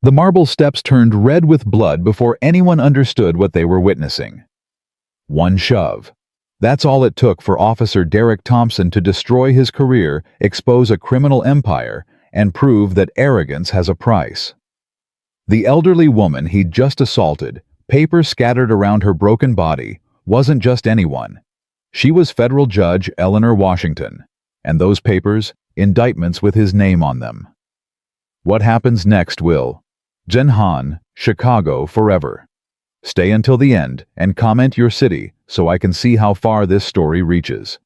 The marble steps turned red with blood before anyone understood what they were witnessing. One shove. That's all it took for Officer Derek Thompson to destroy his career, expose a criminal empire, and prove that arrogance has a price. The elderly woman he'd just assaulted, papers scattered around her broken body, wasn't just anyone. She was Federal Judge Eleanor Washington, and those papers, indictments with his name on them. What happens next will. Jen Han, Chicago forever. Stay until the end and comment your city so I can see how far this story reaches.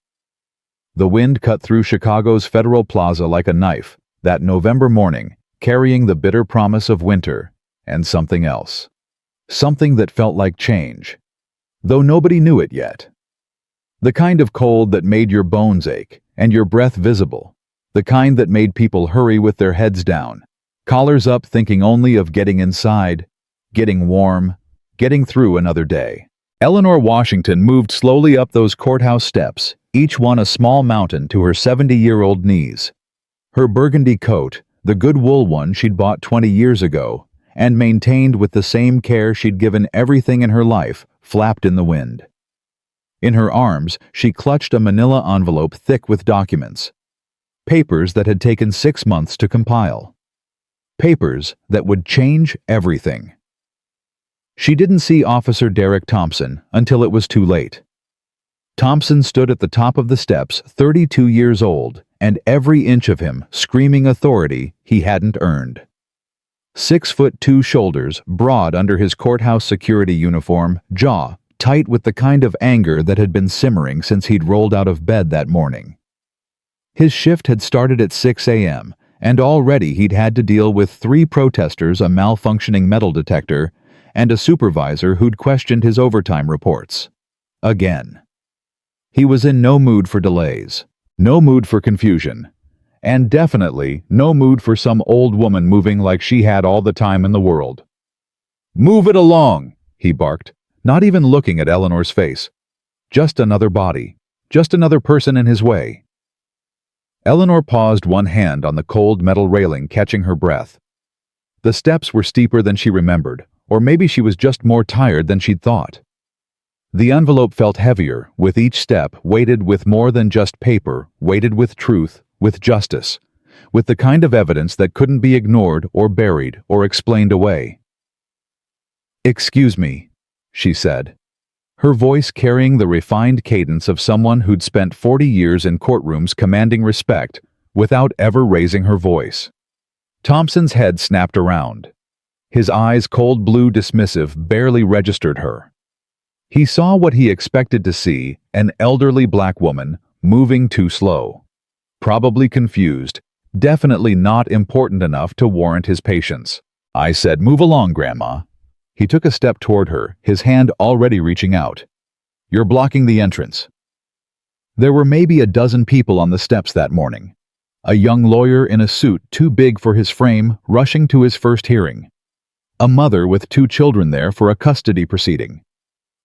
The wind cut through Chicago's Federal Plaza like a knife that November morning, carrying the bitter promise of winter and something else. Something that felt like change, though nobody knew it yet. The kind of cold that made your bones ache and your breath visible. The kind that made people hurry with their heads down, collars up, thinking only of getting inside, getting warm, getting through another day. Eleanor Washington moved slowly up those courthouse steps, each one a small mountain to her 70-year-old knees. Her burgundy coat, the good wool one she'd bought 20 years ago, and maintained with the same care she'd given everything in her life, flapped in the wind. In her arms, she clutched a manila envelope thick with documents. Papers that had taken 6 months to compile. Papers that would change everything. She didn't see Officer Derek Thompson until it was too late. Thompson stood at the top of the steps, 32 years old, and every inch of him screaming authority he hadn't earned. 6'2" shoulders, broad under his courthouse security uniform, jaw tight with the kind of anger that had been simmering since he'd rolled out of bed that morning. His shift had started at 6 a.m., and already he'd had to deal with 3 protesters, a malfunctioning metal detector, and a supervisor who'd questioned his overtime reports. Again. He was in no mood for delays, no mood for confusion, and definitely no mood for some old woman moving like she had all the time in the world. "Move it along," he barked, not even looking at Eleanor's face. Just another body, just another person in his way. Eleanor paused, one hand on the cold metal railing, catching her breath. The steps were steeper than she remembered, or maybe she was just more tired than she'd thought. The envelope felt heavier, with each step weighted with more than just paper, weighted with truth, with justice, with the kind of evidence that couldn't be ignored or buried or explained away. "Excuse me," she said, her voice carrying the refined cadence of someone who'd spent 40 years in courtrooms commanding respect without ever raising her voice. Thompson's head snapped around. His eyes, cold blue, dismissive, barely registered her. He saw what he expected to see, an elderly black woman, moving too slow. Probably confused, definitely not important enough to warrant his patience. "I said, move along, Grandma." He took a step toward her, his hand already reaching out. "You're blocking the entrance." There were maybe a dozen people on the steps that morning. A young lawyer in a suit too big for his frame, rushing to his first hearing. A mother with 2 children there for a custody proceeding.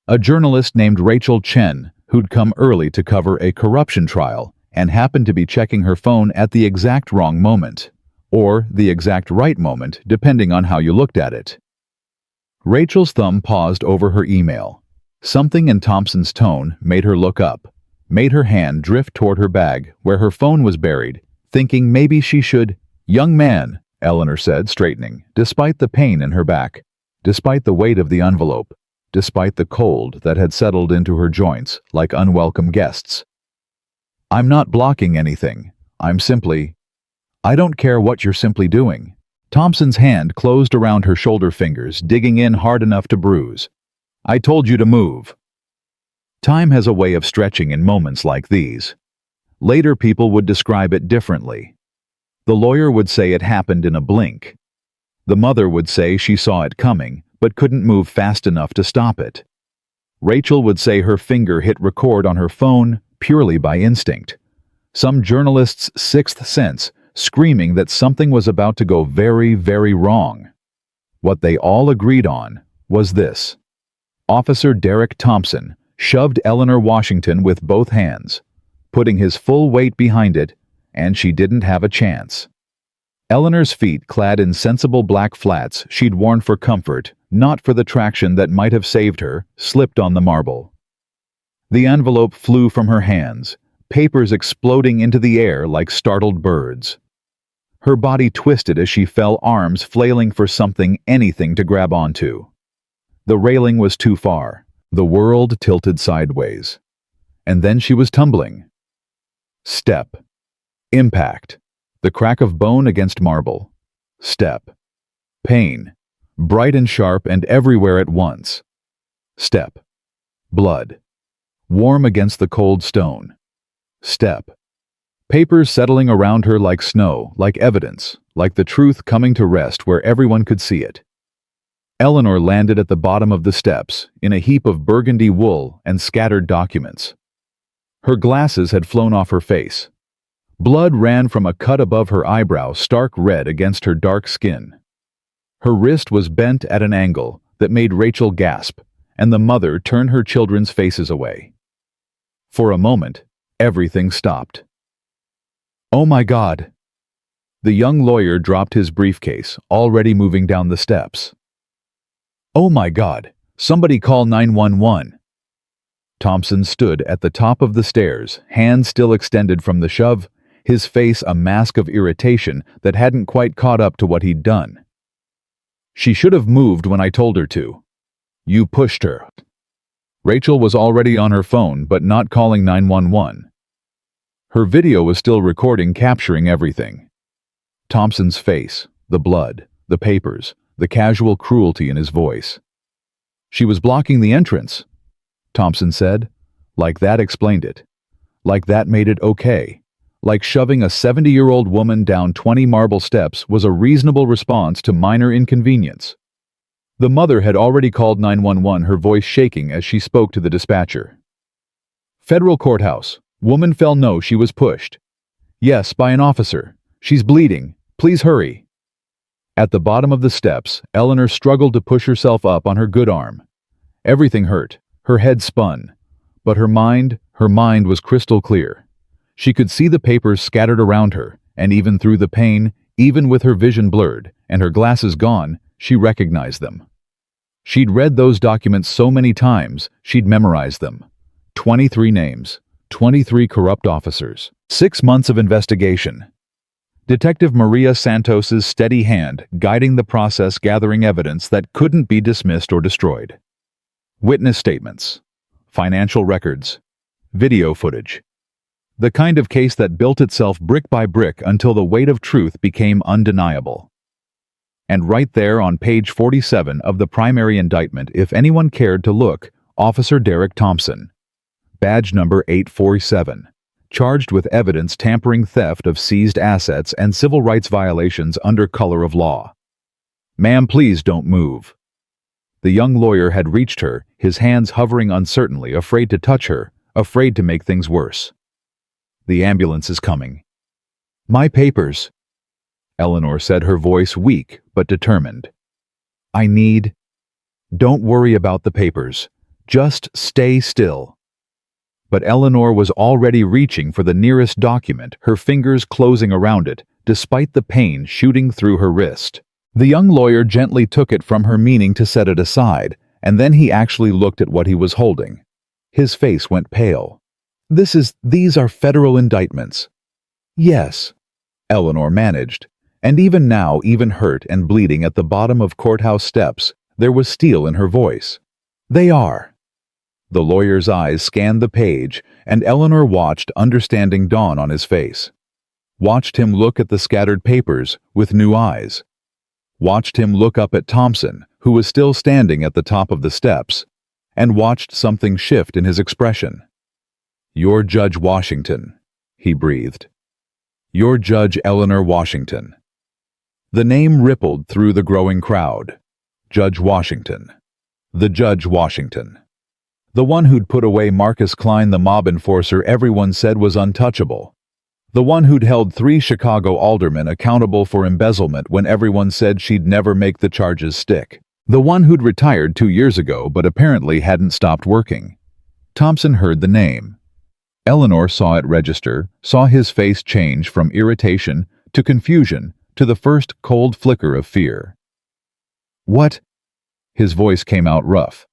A journalist named Rachel Chen, who'd come early to cover a corruption trial and happened to be checking her phone at the exact wrong moment, or the exact right moment, depending on how you looked at it. Rachel's thumb paused over her email. Something in Thompson's tone made her look up, made her hand drift toward her bag where her phone was buried, thinking maybe she should. "Young man," Eleanor said, straightening, despite the pain in her back, despite the weight of the envelope, despite the cold that had settled into her joints like unwelcome guests. "I'm not blocking anything. I'm simply—" "I don't care what you're simply doing." Thompson's hand closed around her shoulder fingers, digging in hard enough to bruise. "I told you to move." Time has a way of stretching in moments like these. Later people would describe it differently. The lawyer would say it happened in a blink. The mother would say she saw it coming, but couldn't move fast enough to stop it. Rachel would say her finger hit record on her phone purely by instinct. Some journalist's sixth sense, screaming that something was about to go very, very wrong. What they all agreed on was this. Officer Derek Thompson shoved Eleanor Washington with both hands, putting his full weight behind it, and she didn't have a chance. Eleanor's feet clad in sensible black flats she'd worn for comfort, not for the traction that might have saved her, slipped on the marble. The envelope flew from her hands, papers exploding into the air like startled birds. Her body twisted as she fell, arms flailing for something, anything to grab onto. The railing was too far. The world tilted sideways. And then she was tumbling. Step. Impact. The crack of bone against marble. Step. Pain. Bright and sharp and everywhere at once. Step. Blood. Warm against the cold stone. Step. Papers settling around her like snow, like evidence, like the truth coming to rest where everyone could see it. Eleanor landed at the bottom of the steps, in a heap of burgundy wool and scattered documents. Her glasses had flown off her face. Blood ran from a cut above her eyebrow, stark red against her dark skin. Her wrist was bent at an angle that made Rachel gasp, and the mother turned her children's faces away. For a moment, everything stopped. "Oh my God!" The young lawyer dropped his briefcase, already moving down the steps. "Oh my God! Somebody call 911! Thompson stood at the top of the stairs, hands still extended from the shove, his face a mask of irritation that hadn't quite caught up to what he'd done. "She should have moved when I told her to. You pushed her." Rachel was already on her phone, but not calling 911. Her video was still recording, capturing everything. Thompson's face, the blood, the papers, the casual cruelty in his voice. "She was blocking the entrance," Thompson said. Like that explained it. Like that made it okay. Like shoving a 70-year-old woman down 20 marble steps was a reasonable response to minor inconvenience. The mother had already called 911, her voice shaking as she spoke to the dispatcher. "Federal Courthouse. Woman fell. No, she was pushed. Yes, by an officer. She's bleeding. Please hurry." At the bottom of the steps, Eleanor struggled to push herself up on her good arm. Everything hurt. Her head spun. But her mind was crystal clear. She could see the papers scattered around her, and even through the pain, even with her vision blurred and her glasses gone, she recognized them. She'd read those documents so many times, she'd memorized them. 23 names, 23 corrupt officers, 6 months of investigation. Detective Maria Santos's steady hand guiding the process, gathering evidence that couldn't be dismissed or destroyed. Witness statements, financial records, video footage. The kind of case that built itself brick by brick until the weight of truth became undeniable. And right there on page 47 of the primary indictment, if anyone cared to look, Officer Derek Thompson, badge number 847, charged with evidence tampering, theft of seized assets, and civil rights violations under color of law. "Ma'am, please don't move." The young lawyer had reached her, his hands hovering uncertainly, afraid to touch her, afraid to make things worse. "The ambulance is coming." "My papers," Eleanor said, her voice weak but determined. "Don't worry about the papers. Just stay still." But Eleanor was already reaching for the nearest document, her fingers closing around it, despite the pain shooting through her wrist. The young lawyer gently took it from her, meaning to set it aside, and then he actually looked at what he was holding. His face went pale. "These are federal indictments." "Yes," Eleanor managed. And even now, even hurt and bleeding at the bottom of Courthouse steps, there was steel in her voice. "They are." The lawyer's eyes scanned the page, and Eleanor watched understanding dawn on his face. Watched him look at the scattered papers with new eyes. Watched him look up at Thompson, who was still standing at the top of the steps, and watched something shift in his expression. "You're Judge Washington," he breathed. "You're Judge Eleanor Washington." The name rippled through the growing crowd. Judge Washington. The Judge Washington. The one who'd put away Marcus Klein, the mob enforcer everyone said was untouchable. The one who'd held 3 Chicago aldermen accountable for embezzlement when everyone said she'd never make the charges stick. The one who'd retired 2 years ago but apparently hadn't stopped working. Thompson heard the name. Eleanor saw it register, saw his face change from irritation to confusion to the first cold flicker of fear. "What?" His voice came out rough.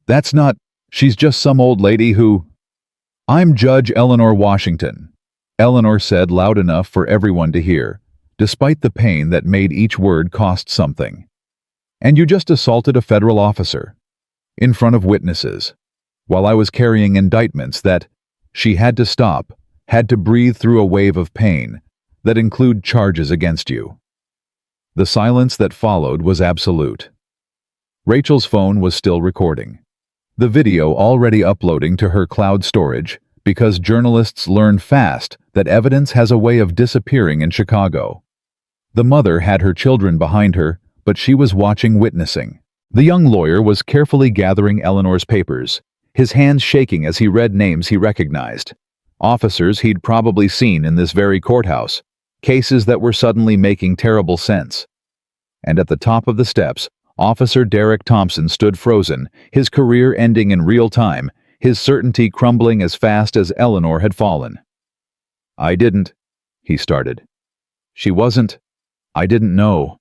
"That's not... She's just some old lady who..." "I'm Judge Eleanor Washington," Eleanor said loud enough for everyone to hear, despite the pain that made each word cost something. "And you just assaulted a federal officer. In front of witnesses. While I was carrying indictments that..." She had to stop, had to breathe through a wave of pain, "that include charges against you." The silence that followed was absolute. Rachel's phone was still recording. The video already uploading to her cloud storage, because journalists learn fast that evidence has a way of disappearing in Chicago. The mother had her children behind her, but she was watching witnessing. The young lawyer was carefully gathering Eleanor's papers, his hands shaking as he read names he recognized. Officers he'd probably seen in this very courthouse, cases that were suddenly making terrible sense. And at the top of the steps, Officer Derek Thompson stood frozen, his career ending in real time, his certainty crumbling as fast as Eleanor had fallen. "I didn't," he started. "She wasn't. I didn't know."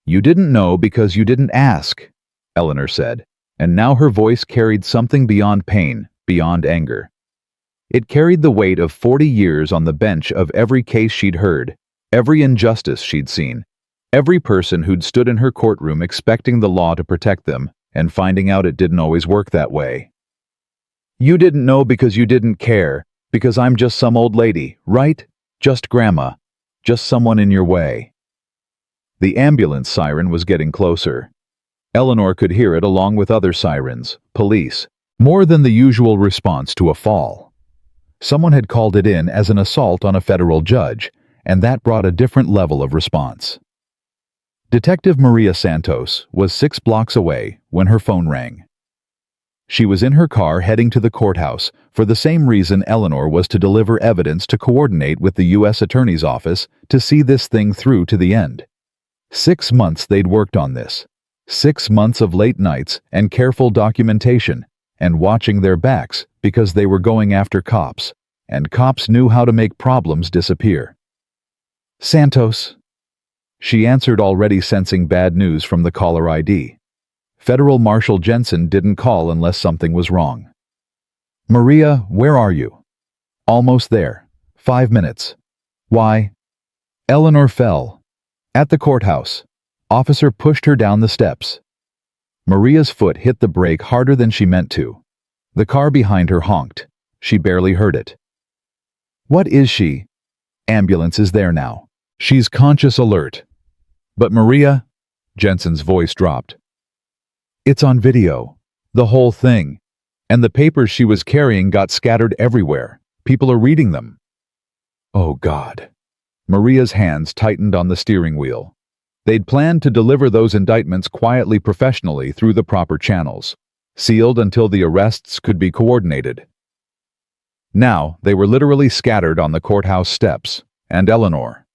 "You didn't know because you didn't ask," Eleanor said, and now her voice carried something beyond pain, beyond anger. It carried the weight of 40 years on the bench of every case she'd heard, every injustice she'd seen, every person who'd stood in her courtroom expecting the law to protect them and finding out it didn't always work that way. "You didn't know because you didn't care, because I'm just some old lady, right? Just grandma, just someone in your way." The ambulance siren was getting closer. Eleanor could hear it along with other sirens, police, more than the usual response to a fall. Someone had called it in as an assault on a federal judge, and that brought a different level of response. Detective Maria Santos was 6 blocks away when her phone rang. She was in her car heading to the courthouse for the same reason Eleanor was to deliver evidence to coordinate with the U.S. Attorney's Office to see this thing through to the end. 6 months they'd worked on this. 6 months of late nights and careful documentation, and watching their backs because they were going after cops, and cops knew how to make problems disappear. "Santos," she answered, already sensing bad news from the caller ID. Federal Marshal Jensen didn't call unless something was wrong. "Maria, where are you?" "Almost there. 5 minutes." "Why?" "Eleanor fell. At the courthouse. Officer pushed her down the steps." Maria's foot hit the brake harder than she meant to. The car behind her honked. She barely heard it. "What is she?" "Ambulance is there now. She's conscious alert." "But Maria..." Jensen's voice dropped. "It's on video. The whole thing. And the papers she was carrying got scattered everywhere. People are reading them." "Oh God." Maria's hands tightened on the steering wheel. They'd planned to deliver those indictments quietly, professionally, through the proper channels, sealed until the arrests could be coordinated. Now, they were literally scattered on the courthouse steps, and Eleanor,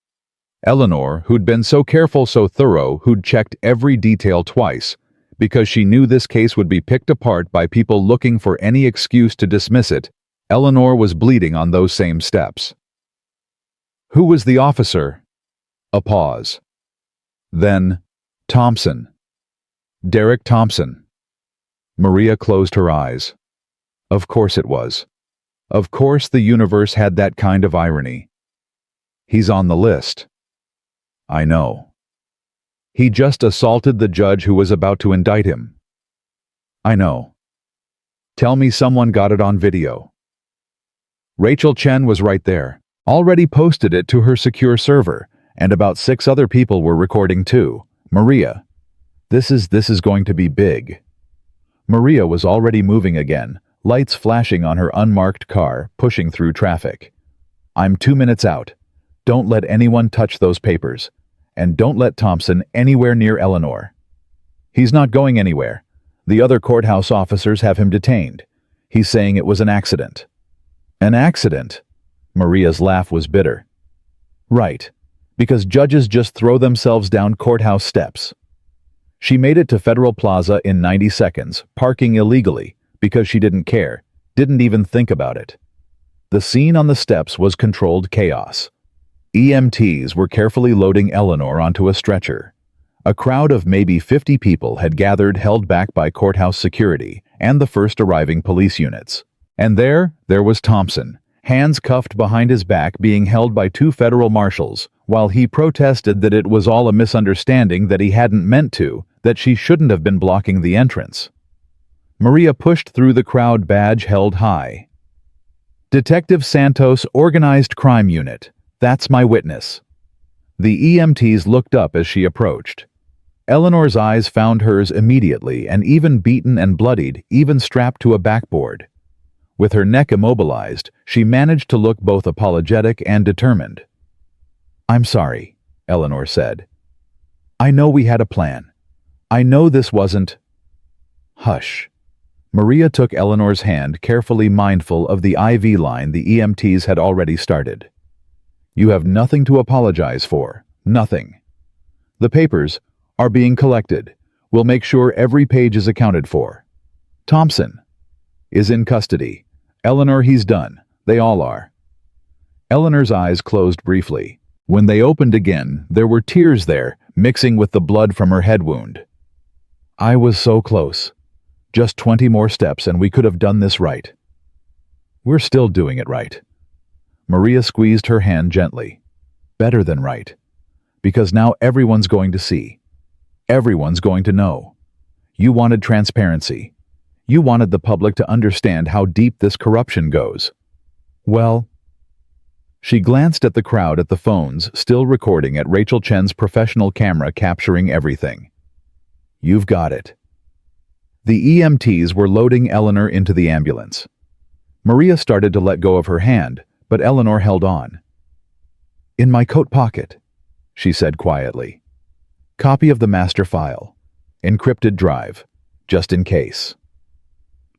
who'd been so careful, so thorough, who'd checked every detail twice, because she knew this case would be picked apart by people looking for any excuse to dismiss it, Eleanor was bleeding on those same steps. "Who was the officer?" A pause. Then, "Thompson. Derek Thompson." Maria closed her eyes. Of course it was. Of course the universe had that kind of irony. "He's on the list." "I know." "He just assaulted the judge who was about to indict him." "I know." "Tell me someone got it on video." Rachel Chen was right there, already posted it to her secure server, and about 6 other people were recording too. "Maria, this is going to be big." Maria was already moving again, lights flashing on her unmarked car, pushing through traffic. "I'm 2 minutes out. Don't let anyone touch those papers. And don't let Thompson anywhere near Eleanor. He's not going anywhere. The other courthouse officers have him detained. He's saying it was an accident." "An accident?" Maria's laugh was bitter. "Right. Because judges just throw themselves down courthouse steps." She made it to Federal Plaza in 90 seconds, parking illegally, because she didn't care, didn't even think about it. The scene on the steps was controlled chaos. EMTs were carefully loading Eleanor onto a stretcher. A crowd of maybe 50 people had gathered, held back by courthouse security and the first arriving police units. And there was Thompson, hands cuffed behind his back, being held by two federal marshals, while he protested that it was all a misunderstanding, that he hadn't meant to, that she shouldn't have been blocking the entrance. Maria pushed through the crowd, badge held high. "Detective Santos, Organized Crime Unit. That's my witness." The EMTs looked up as she approached. Eleanor's eyes found hers immediately, and even beaten and bloodied, even strapped to a backboard. With her neck immobilized, she managed to look both apologetic and determined. "I'm sorry," Eleanor said. "I know we had a plan. I know this wasn't—" "Hush." Maria took Eleanor's hand, carefully mindful of the IV line the EMTs had already started. "You have nothing to apologize for. Nothing. The papers are being collected. We'll make sure every page is accounted for. Thompson is in custody. Eleanor, he's done. They all are." Eleanor's eyes closed briefly. When they opened again, there were tears there, mixing with the blood from her head wound. "I was so close. Just 20 more steps and we could have done this right." "We're still doing it right." Maria squeezed her hand gently. "Better than right. Because now everyone's going to see. Everyone's going to know. You wanted transparency. You wanted the public to understand how deep this corruption goes. Well..." She glanced at the crowd at the phones, still recording at Rachel Chen's professional camera, capturing everything. "You've got it." The EMTs were loading Eleanor into the ambulance. Maria started to let go of her hand, but Eleanor held on. "In my coat pocket," she said quietly. "Copy of the master file. Encrypted drive. Just in case."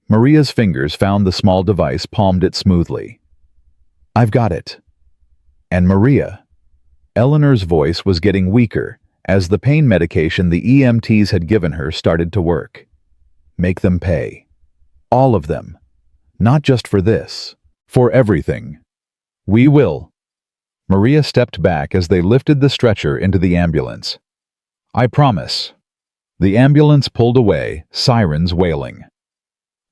Maria's fingers found the small device, palmed it smoothly. "I've got it." "And Maria..." Eleanor's voice was getting weaker as the pain medication the EMTs had given her started to work. "Make them pay. All of them. Not just for this. For everything. We will." Maria stepped back as they lifted the stretcher into the ambulance. "I promise." The ambulance pulled away, sirens wailing.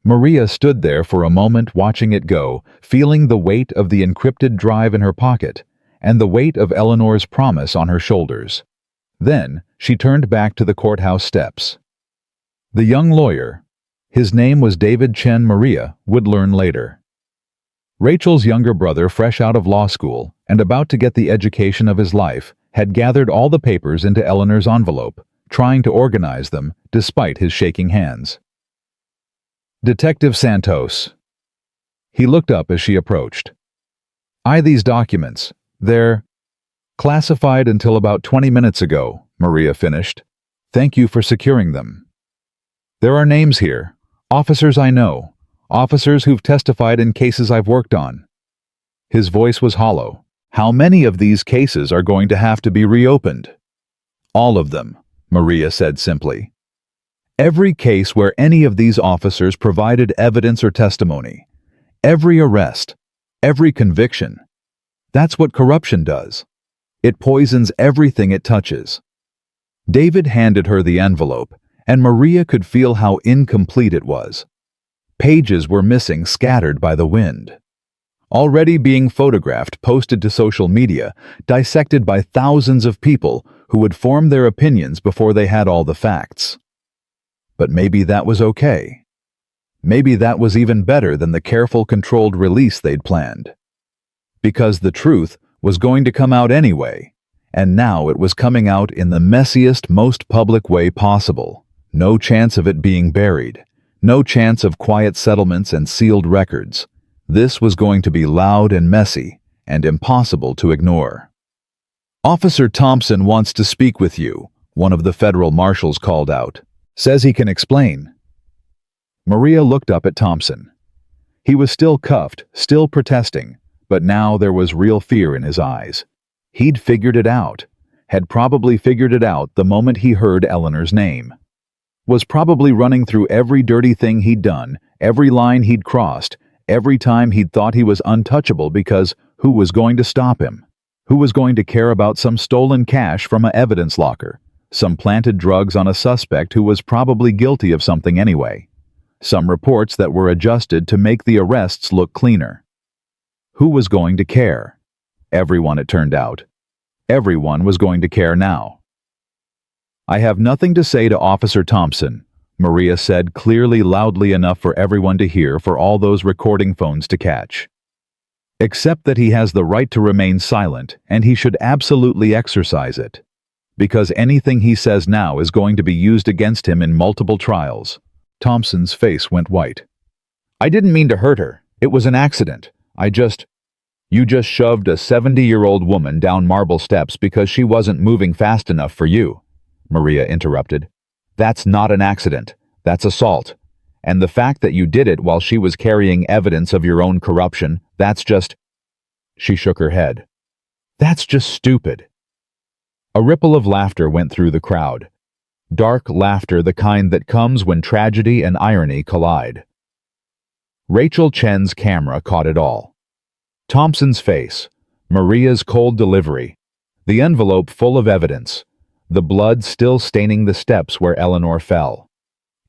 Maria stood there for a moment, watching it go, feeling the weight of the encrypted drive in her pocket and the weight of Eleanor's promise on her shoulders. Then she turned back to the courthouse steps. The young lawyer, his name was David Chen, Maria would learn later. Rachel's younger brother, fresh out of law school and about to get the education of his life, had gathered all the papers into Eleanor's envelope, trying to organize them despite his shaking hands. "Detective Santos." He looked up as she approached. "These documents. They're classified until about 20 minutes ago," Maria finished. "Thank you for securing them. There are names here. Officers I know. Officers who've testified in cases I've worked on." His voice was hollow. "How many of these cases are going to have to be reopened?" "All of them," Maria said simply. "Every case where any of these officers provided evidence or testimony. Every arrest. Every conviction. That's what corruption does. It poisons everything it touches." David handed her the envelope, and Maria could feel how incomplete it was. Pages were missing, scattered by the wind. Already being photographed, posted to social media, dissected by thousands of people who would form their opinions before they had all the facts. But maybe that was okay. Maybe that was even better than the careful, controlled release they'd planned. Because the truth was going to come out anyway, and now it was coming out in the messiest, most public way possible. No chance of it being buried. No chance of quiet settlements and sealed records. This was going to be loud and messy, and impossible to ignore. "Officer Thompson wants to speak with you," one of the federal marshals called out. "Says he can explain." Maria looked up at Thompson. He was still cuffed, still protesting, but now there was real fear in his eyes. He'd figured it out, had probably figured it out the moment he heard Eleanor's name. Was probably running through every dirty thing he'd done, every line he'd crossed, every time he'd thought he was untouchable, because who was going to stop him? Who was going to care about some stolen cash from an evidence locker? Some planted drugs on a suspect who was probably guilty of something anyway? Some reports that were adjusted to make the arrests look cleaner? Who was going to care? Everyone, it turned out. Everyone was going to care now. "I have nothing to say to Officer Thompson," Maria said clearly, loudly enough for everyone to hear, for all those recording phones to catch. "Except that he has the right to remain silent, and he should absolutely exercise it. Because anything he says now is going to be used against him in multiple trials." Thompson's face went white. "I didn't mean to hurt her. It was an accident. You just shoved a 70-year-old woman down marble steps because she wasn't moving fast enough for you," Maria interrupted. "That's not an accident. That's assault. And the fact that you did it while she was carrying evidence of your own corruption, that's just—" She shook her head. "That's just stupid." A ripple of laughter went through the crowd. Dark laughter, the kind that comes when tragedy and irony collide. Rachel Chen's camera caught it all. Thompson's face, Maria's cold delivery, the envelope full of evidence, the blood still staining the steps where Eleanor fell.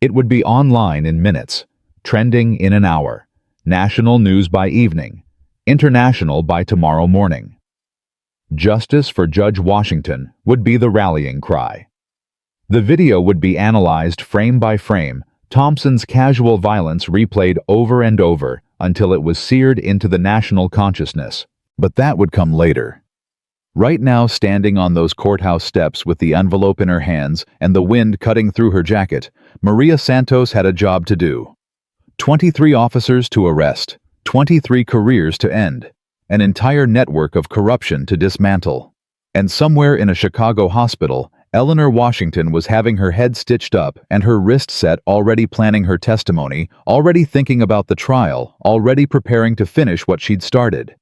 It would be online in minutes, trending in an hour, national news by evening, international by tomorrow morning. Justice for Judge Washington would be the rallying cry. The video would be analyzed frame by frame, Thompson's casual violence replayed over and over until it was seared into the national consciousness. But that would come later. Right now, standing on those courthouse steps with the envelope in her hands and the wind cutting through her jacket, Maria Santos had a job to do. 23 officers to arrest, 23 careers to end, an entire network of corruption to dismantle. And somewhere in a Chicago hospital, Eleanor Washington was having her head stitched up and her wrist set, already planning her testimony, already thinking about the trial, already preparing to finish what she'd started.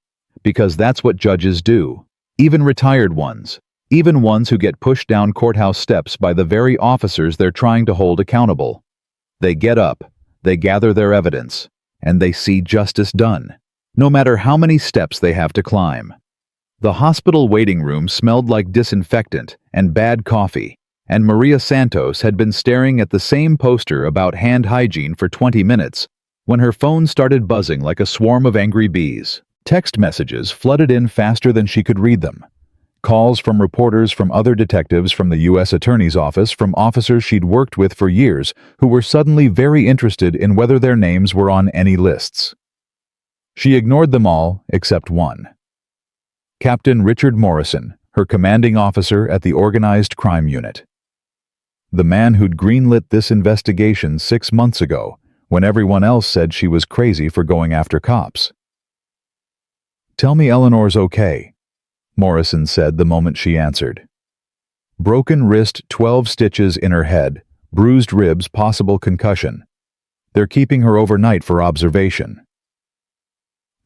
Because that's what judges do. Even retired ones. Even ones who get pushed down courthouse steps by the very officers they're trying to hold accountable. They get up, they gather their evidence, and they see justice done, no matter how many steps they have to climb. The hospital waiting room smelled like disinfectant and bad coffee, and Maria Santos had been staring at the same poster about hand hygiene for 20 minutes when her phone started buzzing like a swarm of angry bees. Text messages flooded in faster than she could read them. Calls from reporters, from other detectives, from the U.S. Attorney's Office, from officers she'd worked with for years who were suddenly very interested in whether their names were on any lists. She ignored them all except one. Captain Richard Morrison, her commanding officer at the Organized Crime Unit. The man who'd greenlit this investigation 6 months ago, when everyone else said she was crazy for going after cops. "Tell me Eleanor's okay," Morrison said the moment she answered. Broken wrist, 12 stitches in her head, bruised ribs, possible concussion. They're keeping her overnight for observation.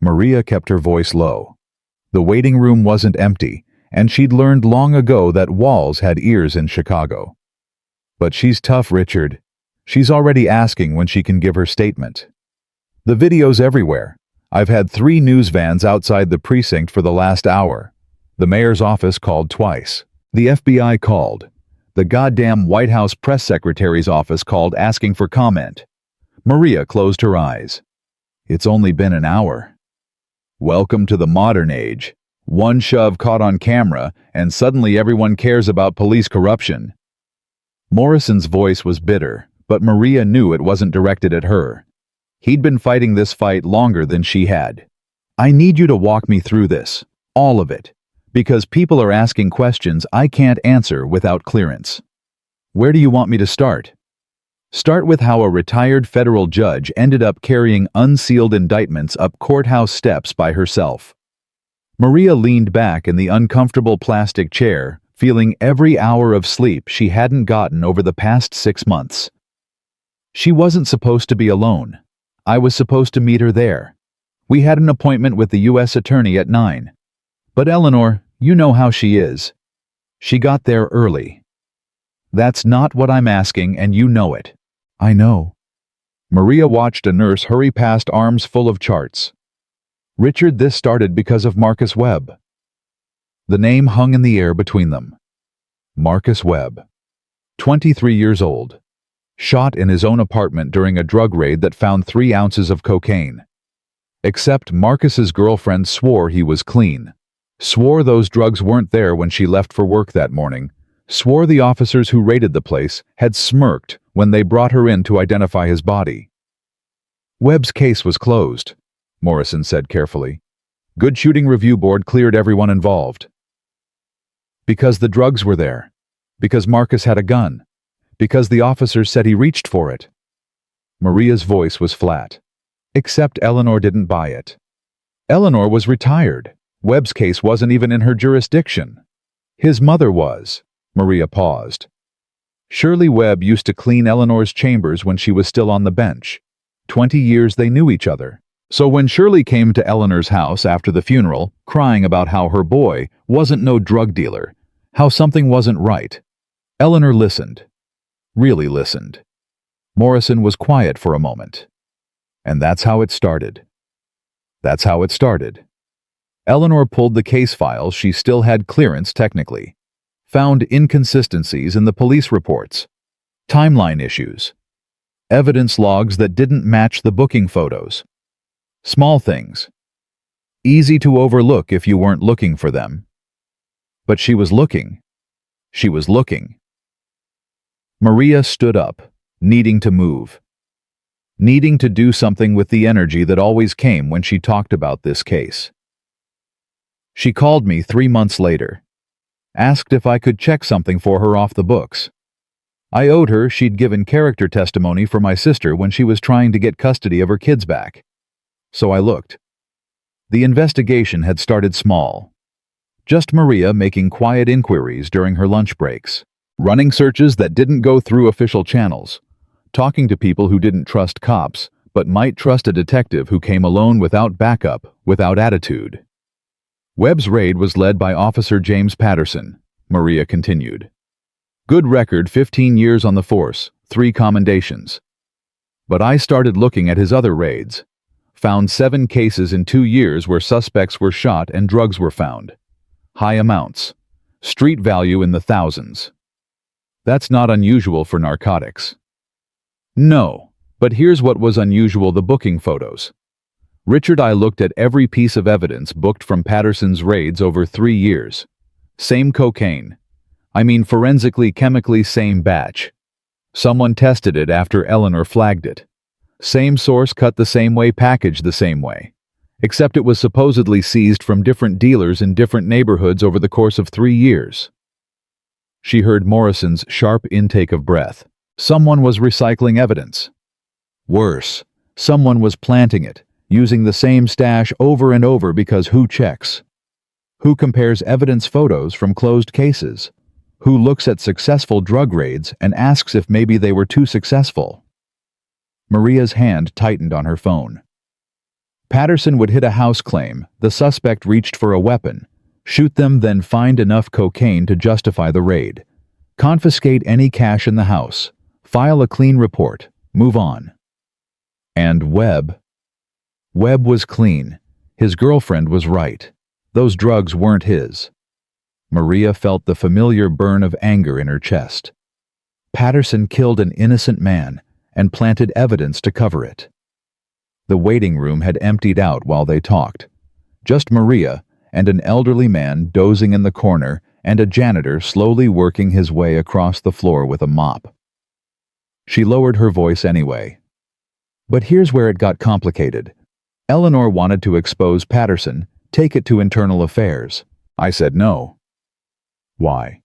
Maria kept her voice low. The waiting room wasn't empty, and she'd learned long ago that walls had ears in Chicago. "But she's tough, Richard. She's already asking when she can give her statement. The video's everywhere. I've had 3 news vans outside the precinct for the last hour. The mayor's office called twice. The FBI called. The goddamn White House press secretary's office called asking for comment." Maria closed her eyes. "It's only been an hour." Welcome to the modern age. One shove caught on camera, and suddenly everyone cares about police corruption. Morrison's voice was bitter, but Maria knew it wasn't directed at her. He'd been fighting this fight longer than she had. "I need you to walk me through this, all of it, because people are asking questions I can't answer without clearance." "Where do you want me to start?" "Start with how a retired federal judge ended up carrying unsealed indictments up courthouse steps by herself." Maria leaned back in the uncomfortable plastic chair, feeling every hour of sleep she hadn't gotten over the past 6 months. She wasn't supposed to be alone. I was supposed to meet her there. We had an appointment with the U.S. Attorney at 9. But Eleanor, you know how she is. She got there early. That's not what I'm asking, and you know it. "I know." Maria watched a nurse hurry past, arms full of charts. "Richard, this started because of Marcus Webb." The name hung in the air between them. Marcus Webb, 23 years old, shot in his own apartment during a drug raid that found 3 ounces of cocaine. Except Marcus's girlfriend swore he was clean, swore those drugs weren't there when she left for work that morning, swore the officers who raided the place had smirked when they brought her in to identify his body. Webb's case was closed, Morrison said carefully. Good Shooting Review Board cleared everyone involved. Because the drugs were there. Because Marcus had a gun. Because the officers said he reached for it. Maria's voice was flat. Except Eleanor didn't buy it. Eleanor was retired. Webb's case wasn't even in her jurisdiction. His mother was. Maria paused. Shirley Webb used to clean Eleanor's chambers when she was still on the bench. 20 years they knew each other. So when Shirley came to Eleanor's house after the funeral, crying about how her boy wasn't no drug dealer, how something wasn't right, Eleanor listened. Really listened. Morrison was quiet for a moment. And that's how it started. That's how it started. Eleanor pulled the case files. She still had clearance technically. Found inconsistencies in the police reports. Timeline issues. Evidence logs that didn't match the booking photos. Small things. Easy to overlook if you weren't looking for them. But she was looking. She was looking. Maria stood up, needing to move. Needing to do something with the energy that always came when she talked about this case. She called me 3 months later. Asked if I could check something for her off the books. I owed her. She'd given character testimony for my sister when she was trying to get custody of her kids back. So I looked. The investigation had started small. Just Maria making quiet inquiries during her lunch breaks, running searches that didn't go through official channels, talking to people who didn't trust cops but might trust a detective who came alone without backup, without attitude. Webb's raid was led by Officer James Patterson, Maria continued. Good record, 15 years on the force, 3 commendations. But I started looking at his other raids. Found 7 cases in 2 years where suspects were shot and drugs were found. High amounts. Street value in the thousands. That's not unusual for narcotics. No, but here's what was unusual: the booking photos. Richard, I looked at every piece of evidence booked from Patterson's raids over 3 years. Same cocaine. I mean forensically, chemically same batch. Someone tested it after Eleanor flagged it. Same source, cut the same way, packaged the same way. Except it was supposedly seized from different dealers in different neighborhoods over the course of 3 years. She heard Morrison's sharp intake of breath. Someone was recycling evidence. Worse, someone was planting it, using the same stash over and over because who checks? Who compares evidence photos from closed cases? Who looks at successful drug raids and asks if maybe they were too successful? Maria's hand tightened on her phone. Patterson would hit a house claim, the suspect reached for a weapon, shoot them, then find enough cocaine to justify the raid. Confiscate any cash in the house, file a clean report, move on. And Webb was clean. His girlfriend was right. Those drugs weren't his. Maria felt the familiar burn of anger in her chest. Patterson killed an innocent man and planted evidence to cover it. The waiting room had emptied out while they talked. Just Maria and an elderly man dozing in the corner and a janitor slowly working his way across the floor with a mop. She lowered her voice anyway. But here's where it got complicated. Eleanor wanted to expose Patterson, take it to internal affairs. I said no. Why?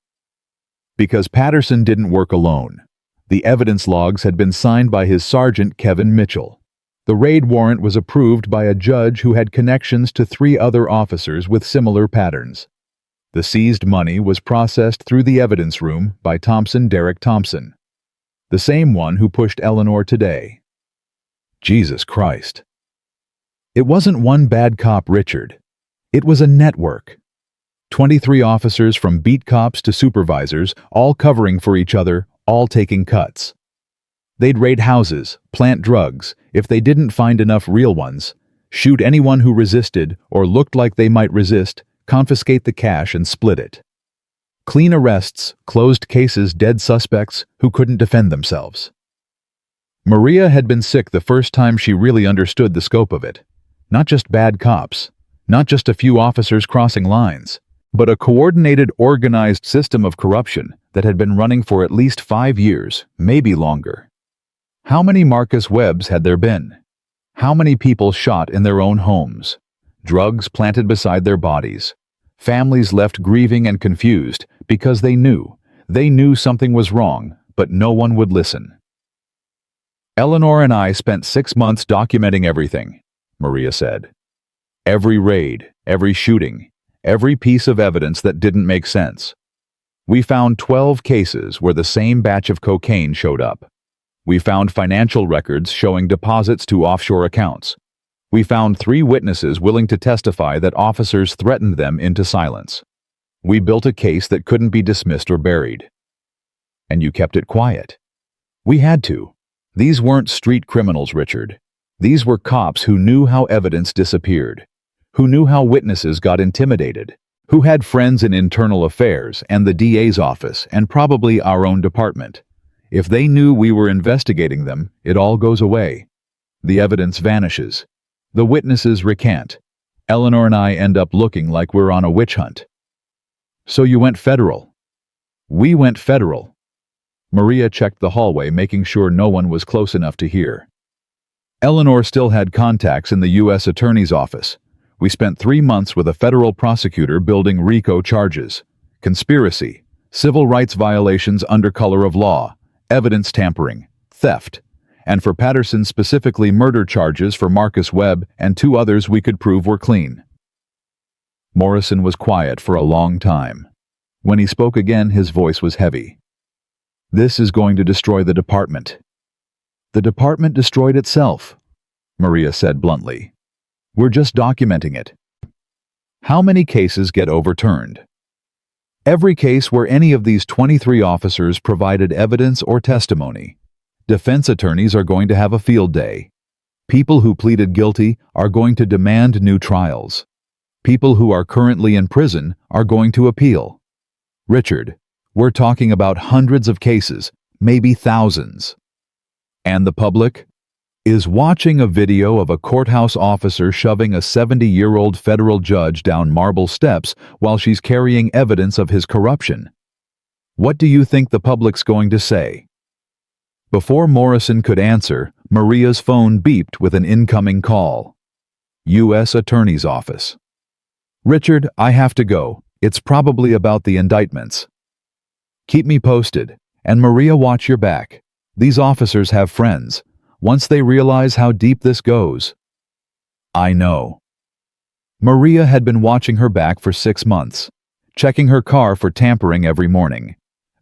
Because Patterson didn't work alone. The evidence logs had been signed by his sergeant, Kevin Mitchell. The raid warrant was approved by a judge who had connections to 3 other officers with similar patterns. The seized money was processed through the evidence room by Derek Thompson, the same one who pushed Eleanor today. Jesus Christ. It wasn't one bad cop, Richard. It was a network. 23 officers from beat cops to supervisors, all covering for each other, all taking cuts. They'd raid houses, plant drugs, if they didn't find enough real ones, shoot anyone who resisted or looked like they might resist, confiscate the cash and split it. Clean arrests, closed cases, dead suspects who couldn't defend themselves. Maria had been sick the first time she really understood the scope of it. Not just bad cops, not just a few officers crossing lines, but a coordinated, organized system of corruption that had been running for at least 5 years, maybe longer. How many Marcus Webbs had there been? How many people shot in their own homes? Drugs planted beside their bodies. Families left grieving and confused because they knew something was wrong, but no one would listen. Eleanor and I spent 6 months documenting everything, Maria said. Every raid, every shooting, every piece of evidence that didn't make sense. We found 12 cases where the same batch of cocaine showed up. We found financial records showing deposits to offshore accounts. We found 3 witnesses willing to testify that officers threatened them into silence. We built a case that couldn't be dismissed or buried. And you kept it quiet. We had to. These weren't street criminals, Richard. These were cops who knew how evidence disappeared, who knew how witnesses got intimidated, who had friends in internal affairs and the DA's office and probably our own department. If they knew we were investigating them, it all goes away. The evidence vanishes. The witnesses recant. Eleanor and I end up looking like we're on a witch hunt. So you went federal. We went federal. Maria checked the hallway, making sure no one was close enough to hear. Eleanor still had contacts in the U.S. Attorney's Office. We spent 3 months with a federal prosecutor building RICO charges: conspiracy, civil rights violations under color of law, evidence tampering, theft, and for Patterson specifically murder charges for Marcus Webb and 2 others we could prove were clean. Morrison was quiet for a long time. When he spoke again, his voice was heavy. This is going to destroy the department. The department destroyed itself, Maria said bluntly. We're just documenting it. How many cases get overturned? Every case where any of these 23 officers provided evidence or testimony. Defense attorneys are going to have a field day. People who pleaded guilty are going to demand new trials. People who are currently in prison are going to appeal. Richard, we're talking about hundreds of cases, maybe thousands. And the public is watching a video of a courthouse officer shoving a 70-year-old federal judge down marble steps while she's carrying evidence of his corruption. What do you think the public's going to say? Before Morrison could answer, Maria's phone beeped with an incoming call. U.S. Attorney's Office. Richard, I have to go. It's probably about the indictments. Keep me posted. And Maria, watch your back. These officers have friends. Once they realize how deep this goes. I know. Maria had been watching her back for 6 months, checking her car for tampering every morning,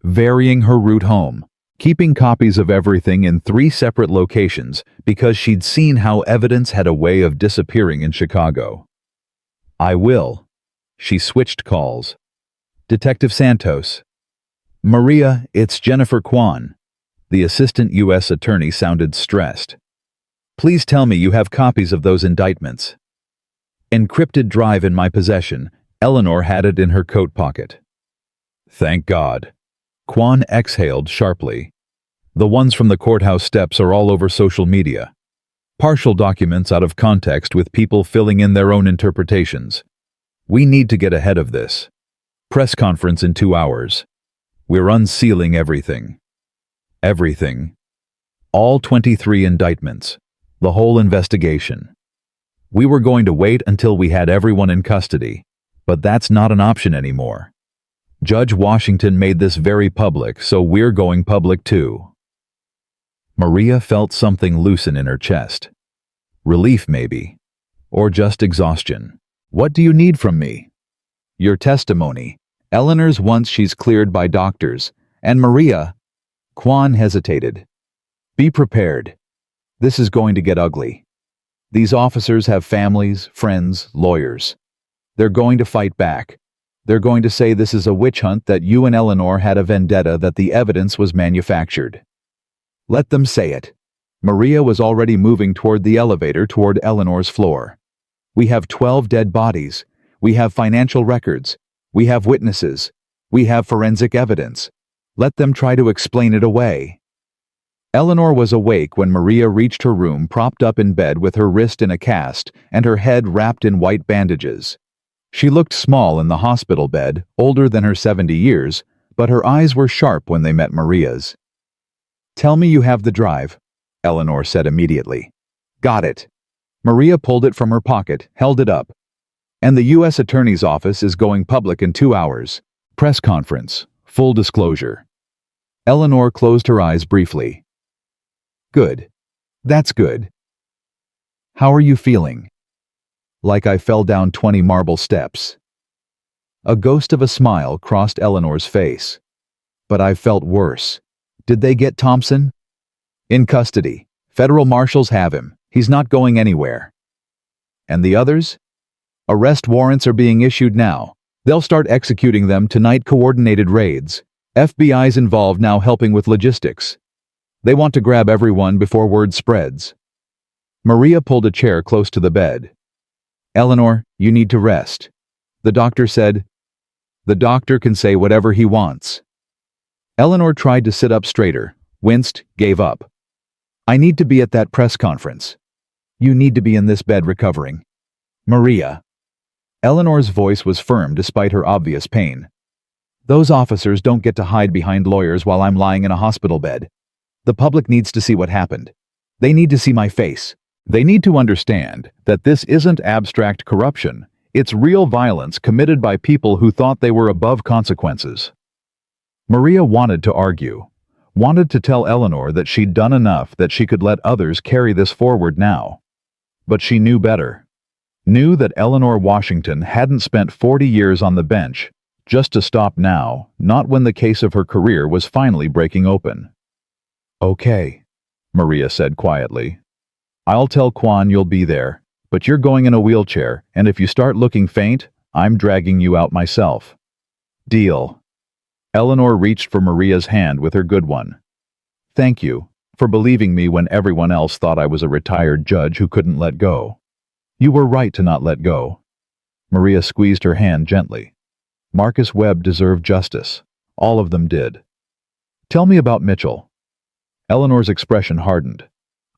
varying her route home, keeping copies of everything in 3 separate locations because she'd seen how evidence had a way of disappearing in Chicago. I will. She switched calls. Detective Santos. Maria, it's Jennifer Kwan. The assistant U.S. attorney sounded stressed. Please tell me you have copies of those indictments. Encrypted drive in my possession. Eleanor had it in her coat pocket. Thank God. Kwan exhaled sharply. The ones from the courthouse steps are all over social media. Partial documents out of context with people filling in their own interpretations. We need to get ahead of this. Press conference in 2 hours. We're unsealing everything. Everything. All 23 indictments. The whole investigation. We were going to wait until we had everyone in custody, but that's not an option anymore. Judge Washington made this very public, so we're going public too. Maria felt something loosen in her chest. Relief, maybe. Or just exhaustion. What do you need from me? Your testimony. Eleanor's once she's cleared by doctors. And Maria... Kwan hesitated. Be prepared. This is going to get ugly. These officers have families, friends, lawyers. They're going to fight back. They're going to say this is a witch hunt, that you and Eleanor had a vendetta, that the evidence was manufactured. Let them say it. Maria was already moving toward the elevator toward Eleanor's floor. We have 12 dead bodies. We have financial records. We have witnesses. We have forensic evidence. Let them try to explain it away." Eleanor was awake when Maria reached her room, propped up in bed with her wrist in a cast and her head wrapped in white bandages. She looked small in the hospital bed, older than her 70 years, but her eyes were sharp when they met Maria's. "Tell me you have the drive," Eleanor said immediately. "Got it." Maria pulled it from her pocket, held it up. "And the U.S. Attorney's Office is going public in 2 hours. Press conference. Full disclosure." Eleanor closed her eyes briefly. "Good. That's good. How are you feeling?" "Like I fell down 20 marble steps." A ghost of a smile crossed Eleanor's face. "But I felt worse. Did they get Thompson?" "In custody. Federal marshals have him. He's not going anywhere." "And the others?" "Arrest warrants are being issued now. They'll start executing them tonight. Coordinated raids. FBI's involved now, helping with logistics. They want to grab everyone before word spreads." Maria pulled a chair close to the bed. "Eleanor, you need to rest. The doctor said." "The doctor can say whatever he wants." Eleanor tried to sit up straighter, winced, gave up. "I need to be at that press conference. You need to be in this bed recovering. Maria." Eleanor's voice was firm despite her obvious pain. "Those officers don't get to hide behind lawyers while I'm lying in a hospital bed. The public needs to see what happened. They need to see my face. They need to understand that this isn't abstract corruption. It's real violence committed by people who thought they were above consequences." Maria wanted to argue, wanted to tell Eleanor that she'd done enough, that she could let others carry this forward now. But she knew better. Knew that Eleanor Washington hadn't spent 40 years on the bench just to stop now, not when the case of her career was finally breaking open. "Okay," Maria said quietly. "I'll tell Quan you'll be there, but you're going in a wheelchair, and if you start looking faint, I'm dragging you out myself. Deal?" Eleanor reached for Maria's hand with her good one. "Thank you for believing me when everyone else thought I was a retired judge who couldn't let go. You were right to not let go." Maria squeezed her hand gently. Marcus Webb deserved justice. All of them did. "Tell me about Mitchell." Eleanor's expression hardened.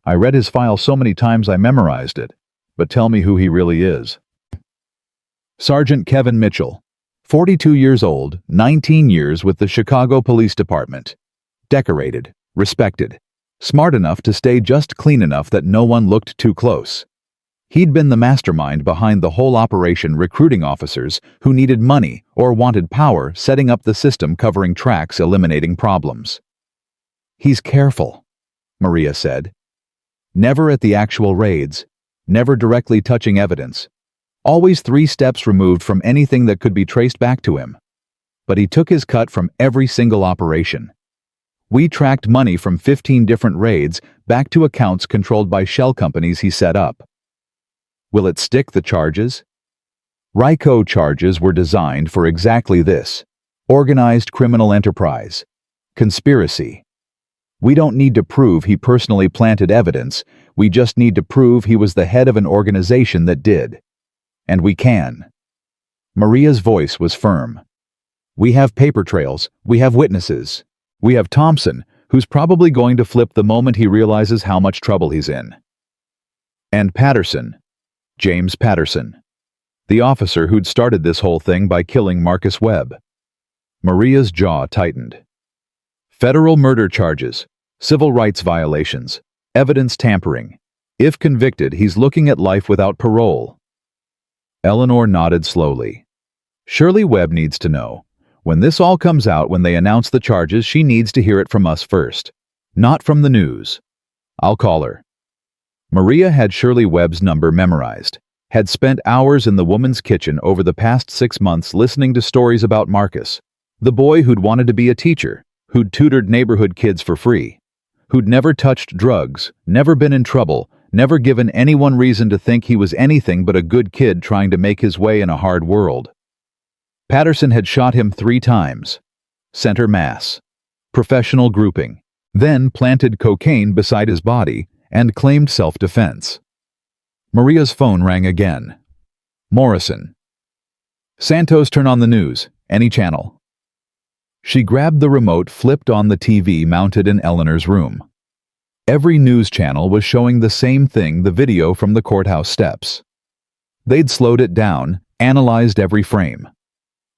"I read his file so many times I memorized it, but tell me who he really is." "Sergeant Kevin Mitchell, 42 years old, 19 years with the Chicago Police Department. Decorated, respected, smart enough to stay just clean enough that no one looked too close. He'd been the mastermind behind the whole operation, recruiting officers who needed money or wanted power, setting up the system, covering tracks, eliminating problems." "He's careful," Maria said. "Never at the actual raids, never directly touching evidence. Always 3 steps removed from anything that could be traced back to him. But he took his cut from every single operation. We tracked money from 15 different raids back to accounts controlled by shell companies he set up." "Will it stick, the charges?" RICO charges were designed for exactly this: organized criminal enterprise, conspiracy. We don't need to prove he personally planted evidence, we just need to prove he was the head of an organization that did. And we can. Maria's voice was firm. "We have paper trails, we have witnesses. We have Thompson, who's probably going to flip the moment he realizes how much trouble he's in. And Patterson, James Patterson, the officer who'd started this whole thing by killing Marcus Webb." Maria's jaw tightened. "Federal murder charges, civil rights violations, evidence tampering. If convicted, he's looking at life without parole." Eleanor nodded slowly. "Shirley Webb needs to know. When this all comes out, when they announce the charges, she needs to hear it from us first, not from the news. I'll call her." Maria had Shirley Webb's number memorized, had spent hours in the woman's kitchen over the past 6 months listening to stories about Marcus, the boy who'd wanted to be a teacher, who'd tutored neighborhood kids for free, who'd never touched drugs, never been in trouble, never given anyone reason to think he was anything but a good kid trying to make his way in a hard world. Patterson had shot him 3 times. Center mass. Professional grouping. Then planted cocaine beside his body and claimed self-defense. Maria's phone rang again. "Morrison." Santos, turn on the news. Any channel. She grabbed the remote, flipped on the TV mounted in Eleanor's room. Every news channel was showing the same thing, the video from the courthouse steps. They'd slowed it down, analyzed every frame.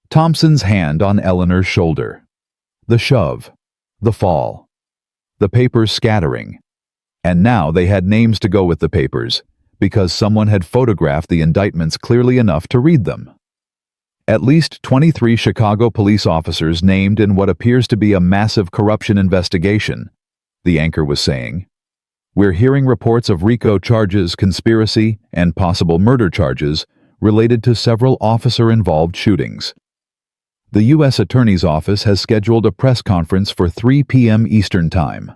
Thompson's hand on Eleanor's shoulder. The shove. The fall. The papers scattering. And now they had names to go with the papers, because someone had photographed the indictments clearly enough to read them. At least 23 Chicago police officers named in what appears to be a massive corruption investigation, the anchor was saying. We're hearing reports of RICO charges, conspiracy, and possible murder charges related to several officer-involved shootings. The U.S. Attorney's Office has scheduled a press conference for 3 p.m. Eastern Time.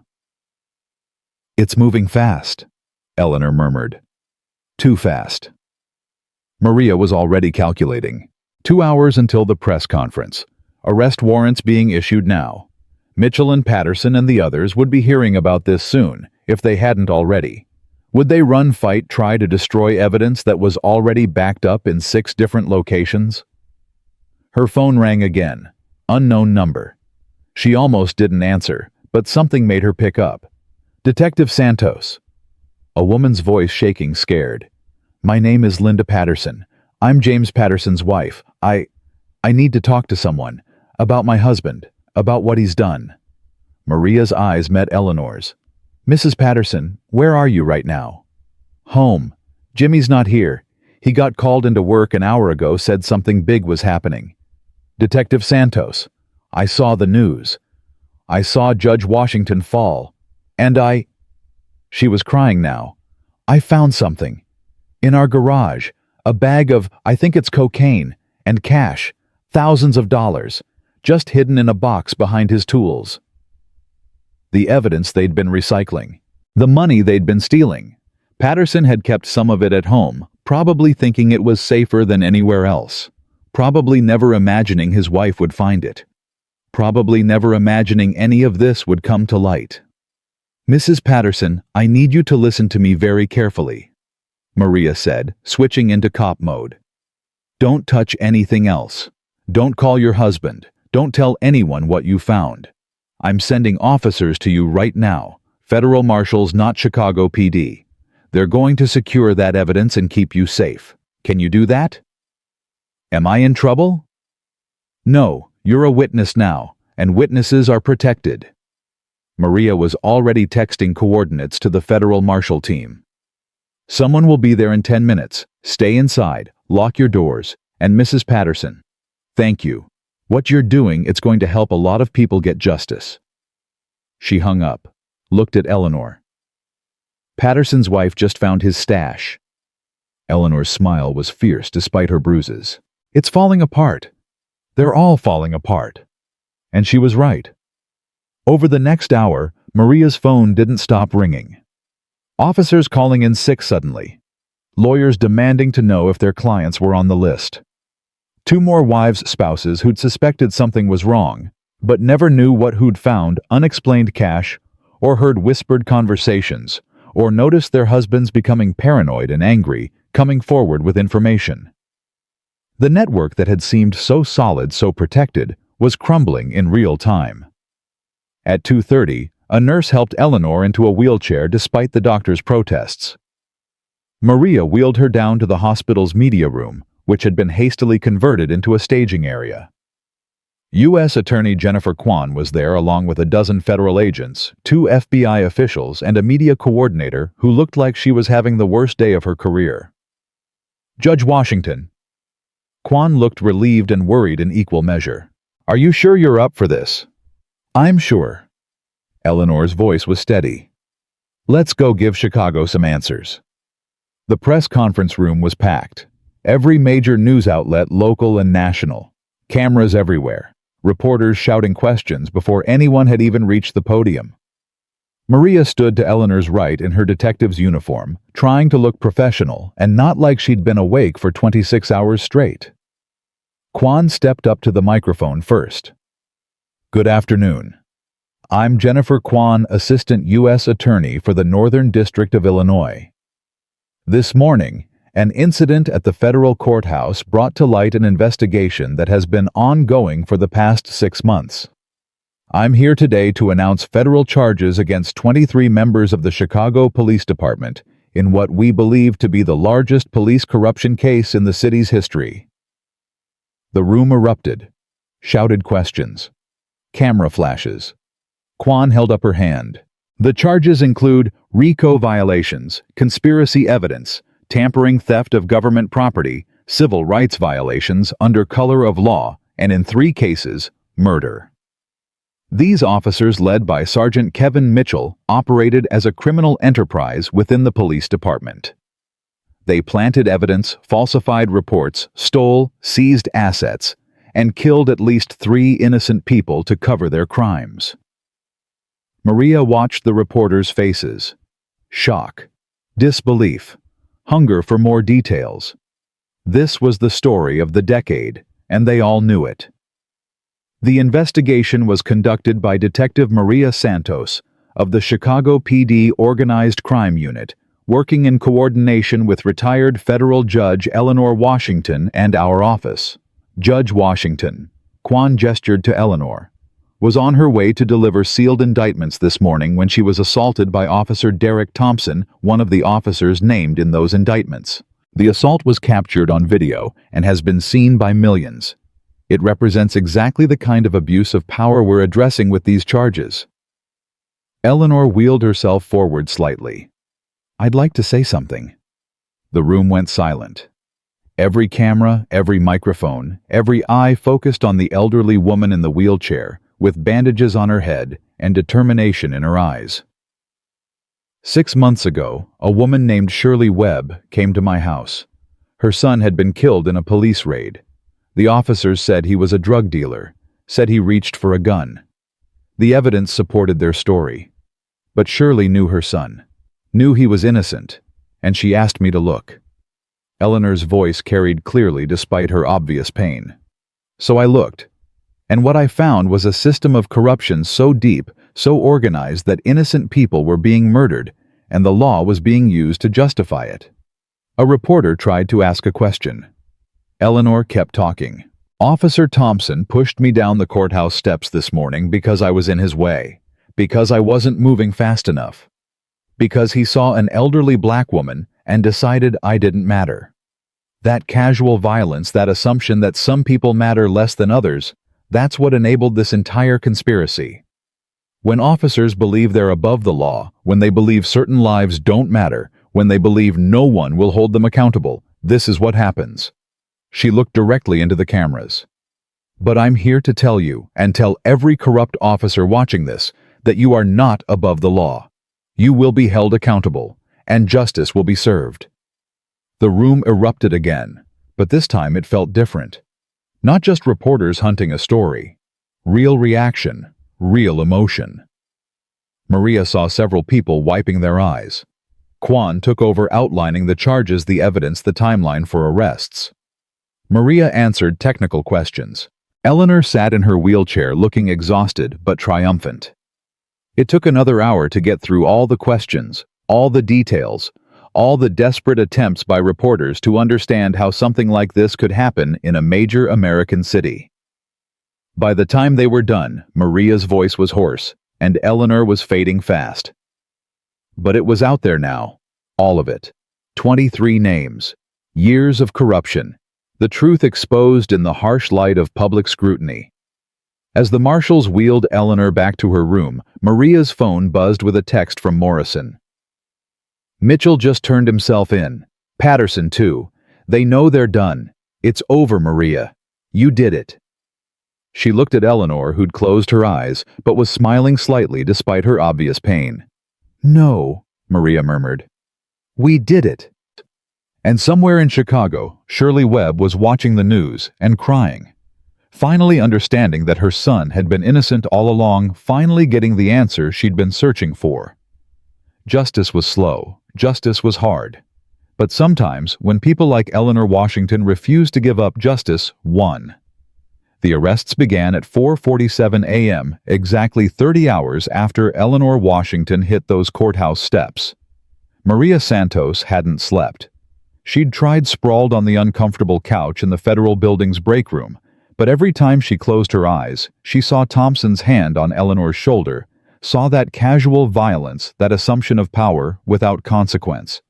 It's moving fast, Eleanor murmured. Too fast. Maria was already calculating. 2 hours until the press conference. Arrest warrants being issued now. Mitchell and Patterson and the others would be hearing about this soon, if they hadn't already. Would they run, fight, try to destroy evidence that was already backed up in 6 different locations? Her phone rang again. Unknown number. She almost didn't answer, but something made her pick up. Detective Santos. A woman's voice shaking, scared. My name is Linda Patterson. I'm James Patterson's wife. I need to talk to someone. About my husband. About what he's done. Maria's eyes met Eleanor's. Mrs. Patterson, where are you right now? Home. Jimmy's not here. He got called into work an hour ago, said something big was happening. Detective Santos. I saw the news. I saw Judge Washington fall. And She was crying now. I found something. In our garage. A bag of, I think it's cocaine, and cash. Thousands of dollars. Just hidden in a box behind his tools. The evidence they'd been recycling. The money they'd been stealing. Patterson had kept some of it at home, probably thinking it was safer than anywhere else. Probably never imagining his wife would find it. Probably never imagining any of this would come to light. Mrs. Patterson, I need you to listen to me very carefully, Maria said, switching into cop mode. Don't touch anything else. Don't call your husband. Don't tell anyone what you found. I'm sending officers to you right now. Federal marshals, not Chicago PD. They're going to secure that evidence and keep you safe. Can you do that? Am I in trouble? No, you're a witness now, and witnesses are protected. Maria was already texting coordinates to the federal marshal team. Someone will be there in 10 minutes. Stay inside, lock your doors, and Mrs. Patterson. Thank you. What you're doing, it's going to help a lot of people get justice. She hung up, looked at Eleanor. Patterson's wife just found his stash. Eleanor's smile was fierce despite her bruises. It's falling apart. They're all falling apart. And she was right. Over the next hour, Maria's phone didn't stop ringing. Officers calling in sick suddenly. Lawyers demanding to know if their clients were on the list. 2 more wives' spouses who'd suspected something was wrong, but never knew who'd found unexplained cash, or heard whispered conversations, or noticed their husbands becoming paranoid and angry, coming forward with information. The network that had seemed so solid, so protected, was crumbling in real time. At 2:30, a nurse helped Eleanor into a wheelchair despite the doctor's protests. Maria wheeled her down to the hospital's media room, which had been hastily converted into a staging area. U.S. Attorney Jennifer Kwan was there along with a dozen federal agents, 2 FBI officials, and a media coordinator who looked like she was having the worst day of her career. Judge Washington. Kwan looked relieved and worried in equal measure. Are you sure you're up for this? I'm sure. Eleanor's voice was steady. Let's go give Chicago some answers. The press conference room was packed. Every major news outlet, local and national. Cameras everywhere. Reporters shouting questions before anyone had even reached the podium. Maria stood to Eleanor's right in her detective's uniform, trying to look professional and not like she'd been awake for 26 hours straight. Kwan stepped up to the microphone first. Good afternoon. I'm Jennifer Kwan, Assistant U.S. Attorney for the Northern District of Illinois. This morning, An incident at the federal courthouse brought to light an investigation that has been ongoing for the past 6 months. I'm here today to announce federal charges against 23 members of the Chicago Police Department in what we believe to be the largest police corruption case in the city's history. The room erupted. Shouted questions. Camera flashes. Kwan held up her hand. The charges include RICO violations, conspiracy evidence, tampering, theft of government property, civil rights violations under color of law, and in 3 cases, murder. These officers, led by Sergeant Kevin Mitchell, operated as a criminal enterprise within the police department. They planted evidence, falsified reports, stole, seized assets, and killed at least 3 innocent people to cover their crimes. Maria watched the reporters' faces. Shock, disbelief, hunger for more details. This was the story of the decade, and they all knew it. The investigation was conducted by Detective Maria Santos of the Chicago PD Organized Crime Unit, working in coordination with retired Federal Judge Eleanor Washington and our office. Judge Washington, Kwan gestured to Eleanor, was on her way to deliver sealed indictments this morning when she was assaulted by Officer Derek Thompson, one of the officers named in those indictments. The assault was captured on video and has been seen by millions. It represents exactly the kind of abuse of power we're addressing with these charges. Eleanor wheeled herself forward slightly. I'd like to say something. The room went silent. Every camera, every microphone, every eye focused on the elderly woman in the wheelchair, with bandages on her head and determination in her eyes. 6 months ago, a woman named Shirley Webb came to my house. Her son had been killed in a police raid. The officers said he was a drug dealer, said he reached for a gun. The evidence supported their story. But Shirley knew her son, knew he was innocent, and she asked me to look. Eleanor's voice carried clearly despite her obvious pain. So I looked. And what I found was a system of corruption so deep, so organized that innocent people were being murdered, and the law was being used to justify it. A reporter tried to ask a question. Eleanor kept talking. Officer Thompson pushed me down the courthouse steps this morning because I was in his way, because I wasn't moving fast enough, because he saw an elderly black woman and decided I didn't matter. That casual violence, that assumption that some people matter less than others, that's what enabled this entire conspiracy. When officers believe they're above the law, when they believe certain lives don't matter, when they believe no one will hold them accountable, this is what happens. She looked directly into the cameras. But I'm here to tell you, and tell every corrupt officer watching this, that you are not above the law. You will be held accountable, and justice will be served. The room erupted again, but this time it felt different. Not just reporters hunting a story. Real reaction, real emotion. Maria saw several people wiping their eyes. Kwan took over outlining the charges, the evidence, the timeline for arrests. Maria answered technical questions. Eleanor sat in her wheelchair looking exhausted but triumphant. It took another hour to get through all the questions, all the details, all the desperate attempts by reporters to understand how something like this could happen in a major American city. By the time they were done, Maria's voice was hoarse, and Eleanor was fading fast. But it was out there now, all of it. 23 names, years of corruption, the truth exposed in the harsh light of public scrutiny. As the marshals wheeled Eleanor back to her room, Maria's phone buzzed with a text from Morrison. Mitchell just turned himself in. Patterson, too. They know they're done. It's over, Maria. You did it. She looked at Eleanor, who'd closed her eyes, but was smiling slightly despite her obvious pain. No, Maria murmured. We did it. And somewhere in Chicago, Shirley Webb was watching the news and crying. Finally understanding that her son had been innocent all along, finally getting the answer she'd been searching for. Justice was slow. Justice was hard. But sometimes, when people like Eleanor Washington refused to give up, justice won. The arrests began at 4:47 a.m., exactly 30 hours after Eleanor Washington hit those courthouse steps. Maria Santos hadn't slept. She'd tried sprawled on the uncomfortable couch in the Federal Building's break room, but every time she closed her eyes, she saw Thompson's hand on Eleanor's shoulder, saw that casual violence, that assumption of power without consequence.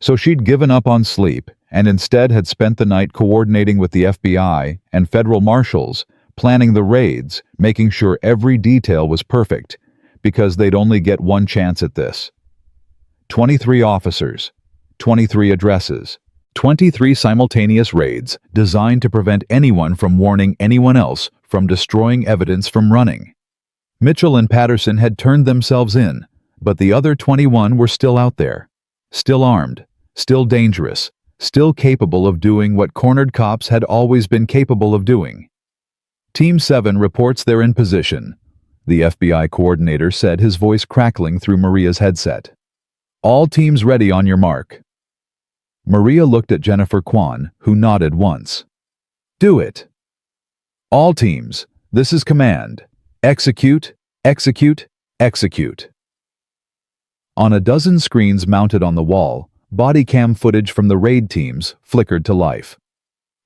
So she'd given up on sleep and instead had spent the night coordinating with the FBI and federal marshals, planning the raids, making sure every detail was perfect, because they'd only get one chance at this. 23 officers, 23 addresses, 23 simultaneous raids designed to prevent anyone from warning anyone else, from destroying evidence, from running. Mitchell and Patterson had turned themselves in, but the other 21 were still out there, still armed, still dangerous, still capable of doing what cornered cops had always been capable of doing. Team 7 reports they're in position, the FBI coordinator said, his voice crackling through Maria's headset. All teams ready, on your mark. Maria looked at Jennifer Kwan, who nodded once. Do it. All teams, this is command. Execute, execute, execute. On a dozen screens mounted on the wall, body cam footage from the raid teams flickered to life.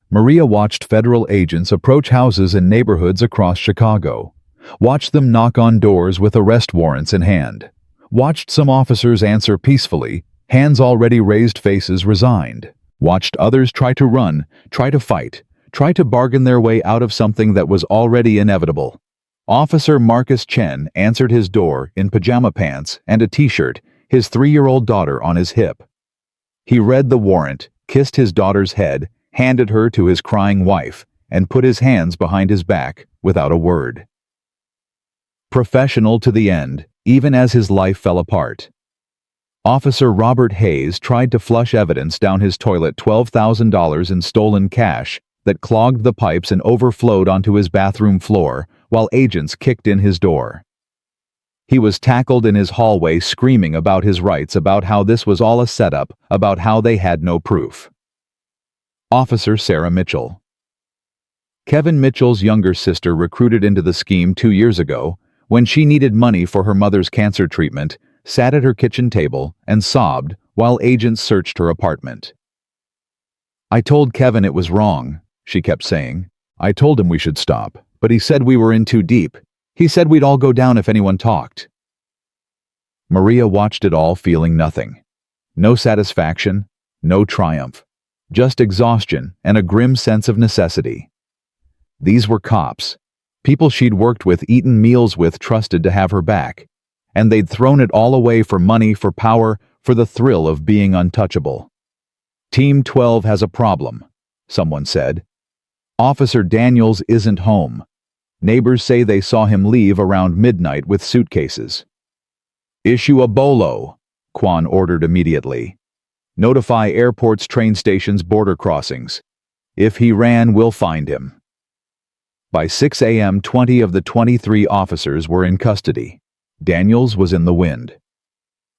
Maria watched federal agents approach houses and neighborhoods across Chicago, watched them knock on doors with arrest warrants in hand, watched some officers answer peacefully, hands already raised, faces resigned, watched others try to run, try to fight, try to bargain their way out of something that was already inevitable. Officer Marcus Chen answered his door in pajama pants and a t-shirt, his 3-year-old daughter on his hip. He read the warrant, kissed his daughter's head, handed her to his crying wife, and put his hands behind his back without a word. Professional to the end, even as his life fell apart. Officer Robert Hayes tried to flush evidence down his toilet, $12,000 in stolen cash that clogged the pipes and overflowed onto his bathroom floor, while agents kicked in his door. He was tackled in his hallway screaming about his rights, about how this was all a setup, about how they had no proof. Officer Sarah Mitchell. Kevin Mitchell's younger sister, recruited into the scheme 2 years ago, when she needed money for her mother's cancer treatment, sat at her kitchen table and sobbed while agents searched her apartment. I told Kevin it was wrong, she kept saying. I told him we should stop, but he said we were in too deep. He said we'd all go down if anyone talked. Maria watched it all, feeling nothing. No satisfaction, no triumph. Just exhaustion and a grim sense of necessity. These were cops, people she'd worked with, eaten meals with, trusted to have her back, and they'd thrown it all away for money, for power, for the thrill of being untouchable. Team 12 has a problem, someone said. Officer Daniels isn't home. Neighbors say they saw him leave around midnight with suitcases. Issue a bolo, Kwan ordered immediately. Notify airports, train stations, border crossings. If he ran, we'll find him. By 6 a.m., 20 of the 23 officers were in custody. Daniels was in the wind.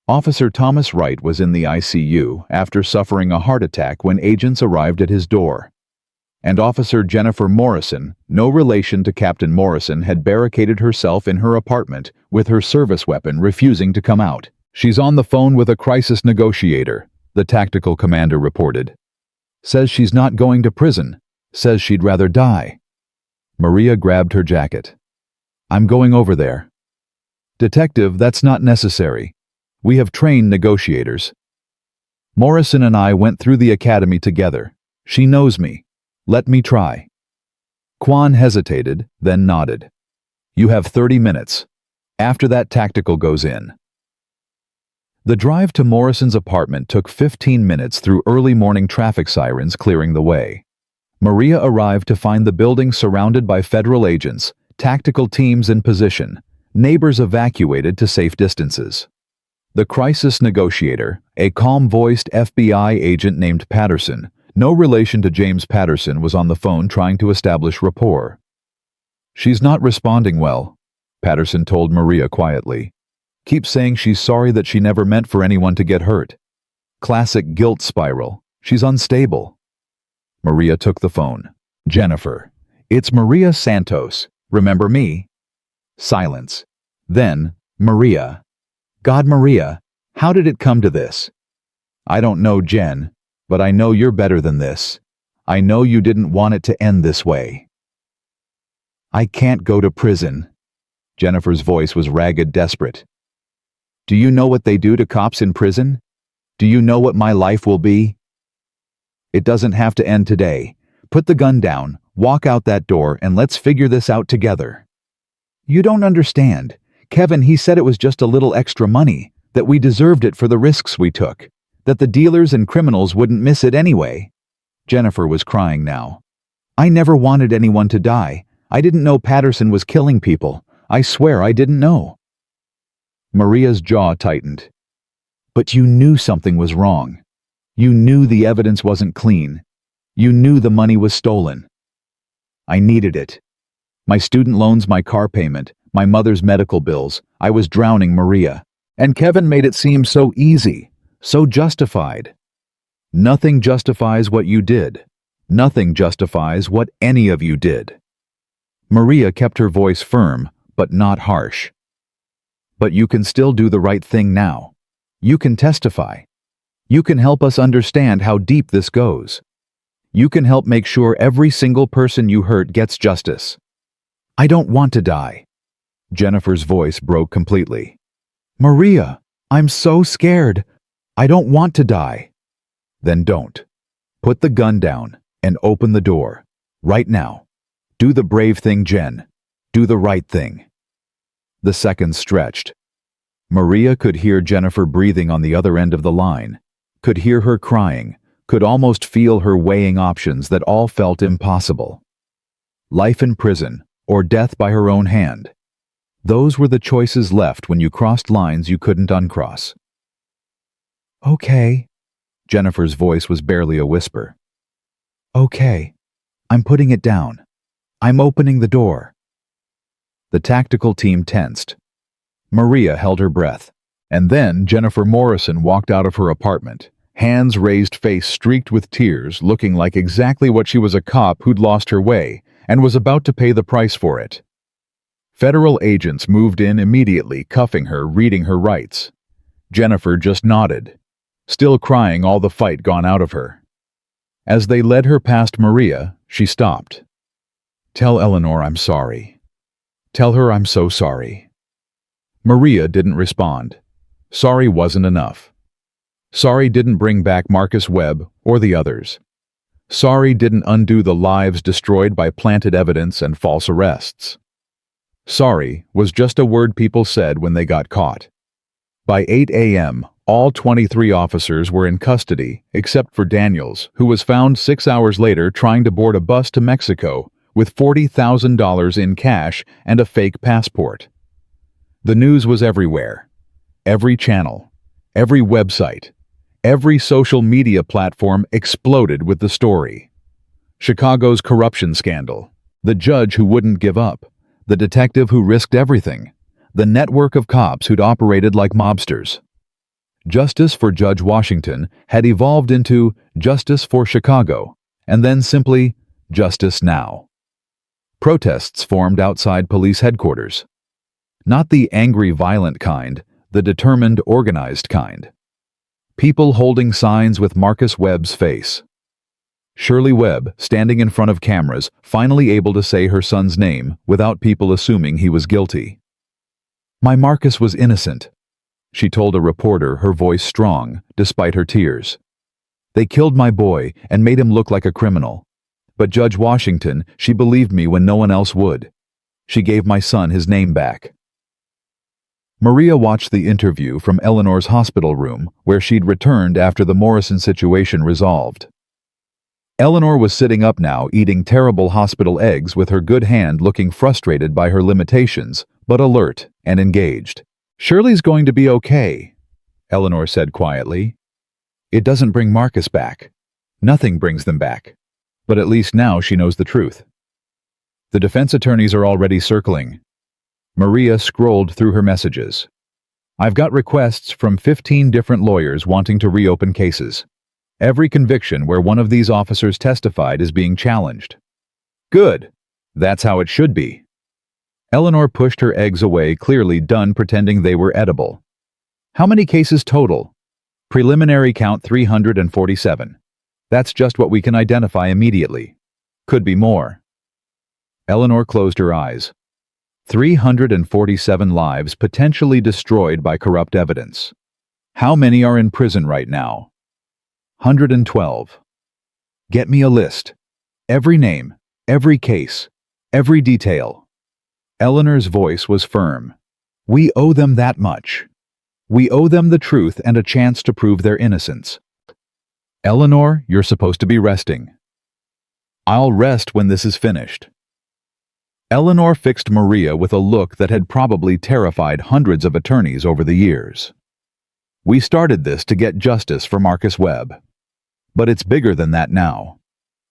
Officer Thomas Wright was in the ICU after suffering a heart attack when agents arrived at his door. And Officer Jennifer Morrison, no relation to Captain Morrison, had barricaded herself in her apartment with her service weapon, refusing to come out. She's on the phone with a crisis negotiator, the tactical commander reported. Says she's not going to prison. Says she'd rather die. Maria grabbed her jacket. I'm going over there. Detective, that's not necessary. We have trained negotiators. Morrison and I went through the academy together. She knows me. Let me try. Kwan hesitated, then nodded. You have 30 minutes. After that, tactical goes in. The drive to Morrison's apartment took 15 minutes through early morning traffic sirens clearing the way. Maria arrived to find the building surrounded by federal agents, tactical teams in position, neighbors evacuated to safe distances. The crisis negotiator, a calm-voiced FBI agent named Patterson, no relation to James Patterson, was on the phone trying to establish rapport. She's not responding well, Patterson told Maria quietly. Keeps saying she's sorry, that she never meant for anyone to get hurt. Classic guilt spiral. She's unstable. Maria took the phone. Jennifer, it's Maria Santos. Remember me? Silence. Then, Maria. God, Maria, how did it come to this? I don't know, Jen. But I know you're better than this. I know you didn't want it to end this way. I can't go to prison. Jennifer's voice was ragged, desperate. Do you know what they do to cops in prison? Do you know what my life will be? It doesn't have to end today. Put the gun down, walk out that door, and let's figure this out together. You don't understand. Kevin, he said it was just a little extra money, that we deserved it for the risks we took, that the dealers and criminals wouldn't miss it anyway. Jennifer was crying now. I never wanted anyone to die. I didn't know Patterson was killing people. I swear I didn't know. Maria's jaw tightened. But you knew something was wrong. You knew the evidence wasn't clean. You knew the money was stolen. I needed it. My student loans, my car payment, my mother's medical bills. I was drowning Maria. And Kevin made it seem so easy, so justified. Nothing justifies what you did. Nothing justifies what any of you did. Maria kept her voice firm, but not harsh. But you can still do the right thing now. You can testify. You can help us understand how deep this goes. You can help make sure every single person you hurt gets justice. I don't want to die. Jennifer's voice broke completely. Maria, I'm so scared. I don't want to die. Then don't. Put the gun down and open the door. Right now. Do the brave thing, Jen. Do the right thing. The seconds stretched. Maria could hear Jennifer breathing on the other end of the line, could hear her crying, could almost feel her weighing options that all felt impossible. Life in prison, or death by her own hand. Those were the choices left when you crossed lines you couldn't uncross. Okay. Jennifer's voice was barely a whisper. Okay. I'm putting it down. I'm opening the door. The tactical team tensed. Maria held her breath. And then Jennifer Morrison walked out of her apartment, hands raised, face streaked with tears, looking like exactly what she was, a cop who'd lost her way and was about to pay the price for it. Federal agents moved in immediately, cuffing her, reading her rights. Jennifer just nodded, still crying, all the fight gone out of her. As they led her past Maria, she stopped. Tell Eleanor I'm sorry. Tell her I'm so sorry. Maria didn't respond. Sorry wasn't enough. Sorry didn't bring back Marcus Webb or the others. Sorry didn't undo the lives destroyed by planted evidence and false arrests. Sorry was just a word people said when they got caught. By 8 a.m., all 23 officers were in custody, except for Daniels, who was found 6 hours later trying to board a bus to Mexico with $40,000 in cash and a fake passport. The news was everywhere. Every channel, every website, every social media platform exploded with the story. Chicago's corruption scandal, the judge who wouldn't give up, the detective who risked everything, the network of cops who'd operated like mobsters. Justice for Judge Washington had evolved into Justice for Chicago, and then simply Justice Now. Protests formed outside police headquarters. Not the angry, violent kind, the determined, organized kind. People holding signs with Marcus Webb's face. Shirley Webb, standing in front of cameras, finally able to say her son's name without people assuming he was guilty. My Marcus was innocent, she told a reporter, her voice strong, despite her tears. They killed my boy and made him look like a criminal. But Judge Washington, she believed me when no one else would. She gave my son his name back. Maria watched the interview from Eleanor's hospital room, where she'd returned after the Morrison situation resolved. Eleanor was sitting up now, eating terrible hospital eggs, with her good hand looking frustrated by her limitations, but alert and engaged. Shirley's going to be okay, Eleanor said quietly. It doesn't bring Marcus back. Nothing brings them back. But at least now she knows the truth. The defense attorneys are already circling. Maria scrolled through her messages. I've got requests from 15 different lawyers wanting to reopen cases. Every conviction where one of these officers testified is being challenged. Good. That's how it should be. Eleanor pushed her eggs away, clearly done pretending they were edible. How many cases total? Preliminary count 347. That's just what we can identify immediately. Could be more. Eleanor closed her eyes. 347 lives potentially destroyed by corrupt evidence. How many are in prison right now? 112. Get me a list. Every name, every case, every detail. Eleanor's voice was firm. We owe them that much. We owe them the truth and a chance to prove their innocence. Eleanor, you're supposed to be resting. I'll rest when this is finished. Eleanor fixed Maria with a look that had probably terrified hundreds of attorneys over the years. We started this to get justice for Marcus Webb. But it's bigger than that now.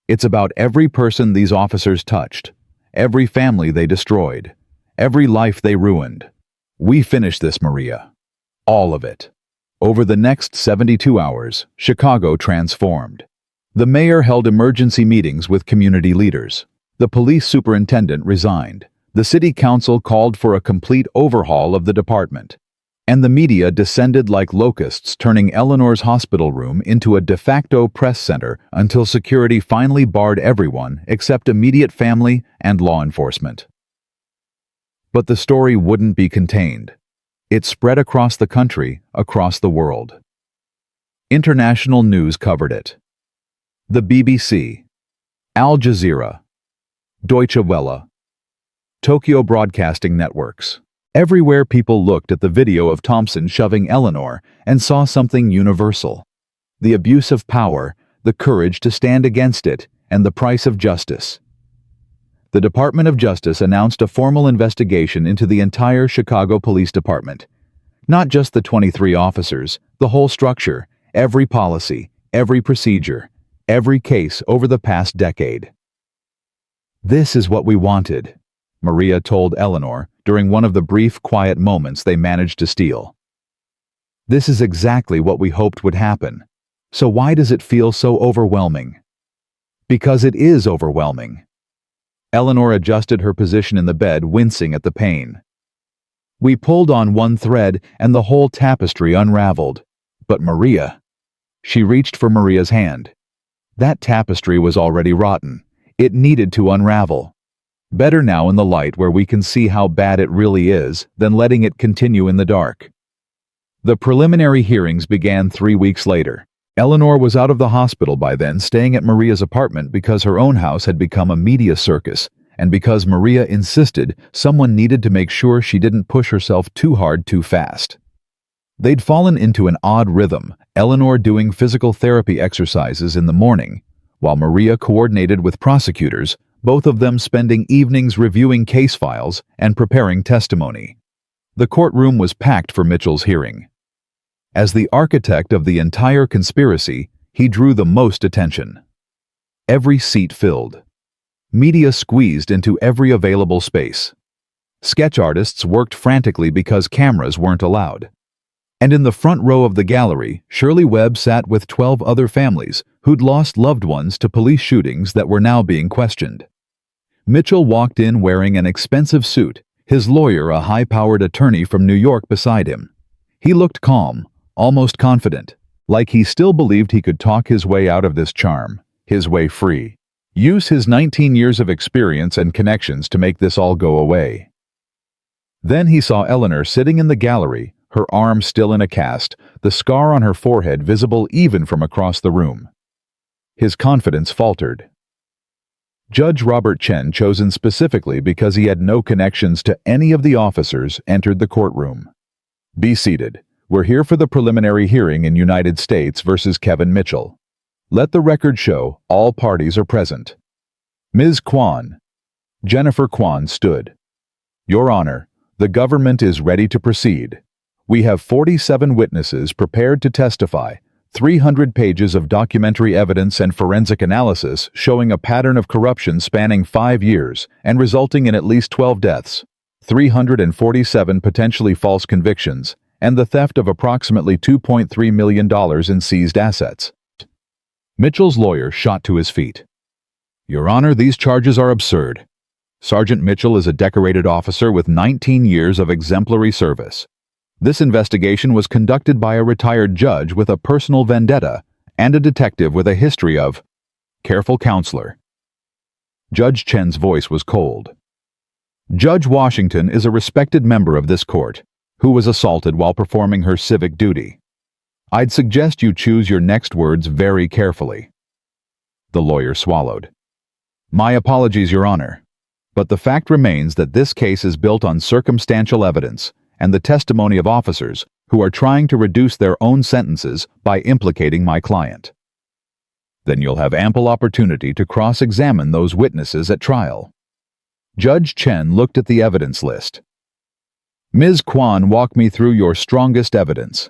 It's about every person these officers touched, every family they destroyed, every life they ruined. We finish this, Maria. All of it. Over the next 72 hours, Chicago transformed. The mayor held emergency meetings with community leaders. The police superintendent resigned. The city council called for a complete overhaul of the department. And the media descended like locusts, turning Eleanor's hospital room into a de facto press center until security finally barred everyone except immediate family and law enforcement. But the story wouldn't be contained. It spread across the country, across the world. International news covered it. The BBC, Al Jazeera, Deutsche Welle, Tokyo Broadcasting Networks. Everywhere people looked at the video of Thompson shoving Eleanor and saw something universal. The abuse of power, the courage to stand against it, and the price of justice. The Department of Justice announced a formal investigation into the entire Chicago Police Department. Not just the 23 officers, the whole structure, every policy, every procedure, every case over the past decade. This is what we wanted, Maria told Eleanor during one of the brief, quiet moments they managed to steal. This is exactly what we hoped would happen. So why does it feel so overwhelming? Because it is overwhelming. Eleanor adjusted her position in the bed, wincing at the pain. We pulled on one thread and the whole tapestry unraveled. But Maria... She reached for Maria's hand. That tapestry was already rotten. It needed to unravel. Better now in the light where we can see how bad it really is than letting it continue in the dark. The preliminary hearings began 3 weeks later. Eleanor was out of the hospital by then, staying at Maria's apartment because her own house had become a media circus, and because Maria insisted someone needed to make sure she didn't push herself too hard too fast. They'd fallen into an odd rhythm, Eleanor doing physical therapy exercises in the morning, while Maria coordinated with prosecutors, both of them spending evenings reviewing case files and preparing testimony. The courtroom was packed for Mitchell's hearing. As the architect of the entire conspiracy, he drew the most attention. Every seat filled. Media squeezed into every available space. Sketch artists worked frantically because cameras weren't allowed. And in the front row of the gallery, Shirley Webb sat with 12 other families who'd lost loved ones to police shootings that were now being questioned. Mitchell walked in wearing an expensive suit, his lawyer a high-powered attorney from New York beside him. He looked calm, almost confident, like he still believed he could talk his way out of this charm, his way free. Use his 19 years of experience and connections to make this all go away. Then he saw Eleanor sitting in the gallery, her arm still in a cast, the scar on her forehead visible even from across the room. His confidence faltered. Judge Robert Chen, chosen specifically because he had no connections to any of the officers, entered the courtroom. Be seated. We're here for the preliminary hearing in United States versus Kevin Mitchell. Let the record show all parties are present. Ms. Kwan. Jennifer Kwan stood. Your Honor, the government is ready to proceed. We have 47 witnesses prepared to testify, 300 pages of documentary evidence and forensic analysis showing a pattern of corruption spanning 5 years and resulting in at least 12 deaths, 347 potentially false convictions, and the theft of approximately $2.3 million in seized assets. Mitchell's lawyer shot to his feet. Your Honor, these charges are absurd. Sergeant Mitchell is a decorated officer with 19 years of exemplary service. This investigation was conducted by a retired judge with a personal vendetta, and a detective with a history of careful counselor. Judge Chen's voice was cold. Judge Washington is a respected member of this court who was assaulted while performing her civic duty. I'd suggest you choose your next words very carefully. The lawyer swallowed. My apologies, Your Honor, but the fact remains that this case is built on circumstantial evidence and the testimony of officers who are trying to reduce their own sentences by implicating my client. Then you'll have ample opportunity to cross-examine those witnesses at trial. Judge Chen looked at the evidence list. Ms. Kwan, walk me through your strongest evidence.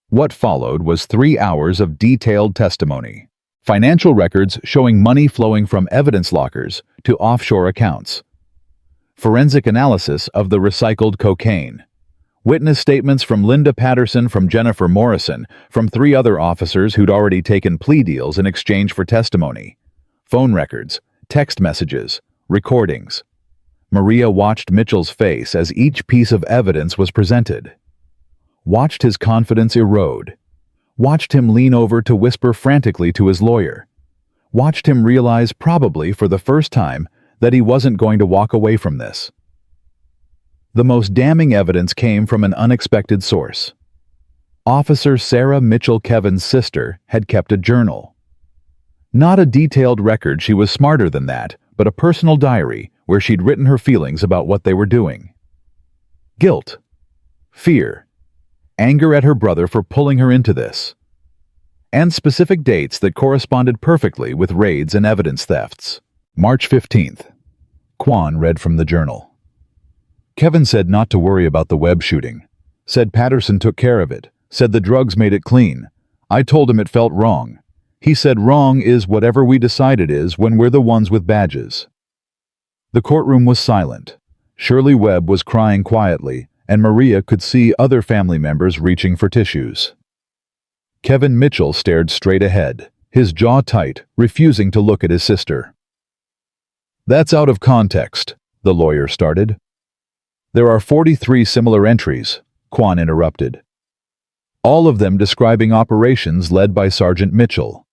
What followed was 3 hours of detailed testimony. Financial records showing money flowing from evidence lockers to offshore accounts. Forensic analysis of the recycled cocaine. Witness statements from Linda Patterson, from Jennifer Morrison, from 3 other officers who'd already taken plea deals in exchange for testimony. Phone records, text messages, recordings. Maria watched Mitchell's face as each piece of evidence was presented. Watched his confidence erode. Watched him lean over to whisper frantically to his lawyer. Watched him realize, probably for the first time, that he wasn't going to walk away from this. The most damning evidence came from an unexpected source. Officer Sarah Mitchell Kevin's sister had kept a journal. Not a detailed record, she was smarter than that, but a personal diary where she'd written her feelings about what they were doing. Guilt, fear, anger at her brother for pulling her into this, and specific dates that corresponded perfectly with raids and evidence thefts. March 15th. Kwan read from the journal. Kevin said not to worry about the web shooting. Said Patterson took care of it. Said the drugs made it clean. I told him it felt wrong. He said wrong is whatever we decide it is when we're the ones with badges. The courtroom was silent. Shirley Webb was crying quietly, and Maria could see other family members reaching for tissues. Kevin Mitchell stared straight ahead, his jaw tight, refusing to look at his sister. That's out of context, the lawyer started. There are 43 similar entries, Kwan interrupted. All of them describing operations led by Sergeant Mitchell.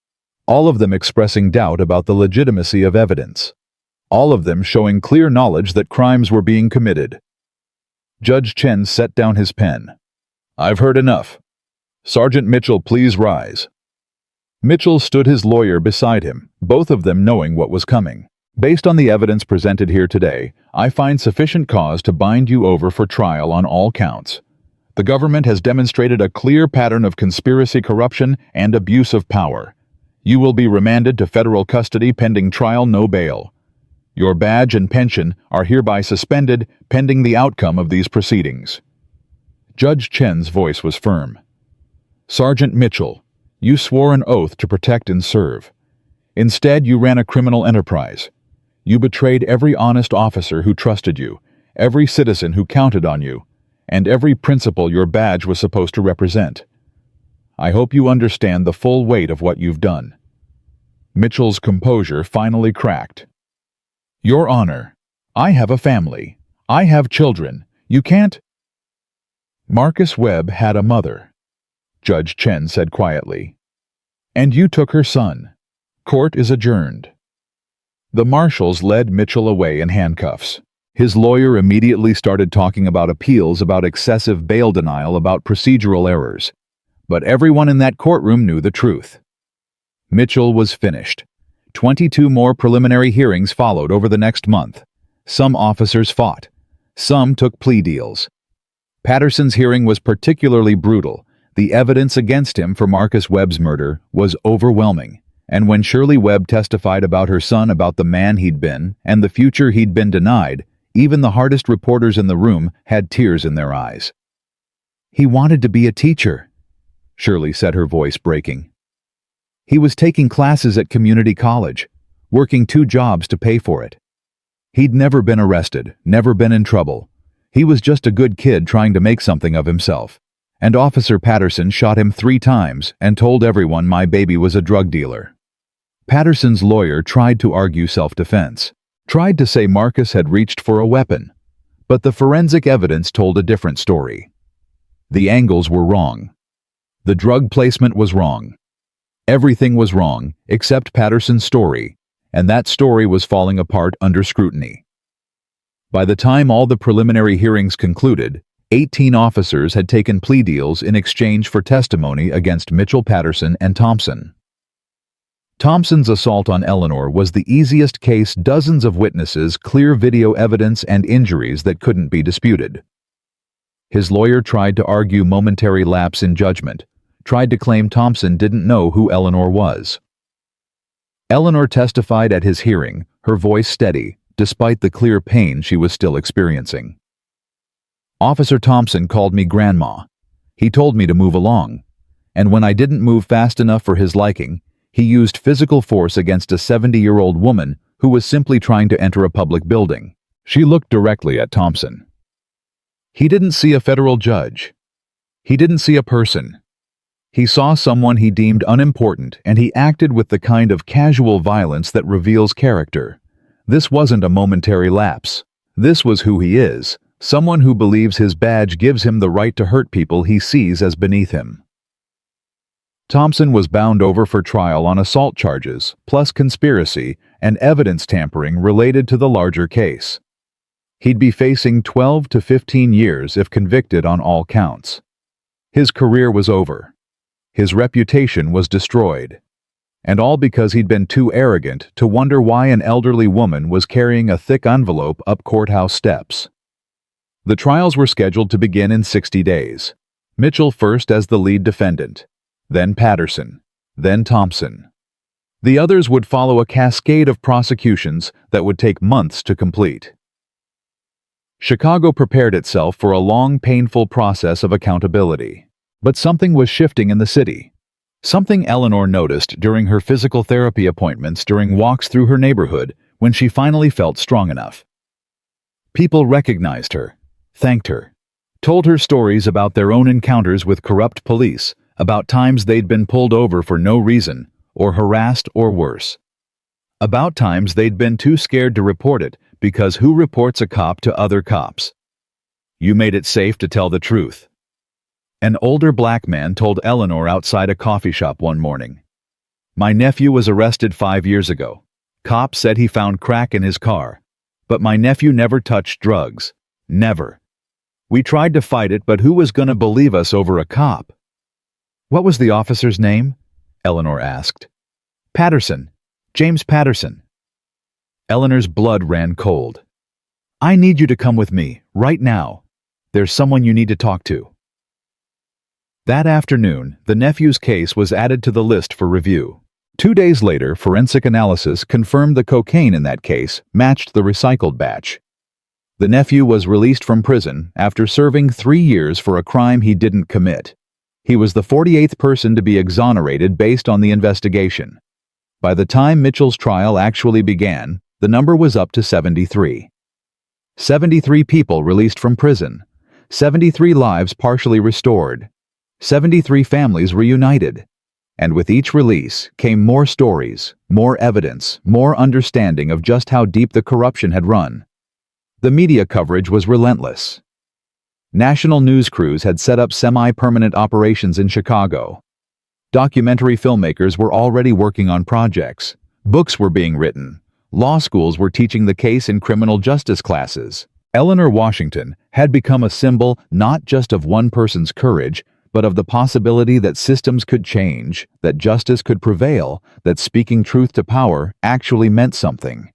All of them expressing doubt about the legitimacy of evidence. All of them showing clear knowledge that crimes were being committed. Judge Chen set down his pen. I've heard enough. Sergeant Mitchell, please rise. Mitchell stood his lawyer beside him, both of them knowing what was coming. Based on the evidence presented here today, I find sufficient cause to bind you over for trial on all counts. The government has demonstrated a clear pattern of conspiracy, corruption, and abuse of power. You will be remanded to federal custody pending trial, no bail. Your badge and pension are hereby suspended pending the outcome of these proceedings. Judge Chen's voice was firm. Sergeant Mitchell, you swore an oath to protect and serve. Instead, you ran a criminal enterprise. You betrayed every honest officer who trusted you, every citizen who counted on you, and every principle your badge was supposed to represent. I hope you understand the full weight of what you've done. Mitchell's composure finally cracked. Your Honor, I have a family. I have children. You can't... Marcus Webb had a mother, Judge Chen said quietly. And you took her son. Court is adjourned. The marshals led Mitchell away in handcuffs. His lawyer immediately started talking about appeals, about excessive bail denial, about procedural errors. But everyone in that courtroom knew the truth. Mitchell was finished. 22 more preliminary hearings followed over the next month. Some officers fought. Some took plea deals. Patterson's hearing was particularly brutal. The evidence against him for Marcus Webb's murder was overwhelming. And when Shirley Webb testified about her son, about the man he'd been, and the future he'd been denied, even the hardest reporters in the room had tears in their eyes. He wanted to be a teacher, Shirley said, her voice breaking. He was taking classes at community college, working 2 jobs to pay for it. He'd never been arrested, never been in trouble. He was just a good kid trying to make something of himself. And Officer Patterson shot him 3 times and told everyone my baby was a drug dealer. Patterson's lawyer tried to argue self-defense, tried to say Marcus had reached for a weapon, but the forensic evidence told a different story. The angles were wrong. The drug placement was wrong. Everything was wrong, except Patterson's story, and that story was falling apart under scrutiny. By the time all the preliminary hearings concluded, 18 officers had taken plea deals in exchange for testimony against Mitchell, Patterson, and Thompson. Thompson's assault on Eleanor was the easiest case, dozens of witnesses, clear video evidence, and injuries that couldn't be disputed. His lawyer tried to argue momentary lapse in judgment, tried to claim Thompson didn't know who Eleanor was. Eleanor testified at his hearing, her voice steady, despite the clear pain she was still experiencing. Officer Thompson called me Grandma. He told me to move along, and when I didn't move fast enough for his liking, he used physical force against a 70-year-old woman who was simply trying to enter a public building. She looked directly at Thompson. He didn't see a federal judge. He didn't see a person. He saw someone he deemed unimportant, and he acted with the kind of casual violence that reveals character. This wasn't a momentary lapse. This was who he is, someone who believes his badge gives him the right to hurt people he sees as beneath him. Thompson was bound over for trial on assault charges, plus conspiracy and evidence tampering related to the larger case. He'd be facing 12 to 15 years if convicted on all counts. His career was over. His reputation was destroyed. And all because he'd been too arrogant to wonder why an elderly woman was carrying a thick envelope up courthouse steps. The trials were scheduled to begin in 60 days. Mitchell first as the lead defendant, then Patterson, then Thompson. The others would follow a cascade of prosecutions that would take months to complete. Chicago prepared itself for a long, painful process of accountability. But something was shifting in the city. Something Eleanor noticed during her physical therapy appointments, during walks through her neighborhood, when she finally felt strong enough. People recognized her, thanked her, told her stories about their own encounters with corrupt police, about times they'd been pulled over for no reason, or harassed or worse. About times they'd been too scared to report it, because who reports a cop to other cops? You made it safe to tell the truth. An older black man told Eleanor outside a coffee shop one morning, "My nephew was arrested 5 years ago. Cops said he found crack in his car. But my nephew never touched drugs. Never. We tried to fight it, but who was going to believe us over a cop?" "What was the officer's name?" Eleanor asked. "Patterson. James Patterson." Eleanor's blood ran cold. "I need you to come with me, right now. There's someone you need to talk to." That afternoon, the nephew's case was added to the list for review. 2 days later, forensic analysis confirmed the cocaine in that case matched the recycled batch. The nephew was released from prison after serving 3 years for a crime he didn't commit. He was the 48th person to be exonerated based on the investigation. By the time Mitchell's trial actually began, the number was up to 73. 73 people released from prison, 73 lives partially restored, 73 families reunited. And with each release came more stories, more evidence, more understanding of just how deep the corruption had run. The media coverage was relentless. National news crews had set up semi-permanent operations in Chicago. Documentary filmmakers were already working on projects. Books were being written. Law schools were teaching the case in criminal justice classes. Eleanor Washington had become a symbol not just of one person's courage, but of the possibility that systems could change, that justice could prevail, that speaking truth to power actually meant something.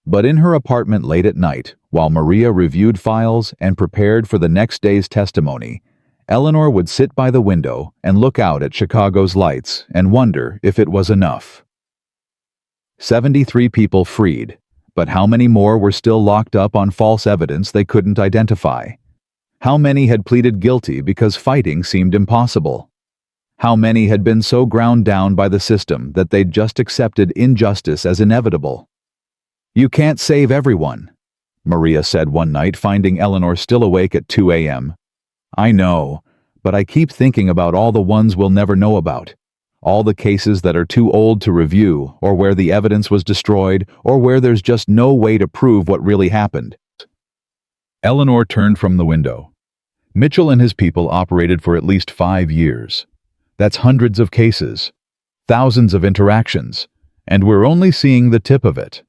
But in her apartment late at night, while Maria reviewed files and prepared for the next day's testimony, Eleanor would sit by the window and look out at Chicago's lights and wonder if it was enough. 73 people freed, but how many more were still locked up on false evidence they couldn't identify? How many had pleaded guilty because fighting seemed impossible? How many had been so ground down by the system that they'd just accepted injustice as inevitable? "You can't save everyone," Maria said one night, finding Eleanor still awake at 2 a.m. "I know, but I keep thinking about all the ones we'll never know about. All the cases that are too old to review, or where the evidence was destroyed, or where there's just no way to prove what really happened." Eleanor turned from the window. Mitchell and his people operated for at least 5 years. That's hundreds of cases. thousands of interactions, and we're only seeing the tip of it.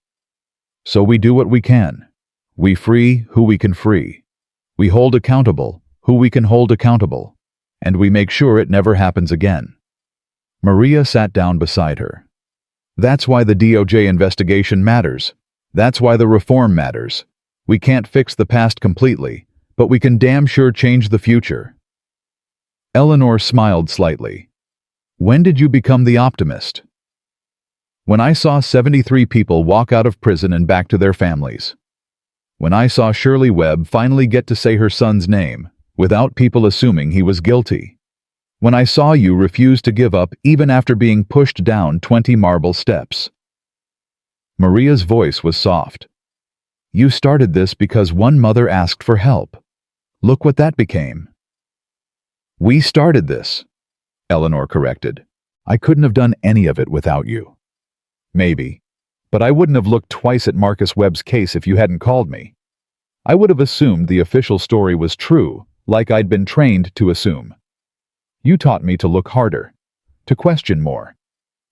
So we do what we can. We free who we can free. We hold accountable who we can hold accountable, and we make sure it never happens again. Maria sat down beside her. That's why the DOJ investigation matters. That's why the reform matters. We can't fix the past completely, but we can damn sure change the future. Eleanor smiled slightly. When did you become the optimist? When I saw 73 people walk out of prison and back to their families. When I saw Shirley Webb finally get to say her son's name, without people assuming he was guilty. When I saw you refuse to give up even after being pushed down 20 marble steps. Maria's voice was soft. You started this because one mother asked for help. Look what that became. We started this, Eleanor corrected. I couldn't have done any of it without you. Maybe, but I wouldn't have looked twice at Marcus Webb's case if you hadn't called me. I would have assumed the official story was true, like I'd been trained to assume. You taught me to look harder, to question more,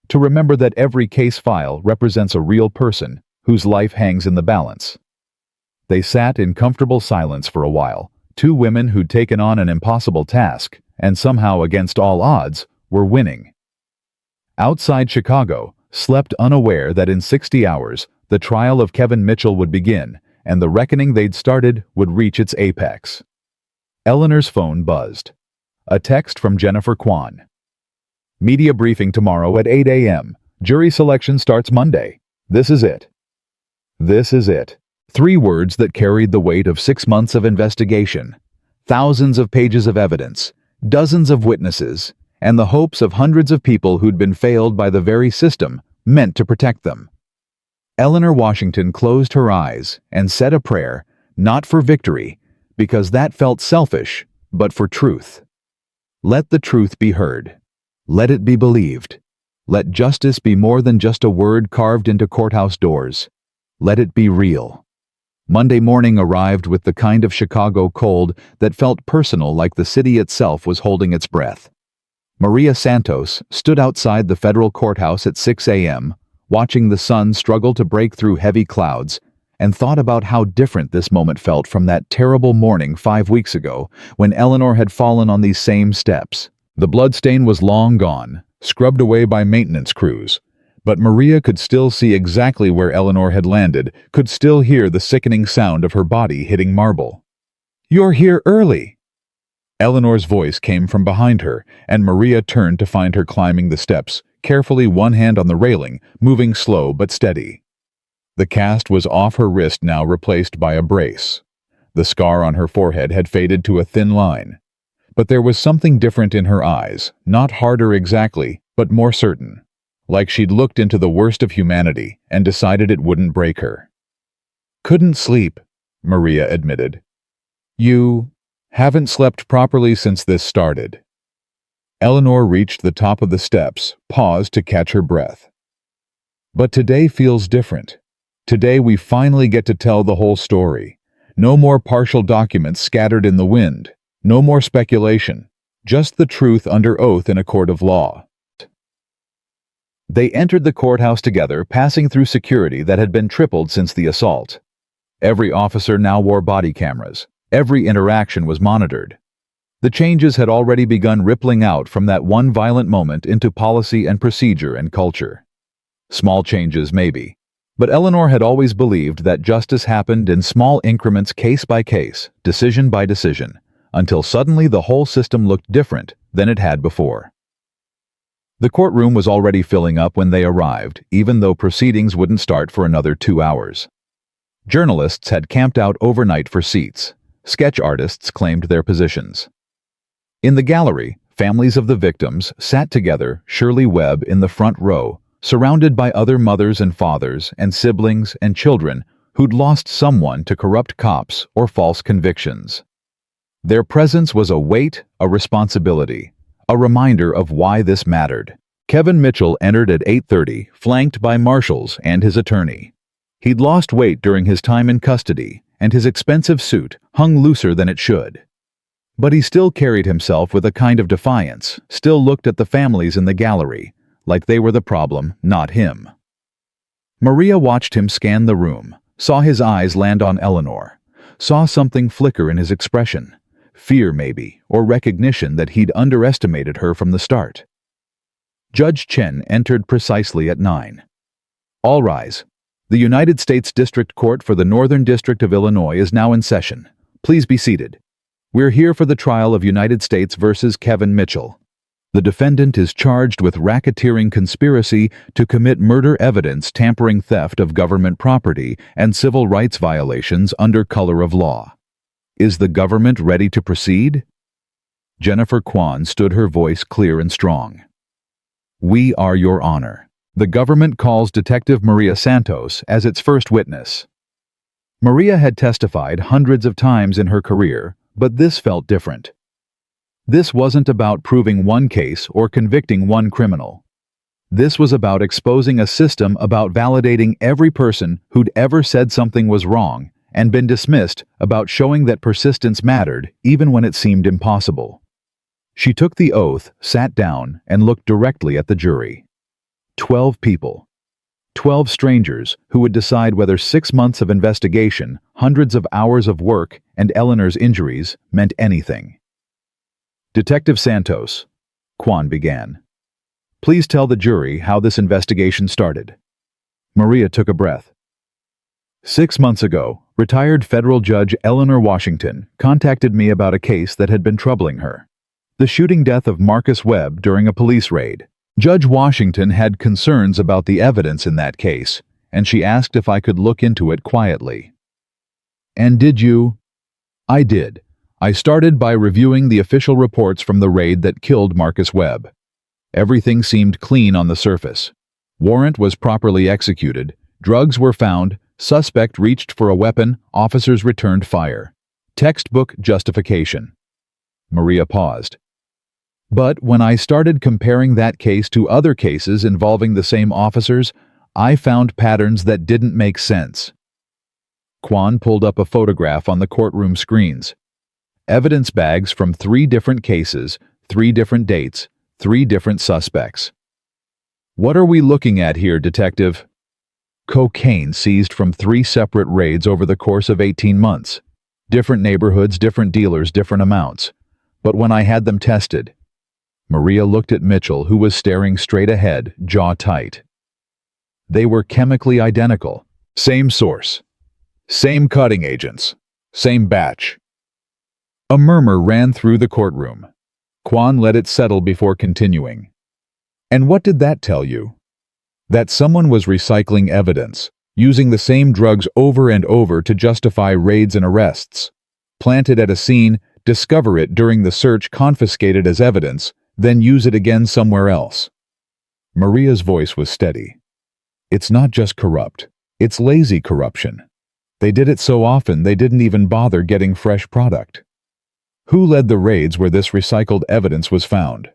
to remember that every case file represents a real person whose life hangs in the balance. They sat in comfortable silence for a while, two women who'd taken on an impossible task, and somehow against all odds, were winning. Outside Chicago, slept unaware that in 60 hours, the trial of Kevin Mitchell would begin, and the reckoning they'd started would reach its apex. Eleanor's phone buzzed. A text from Jennifer Kwan. Media briefing tomorrow at 8 a.m. Jury selection starts Monday. This is it. This is it. 3 words that carried the weight of 6 months of investigation, thousands of pages of evidence, dozens of witnesses, and the hopes of hundreds of people who'd been failed by the very system meant to protect them. Eleanor Washington closed her eyes and said a prayer, not for victory, because that felt selfish, but for truth. Let the truth be heard. Let it be believed. Let justice be more than just a word carved into courthouse doors. Let it be real. Monday morning arrived with the kind of Chicago cold that felt personal, like the city itself was holding its breath. Maria Santos stood outside the federal courthouse at 6 a.m., watching the sun struggle to break through heavy clouds, and thought about how different this moment felt from that terrible morning 5 weeks ago when Eleanor had fallen on these same steps. The bloodstain was long gone, scrubbed away by maintenance crews, but Maria could still see exactly where Eleanor had landed, could still hear the sickening sound of her body hitting marble. You're here early. Eleanor's voice came from behind her, and Maria turned to find her climbing the steps, carefully, one hand on the railing, moving slow but steady. The cast was off her wrist, now replaced by a brace. The scar on her forehead had faded to a thin line. But there was something different in her eyes, not harder exactly, but more certain. Like she'd looked into the worst of humanity and decided it wouldn't break her. Couldn't sleep, Maria admitted. You haven't slept properly since this started. Eleanor reached the top of the steps, paused to catch her breath. But today feels different. Today we finally get to tell the whole story. No more partial documents scattered in the wind. No more speculation. Just the truth under oath in a court of law. They entered the courthouse together, passing through security that had been tripled since the assault. Every officer now wore body cameras. Every interaction was monitored. The changes had already begun rippling out from that one violent moment into policy and procedure and culture. Small changes, maybe. But Eleanor had always believed that justice happened in small increments, case by case, decision by decision, until suddenly the whole system looked different than it had before. The courtroom was already filling up when they arrived, even though proceedings wouldn't start for another 2 hours. Journalists had camped out overnight for seats. Sketch artists claimed their positions. In the gallery, families of the victims sat together, Shirley Webb in the front row, surrounded by other mothers and fathers and siblings and children who'd lost someone to corrupt cops or false convictions. Their presence was a weight, a responsibility, a reminder of why this mattered. Kevin Mitchell entered at 8:30, flanked by marshals and his attorney. He'd lost weight during his time in custody, and his expensive suit hung looser than it should. But he still carried himself with a kind of defiance, still looked at the families in the gallery, like they were the problem, not him. Maria watched him scan the room, saw his eyes land on Eleanor, saw something flicker in his expression, fear maybe, or recognition that he'd underestimated her from the start. Judge Chen entered precisely at 9. All rise. The United States District Court for the Northern District of Illinois is now in session. Please be seated. We're here for the trial of United States versus Kevin Mitchell. The defendant is charged with racketeering conspiracy to commit murder, evidence tampering, theft of government property, and civil rights violations under color of law. Is the government ready to proceed? Jennifer Kwan stood, her voice clear and strong. We are, Your Honor. The government calls Detective Maria Santos as its first witness. Maria had testified hundreds of times in her career, but this felt different. This wasn't about proving one case or convicting one criminal. This was about exposing a system, about validating every person who'd ever said something was wrong and been dismissed, about showing that persistence mattered even when it seemed impossible. She took the oath, sat down, and looked directly at the jury. 12 people. 12 strangers who would decide whether 6 months of investigation, hundreds of hours of work, and Eleanor's injuries meant anything. Detective Santos, Kwan began. Please tell the jury how this investigation started. Maria took a breath. 6 months ago, retired Federal Judge Eleanor Washington contacted me about a case that had been troubling her. The shooting death of Marcus Webb during a police raid. Judge Washington had concerns about the evidence in that case, and she asked if I could look into it quietly. And did you? I did. I started by reviewing the official reports from the raid that killed Marcus Webb. Everything seemed clean on the surface. Warrant was properly executed, drugs were found, suspect reached for a weapon, officers returned fire. Textbook justification. Maria paused. But when I started comparing that case to other cases involving the same officers, I found patterns that didn't make sense. Kwan pulled up a photograph on the courtroom screens. Evidence bags from 3 different cases, 3 different dates, 3 different suspects. What are we looking at here, Detective? Cocaine seized from 3 separate raids over the course of 18 months. Different neighborhoods, different dealers, different amounts. But when I had them tested, Maria looked at Mitchell, who was staring straight ahead, jaw tight. They were chemically identical. Same source. Same cutting agents. Same batch. A murmur ran through the courtroom. Kwan let it settle before continuing. And what did that tell you? That someone was recycling evidence, using the same drugs over and over to justify raids and arrests. Plant it at a scene, discover it during the search, confiscate it as evidence, then use it again somewhere else. Maria's voice was steady. It's not just corrupt. It's lazy corruption. They did it so often they didn't even bother getting fresh product. Who led the raids where this recycled evidence was found?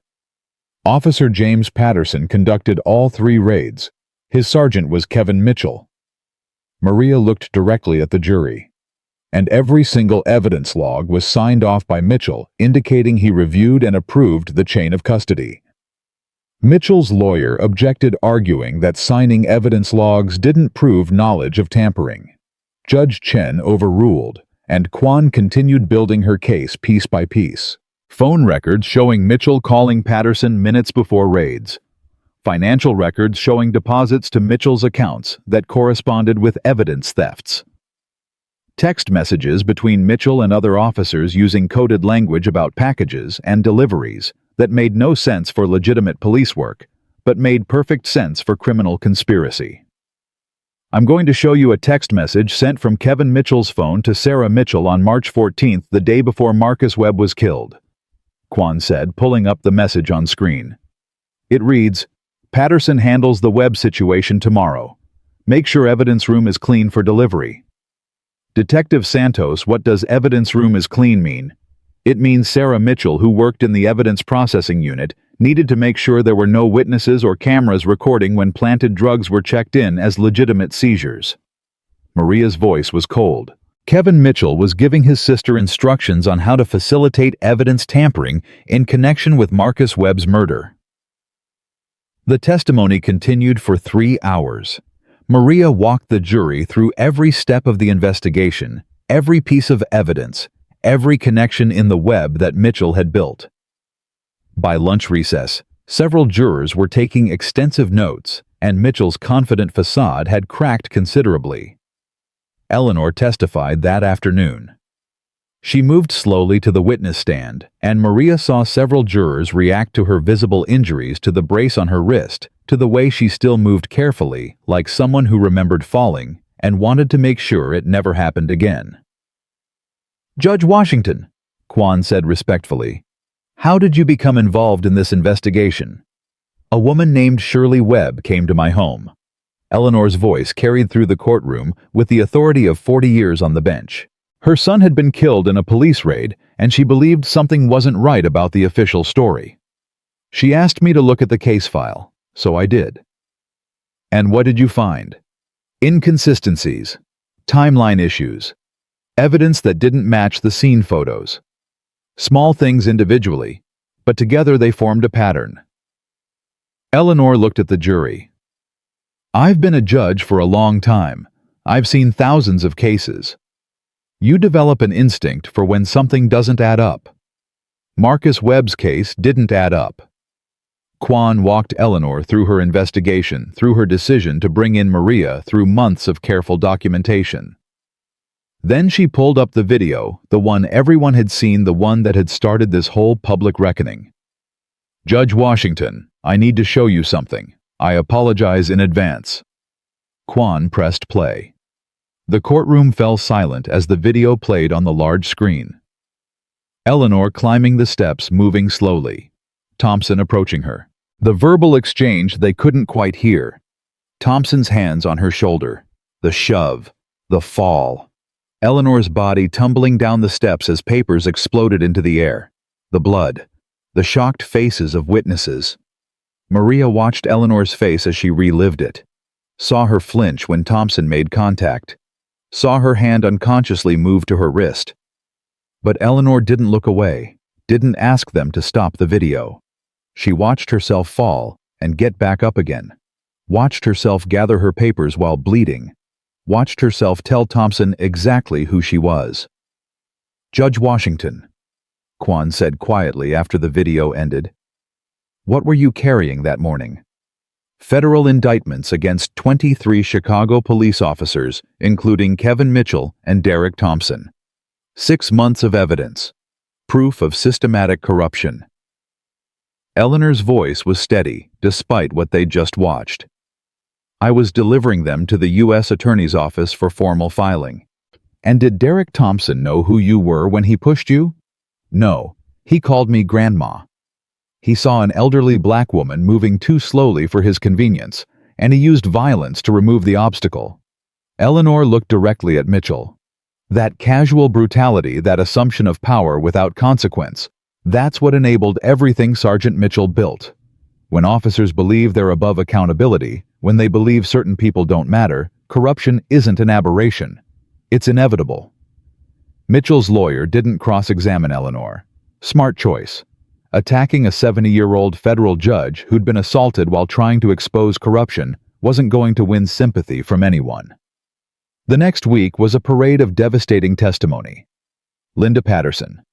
Officer James Patterson conducted all 3 raids. His sergeant was Kevin Mitchell. Maria looked directly at the jury. And every single evidence log was signed off by Mitchell, indicating he reviewed and approved the chain of custody. Mitchell's lawyer objected, arguing that signing evidence logs didn't prove knowledge of tampering. Judge Chen overruled, and Kwan continued building her case piece by piece. Phone records showing Mitchell calling Patterson minutes before raids. Financial records showing deposits to Mitchell's accounts that corresponded with evidence thefts. Text messages between Mitchell and other officers using coded language about packages and deliveries that made no sense for legitimate police work, but made perfect sense for criminal conspiracy. I'm going to show you a text message sent from Kevin Mitchell's phone to Sarah Mitchell on March 14th, the day before Marcus Webb was killed, Kwan said, pulling up the message on screen. It reads, Patterson handles the Webb situation tomorrow. Make sure evidence room is clean for delivery. Detective Santos, what does evidence room is clean mean? It means Sarah Mitchell, who worked in the evidence processing unit, needed to make sure there were no witnesses or cameras recording when planted drugs were checked in as legitimate seizures. Maria's voice was cold. Kevin Mitchell was giving his sister instructions on how to facilitate evidence tampering in connection with Marcus Webb's murder. The testimony continued for 3 hours. Maria walked the jury through every step of the investigation, every piece of evidence, every connection in the web that Mitchell had built. By lunch recess, several jurors were taking extensive notes, and Mitchell's confident facade had cracked considerably. Eleanor testified that afternoon. She moved slowly to the witness stand, and Maria saw several jurors react to her visible injuries, to the brace on her wrist, to the way she still moved carefully, like someone who remembered falling and wanted to make sure it never happened again. "Judge Washington," Quan said respectfully, "how did you become involved in this investigation?" "A woman named Shirley Webb came to my home." Eleanor's voice carried through the courtroom with the authority of 40 years on the bench. Her son had been killed in a police raid, and she believed something wasn't right about the official story. She asked me to look at the case file, so I did. "And what did you find?" "Inconsistencies, timeline issues, evidence that didn't match the scene photos. Small things individually, but together they formed a pattern." Eleanor looked at the jury. "I've been a judge for a long time. I've seen thousands of cases. You develop an instinct for when something doesn't add up. Marcus Webb's case didn't add up." Quan walked Eleanor through her investigation, through her decision to bring in Maria, through months of careful documentation. Then she pulled up the video, the one everyone had seen, the one that had started this whole public reckoning. "Judge Washington, I need to show you something. I apologize in advance." Quan pressed play. The courtroom fell silent as the video played on the large screen. Eleanor climbing the steps, moving slowly. Thompson approaching her. The verbal exchange they couldn't quite hear. Thompson's hands on her shoulder. The shove. The fall. Eleanor's body tumbling down the steps as papers exploded into the air. The blood. The shocked faces of witnesses. Maria watched Eleanor's face as she relived it. Saw her flinch when Thompson made contact. Saw her hand unconsciously move to her wrist. But Eleanor didn't look away, didn't ask them to stop the video. She watched herself fall and get back up again. Watched herself gather her papers while bleeding. Watched herself tell Thompson exactly who she was. "Judge Washington," Quan said quietly after the video ended. "What were you carrying that morning?" "Federal indictments against 23 Chicago police officers, including Kevin Mitchell and Derek Thompson. 6 months of evidence. Proof of systematic corruption." Eleanor's voice was steady, despite what they'd just watched. "I was delivering them to the U.S. Attorney's Office for formal filing." "And did Derek Thompson know who you were when he pushed you?" "No. He called me Grandma. He saw an elderly black woman moving too slowly for his convenience, and he used violence to remove the obstacle." Eleanor looked directly at Mitchell. That casual brutality, that assumption of power without consequence, that's what enabled everything Sergeant Mitchell built. When officers believe they're above accountability, when they believe certain people don't matter, corruption isn't an aberration. It's inevitable. Mitchell's lawyer didn't cross-examine Eleanor. Smart choice. Attacking a 70-year-old federal judge who'd been assaulted while trying to expose corruption wasn't going to win sympathy from anyone. The next week was a parade of devastating testimony. Linda Patterson,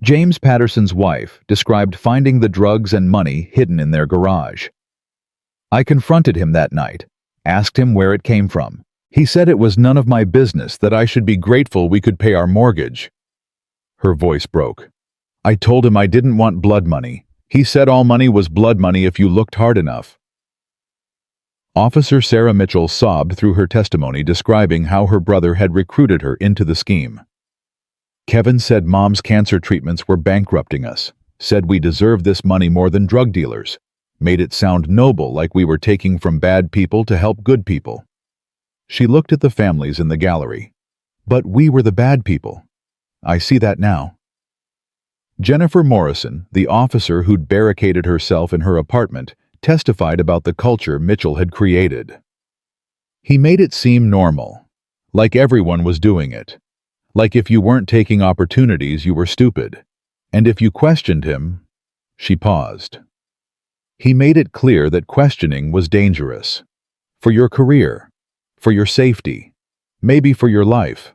James Patterson's wife, described finding the drugs and money hidden in their garage. "I confronted him that night, asked him where it came from. He said it was none of my business, that I should be grateful we could pay our mortgage." Her voice broke. "I told him I didn't want blood money. He said all money was blood money if you looked hard enough." Officer Sarah Mitchell sobbed through her testimony, describing how her brother had recruited her into the scheme. "Kevin said Mom's cancer treatments were bankrupting us, said we deserved this money more than drug dealers, made it sound noble, like we were taking from bad people to help good people." She looked at the families in the gallery. "But we were the bad people. I see that now." Jennifer Morrison, the officer who'd barricaded herself in her apartment, testified about the culture Mitchell had created. "He made it seem normal, like everyone was doing it. Like if you weren't taking opportunities, you were stupid. And if you questioned him..." She paused. He made it clear that questioning was dangerous. For your career, for your safety, maybe for your life.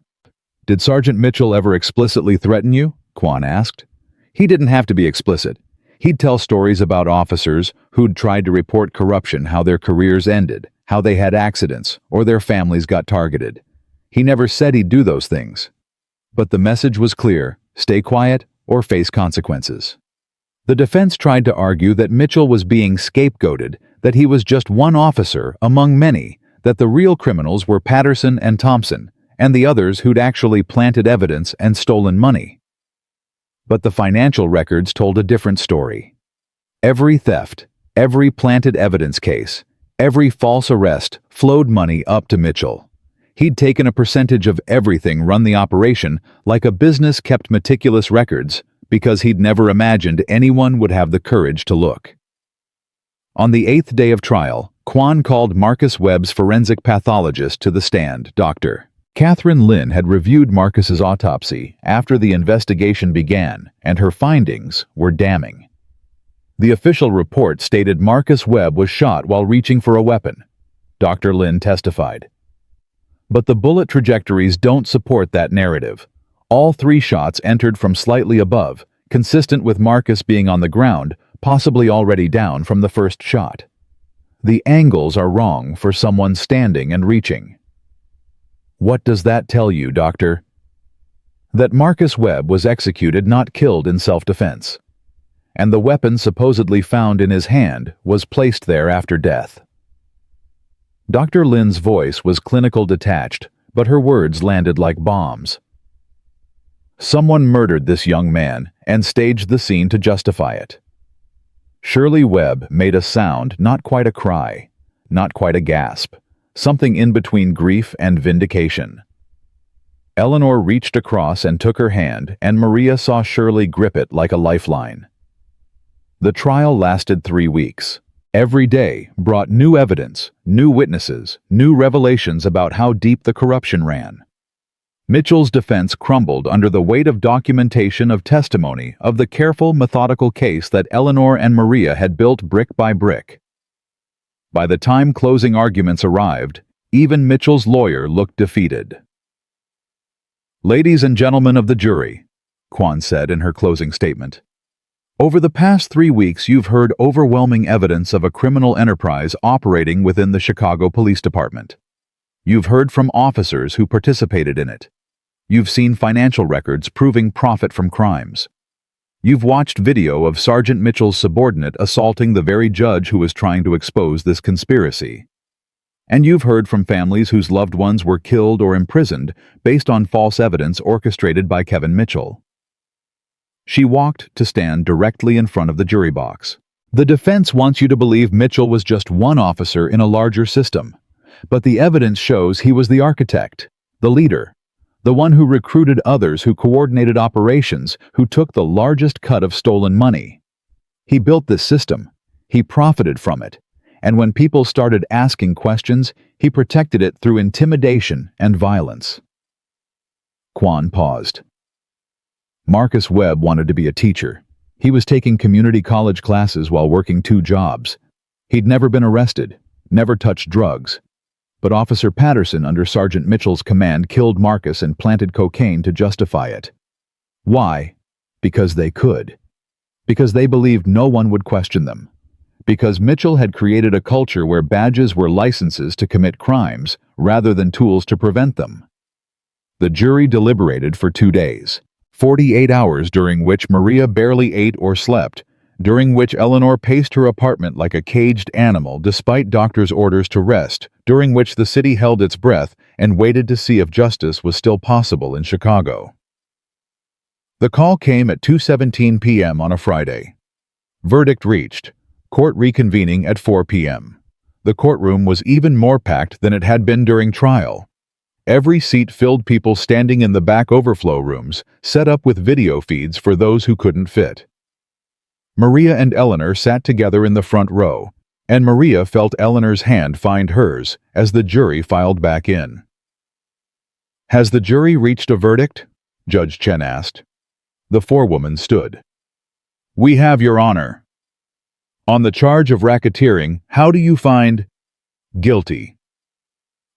Did Sergeant Mitchell ever explicitly threaten you? Quan asked. He didn't have to be explicit. He'd tell stories about officers who'd tried to report corruption, how their careers ended, how they had accidents, or their families got targeted. He never said he'd do those things. But the message was clear: stay quiet or face consequences. The defense tried to argue that Mitchell was being scapegoated, that he was just one officer among many, that the real criminals were Patterson and Thompson, and the others who'd actually planted evidence and stolen money. But the financial records told a different story. Every theft, every planted evidence case, every false arrest flowed money up to Mitchell. He'd taken a percentage of everything, run the operation like a business, kept meticulous records, because he'd never imagined anyone would have the courage to look. On the 8th day of trial, Quan called Marcus Webb's forensic pathologist to the stand. Dr. Catherine Lynn had reviewed Marcus's autopsy after the investigation began, and her findings were damning. The official report stated Marcus Webb was shot while reaching for a weapon, Dr. Lynn testified. But the bullet trajectories don't support that narrative. All 3 shots entered from slightly above, consistent with Marcus being on the ground, possibly already down from the first shot. The angles are wrong for someone standing and reaching. What does that tell you, Doctor? That Marcus Webb was executed, not killed, in self-defense. And the weapon supposedly found in his hand was placed there after death. Dr. Lynn's voice was clinical, detached, but her words landed like bombs. Someone murdered this young man and staged the scene to justify it. Shirley Webb made a sound, not quite a cry, not quite a gasp, something in between grief and vindication. Eleanor reached across and took her hand, and Maria saw Shirley grip it like a lifeline. The trial lasted 3 weeks. Every day brought new evidence, new witnesses, new revelations about how deep the corruption ran. Mitchell's defense crumbled under the weight of documentation, of testimony, of the careful, methodical case that Eleanor and Maria had built brick by brick. By the time closing arguments arrived, even Mitchell's lawyer looked defeated. "Ladies and gentlemen of the jury," Quan said in her closing statement, "over the past 3 weeks you've heard overwhelming evidence of a criminal enterprise operating within the Chicago Police Department. You've heard from officers who participated in it. You've seen financial records proving profit from crimes. You've watched video of Sergeant Mitchell's subordinate assaulting the very judge who was trying to expose this conspiracy. And you've heard from families whose loved ones were killed or imprisoned based on false evidence orchestrated by Kevin Mitchell." She walked to stand directly in front of the jury box. "The defense wants you to believe Mitchell was just one officer in a larger system. But the evidence shows he was the architect, the leader, the one who recruited others, who coordinated operations, who took the largest cut of stolen money. He built this system. He profited from it. And when people started asking questions, he protected it through intimidation and violence." Quan paused. Marcus Webb wanted to be a teacher. He was taking community college classes while working 2 jobs. He'd never been arrested, never touched drugs. But Officer Patterson, under Sergeant Mitchell's command, killed Marcus and planted cocaine to justify it. Why? Because they could. Because they believed no one would question them. Because Mitchell had created a culture where badges were licenses to commit crimes rather than tools to prevent them. The jury deliberated for 2 days, 48 hours during which Maria barely ate or slept, during which Eleanor paced her apartment like a caged animal despite doctors' orders to rest, during which the city held its breath and waited to see if justice was still possible in Chicago. The call came at 2:17 p.m. on a Friday. Verdict reached. Court reconvening at 4 p.m. The courtroom was even more packed than it had been during trial. Every seat filled, people standing in the back overflow rooms, set up with video feeds for those who couldn't fit. Maria and Eleanor sat together in the front row, and Maria felt Eleanor's hand find hers as the jury filed back in. "Has the jury reached a verdict?" Judge Chen asked. The forewoman stood. "We have, Your Honor." On the charge of racketeering, how do you find guilty?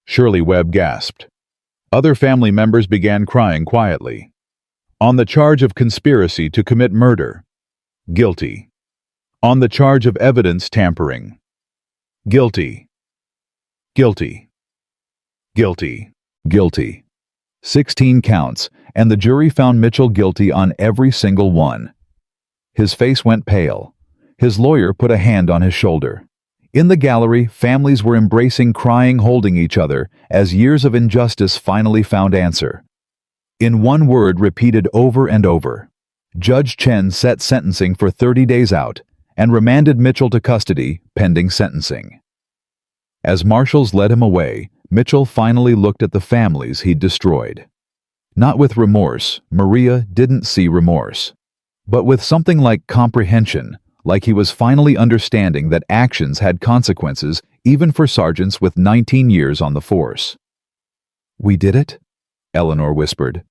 Shirley Webb gasped. Other family members began crying quietly. On the charge of conspiracy to commit murder, guilty. On the charge of evidence tampering, guilty. Guilty. Guilty. Guilty. 16 counts, and the jury found Mitchell guilty on every single one. His face went pale. His lawyer put a hand on his shoulder. In the gallery, families were embracing, crying, holding each other, as years of injustice finally found answer. In one word repeated over and over, Judge Chen set sentencing for 30 days out and remanded Mitchell to custody pending sentencing. As marshals led him away, Mitchell finally looked at the families he'd destroyed. Not with remorse, Maria didn't see remorse, but with something like comprehension, like he was finally understanding that actions had consequences even for sergeants with 19 years on the force. "We did it?" Eleanor whispered.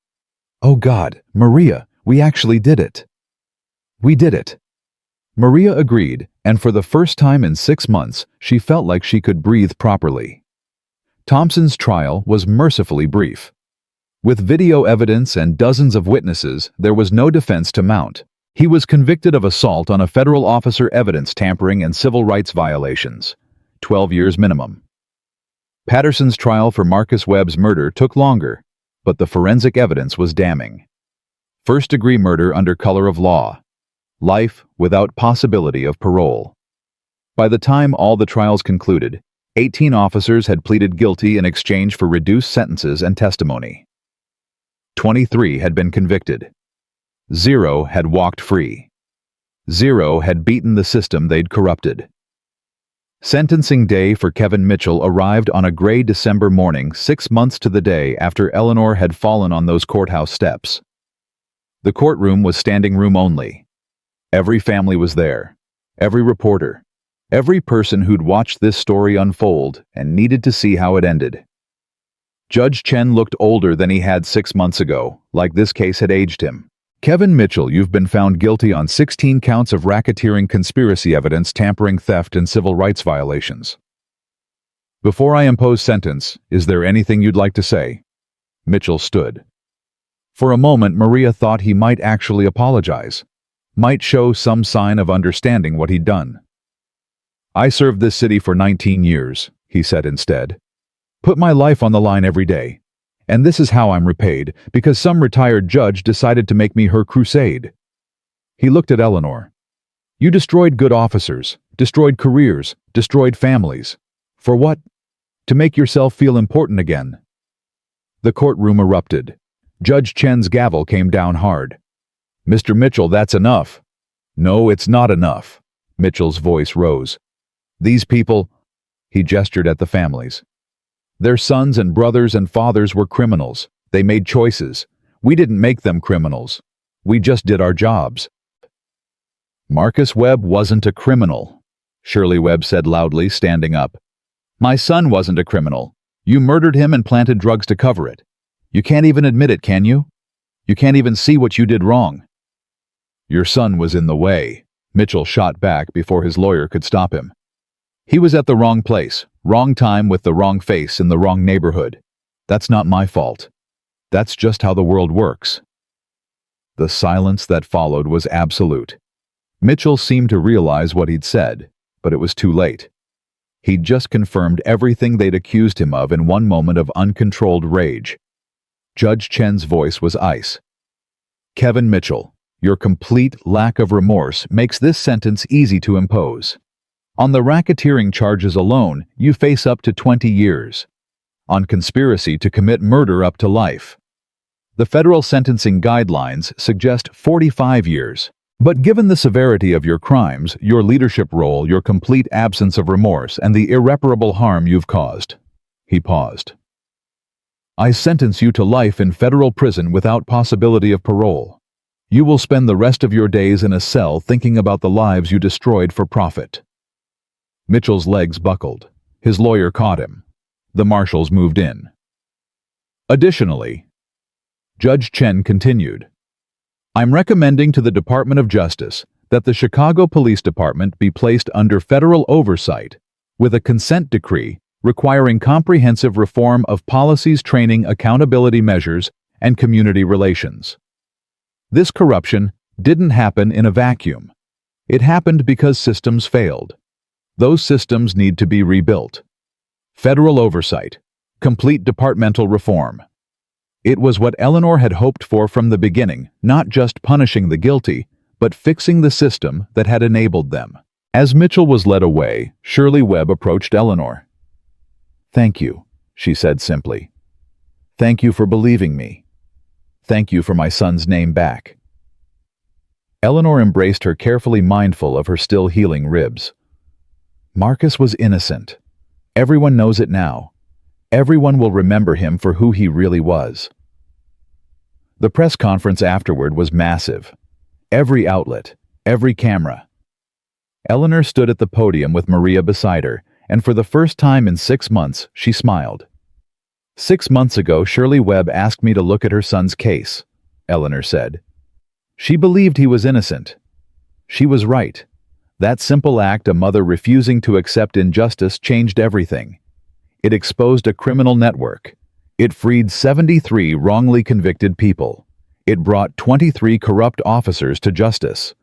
"Oh God, Maria, we actually did it." "We did it." Maria agreed, and for the first time in 6 months, she felt like she could breathe properly. Thompson's trial was mercifully brief. With video evidence and dozens of witnesses, there was no defense to mount. He was convicted of assault on a federal officer, evidence tampering, and civil rights violations. 12 years minimum. Patterson's trial for Marcus Webb's murder took longer, but the forensic evidence was damning. First-degree murder under color of law. Life without possibility of parole. By the time all the trials concluded, 18 officers had pleaded guilty in exchange for reduced sentences and testimony. 23 had been convicted. 0 had walked free. 0 had beaten the system they'd corrupted. Sentencing day for Kevin Mitchell arrived on a gray December morning 6 months to the day after Eleanor had fallen on those courthouse steps. The courtroom was standing room only. Every family was there. Every reporter. Every person who'd watched this story unfold and needed to see how it ended. Judge Chen looked older than he had 6 months ago, like this case had aged him. "Kevin Mitchell, you've been found guilty on 16 counts of racketeering, conspiracy, evidence tampering, theft, and civil rights violations. Before I impose sentence, is there anything you'd like to say?" Mitchell stood. For a moment, Maria thought he might actually apologize, might show some sign of understanding what he'd done. "I served this city for 19 years, he said instead. "Put my life on the line every day. And this is how I'm repaid, because some retired judge decided to make me her crusade." He looked at Eleanor. "You destroyed good officers, destroyed careers, destroyed families. For what? To make yourself feel important again." The courtroom erupted. Judge Chen's gavel came down hard. "Mr. Mitchell, that's enough." "No, it's not enough." Mitchell's voice rose. "These people," he gestured at the families. "Their sons and brothers and fathers were criminals. They made choices. We didn't make them criminals. We just did our jobs." "Marcus Webb wasn't a criminal," Shirley Webb said loudly, standing up. "My son wasn't a criminal. You murdered him and planted drugs to cover it. You can't even admit it, can you? You can't even see what you did wrong." "Your son was in the way," Mitchell shot back before his lawyer could stop him. "He was at the wrong place, wrong time with the wrong face in the wrong neighborhood. That's not my fault. That's just how the world works." The silence that followed was absolute. Mitchell seemed to realize what he'd said, but it was too late. He'd just confirmed everything they'd accused him of in one moment of uncontrolled rage. Judge Chen's voice was ice. "Kevin Mitchell, your complete lack of remorse makes this sentence easy to impose. On the racketeering charges alone, you face up to 20 years. On conspiracy to commit murder, up to life. The federal sentencing guidelines suggest 45 years. But given the severity of your crimes, your leadership role, your complete absence of remorse, and the irreparable harm you've caused," he paused, "I sentence you to life in federal prison without possibility of parole. You will spend the rest of your days in a cell thinking about the lives you destroyed for profit." Mitchell's legs buckled. His lawyer caught him. The marshals moved in. "Additionally," Judge Chen continued, "I'm recommending to the Department of Justice that the Chicago Police Department be placed under federal oversight with a consent decree requiring comprehensive reform of policies, training, accountability measures, and community relations. This corruption didn't happen in a vacuum. It happened because systems failed. Those systems need to be rebuilt. Federal oversight, complete departmental reform. It was what Eleanor had hoped for from the beginning, not just punishing the guilty, but fixing the system that had enabled them. As Mitchell was led away, Shirley Webb approached Eleanor. "Thank you," she said simply. "Thank you for believing me. Thank you for my son's name back." Eleanor embraced her, carefully mindful of her still healing ribs. Marcus was innocent. Everyone knows it now. Everyone will remember him for who he really was. The press conference afterward was massive. Every outlet, every camera. Eleanor stood at the podium with Maria beside her, and for the first time in 6 months, she smiled. "6 months ago, Shirley Webb asked me to look at her son's case," Eleanor said. She believed he was innocent. She was right. That simple act, a mother refusing to accept injustice, changed everything. It exposed a criminal network. It freed 73 wrongly convicted people. It brought 23 corrupt officers to justice.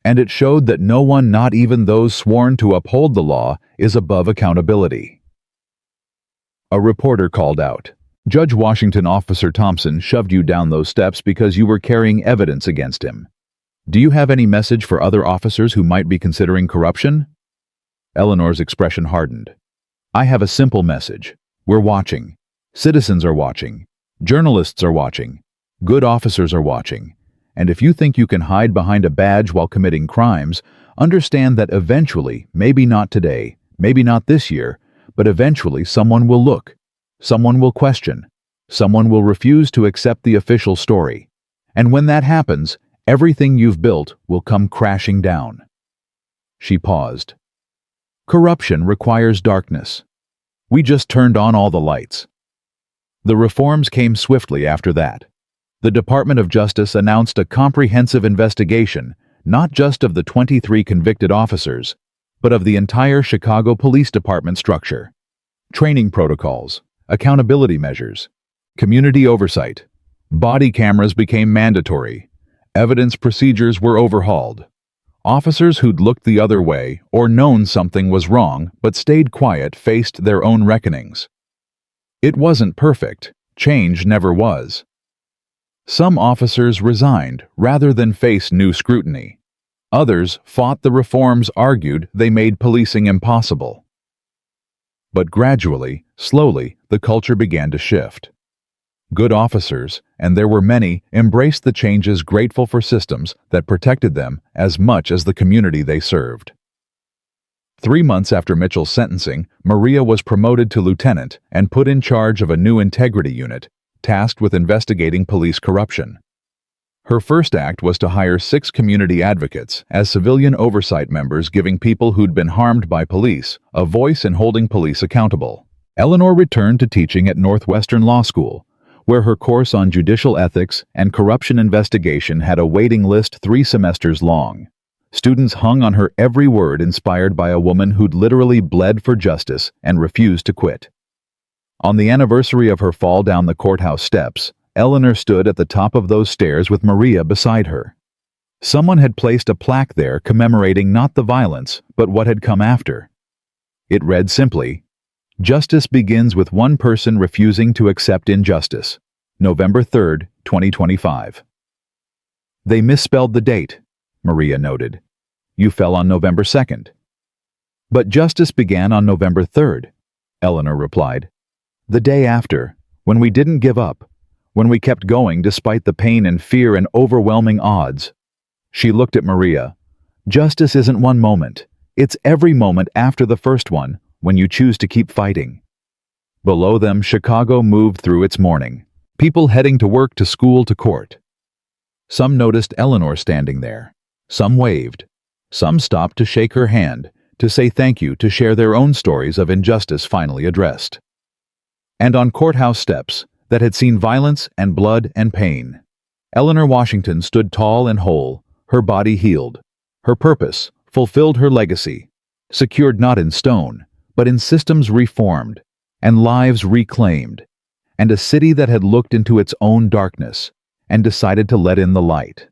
And it showed that no one, not even those sworn to uphold the law, is above accountability. A reporter called out, "Judge Washington, Officer Thompson shoved you down those steps because you were carrying evidence against him. Do you have any message for other officers who might be considering corruption?" Eleanor's expression hardened. "I have a simple message. We're watching. Citizens are watching. Journalists are watching. Good officers are watching. And if you think you can hide behind a badge while committing crimes, understand that eventually, maybe not today, maybe not this year, but eventually someone will look. Someone will question. Someone will refuse to accept the official story. And when that happens, everything you've built will come crashing down." She paused. "Corruption requires darkness. We just turned on all the lights." The reforms came swiftly after that. The Department of Justice announced a comprehensive investigation, not just of the 23 convicted officers, but of the entire Chicago Police Department structure. Training protocols, accountability measures, community oversight. Body cameras became mandatory. Evidence procedures were overhauled. Officers who'd looked the other way or known something was wrong but stayed quiet faced their own reckonings. It wasn't perfect. Change never was. Some officers resigned rather than face new scrutiny. Others fought the reforms, argued they made policing impossible. But gradually, slowly, the culture began to shift. Good officers, and there were many, embraced the changes, grateful for systems that protected them as much as the community they served. 3 months after Mitchell's sentencing, Maria was promoted to lieutenant and put in charge of a new integrity unit, tasked with investigating police corruption. Her first act was to hire 6 community advocates as civilian oversight members, giving people who'd been harmed by police a voice in holding police accountable. Eleanor returned to teaching at Northwestern Law School, where her course on judicial ethics and corruption investigation had a waiting list 3 semesters long. Students hung on her every word, inspired by a woman who'd literally bled for justice and refused to quit. On the anniversary of her fall down the courthouse steps, Eleanor stood at the top of those stairs with Maria beside her. Someone had placed a plaque there commemorating not the violence, but what had come after. It read simply, "Justice begins with one person refusing to accept injustice. November 3rd, 2025. "They misspelled the date," Maria noted. "You fell on November 2nd. "But justice began on November 3rd, Eleanor replied. "The day after, when we didn't give up, when we kept going despite the pain and fear and overwhelming odds." She looked at Maria. "Justice isn't one moment. It's every moment after the first one, when you choose to keep fighting." Below them, Chicago moved through its morning. People heading to work, to school, to court. Some noticed Eleanor standing there. Some waved. Some stopped to shake her hand, to say thank you, to share their own stories of injustice finally addressed. And on courthouse steps that had seen violence and blood and pain, Eleanor Washington stood tall and whole, her body healed, Her purpose fulfilled her legacy, secured not in stone, but in systems reformed, and lives reclaimed, and a city that had looked into its own darkness and decided to let in the light.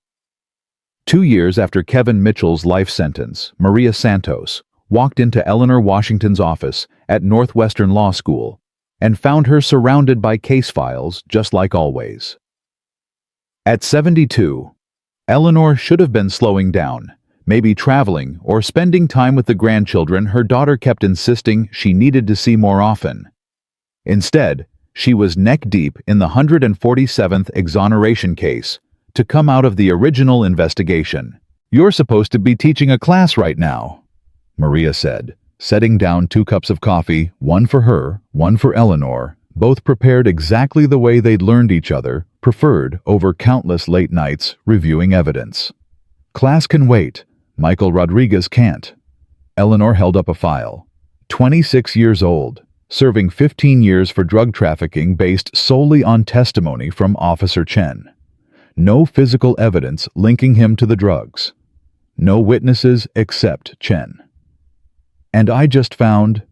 2 years after Kevin Mitchell's life sentence, Maria Santos walked into Eleanor Washington's office at Northwestern Law School and found her surrounded by case files just like always. At 72, Eleanor should have been slowing down, maybe traveling or spending time with the grandchildren her daughter kept insisting she needed to see more often. Instead, she was neck-deep in the 147th exoneration case to come out of the original investigation. "You're supposed to be teaching a class right now," Maria said, setting down 2 cups of coffee, one for her, one for Eleanor, both prepared exactly the way they'd learned each other, preferred over countless late nights reviewing evidence. "Class can wait. Michael Rodriguez can't." Eleanor held up a file. 26 years old, serving 15 years for drug trafficking based solely on testimony from Officer Chen. No physical evidence linking him to the drugs. No witnesses except Chen. "And I just found..."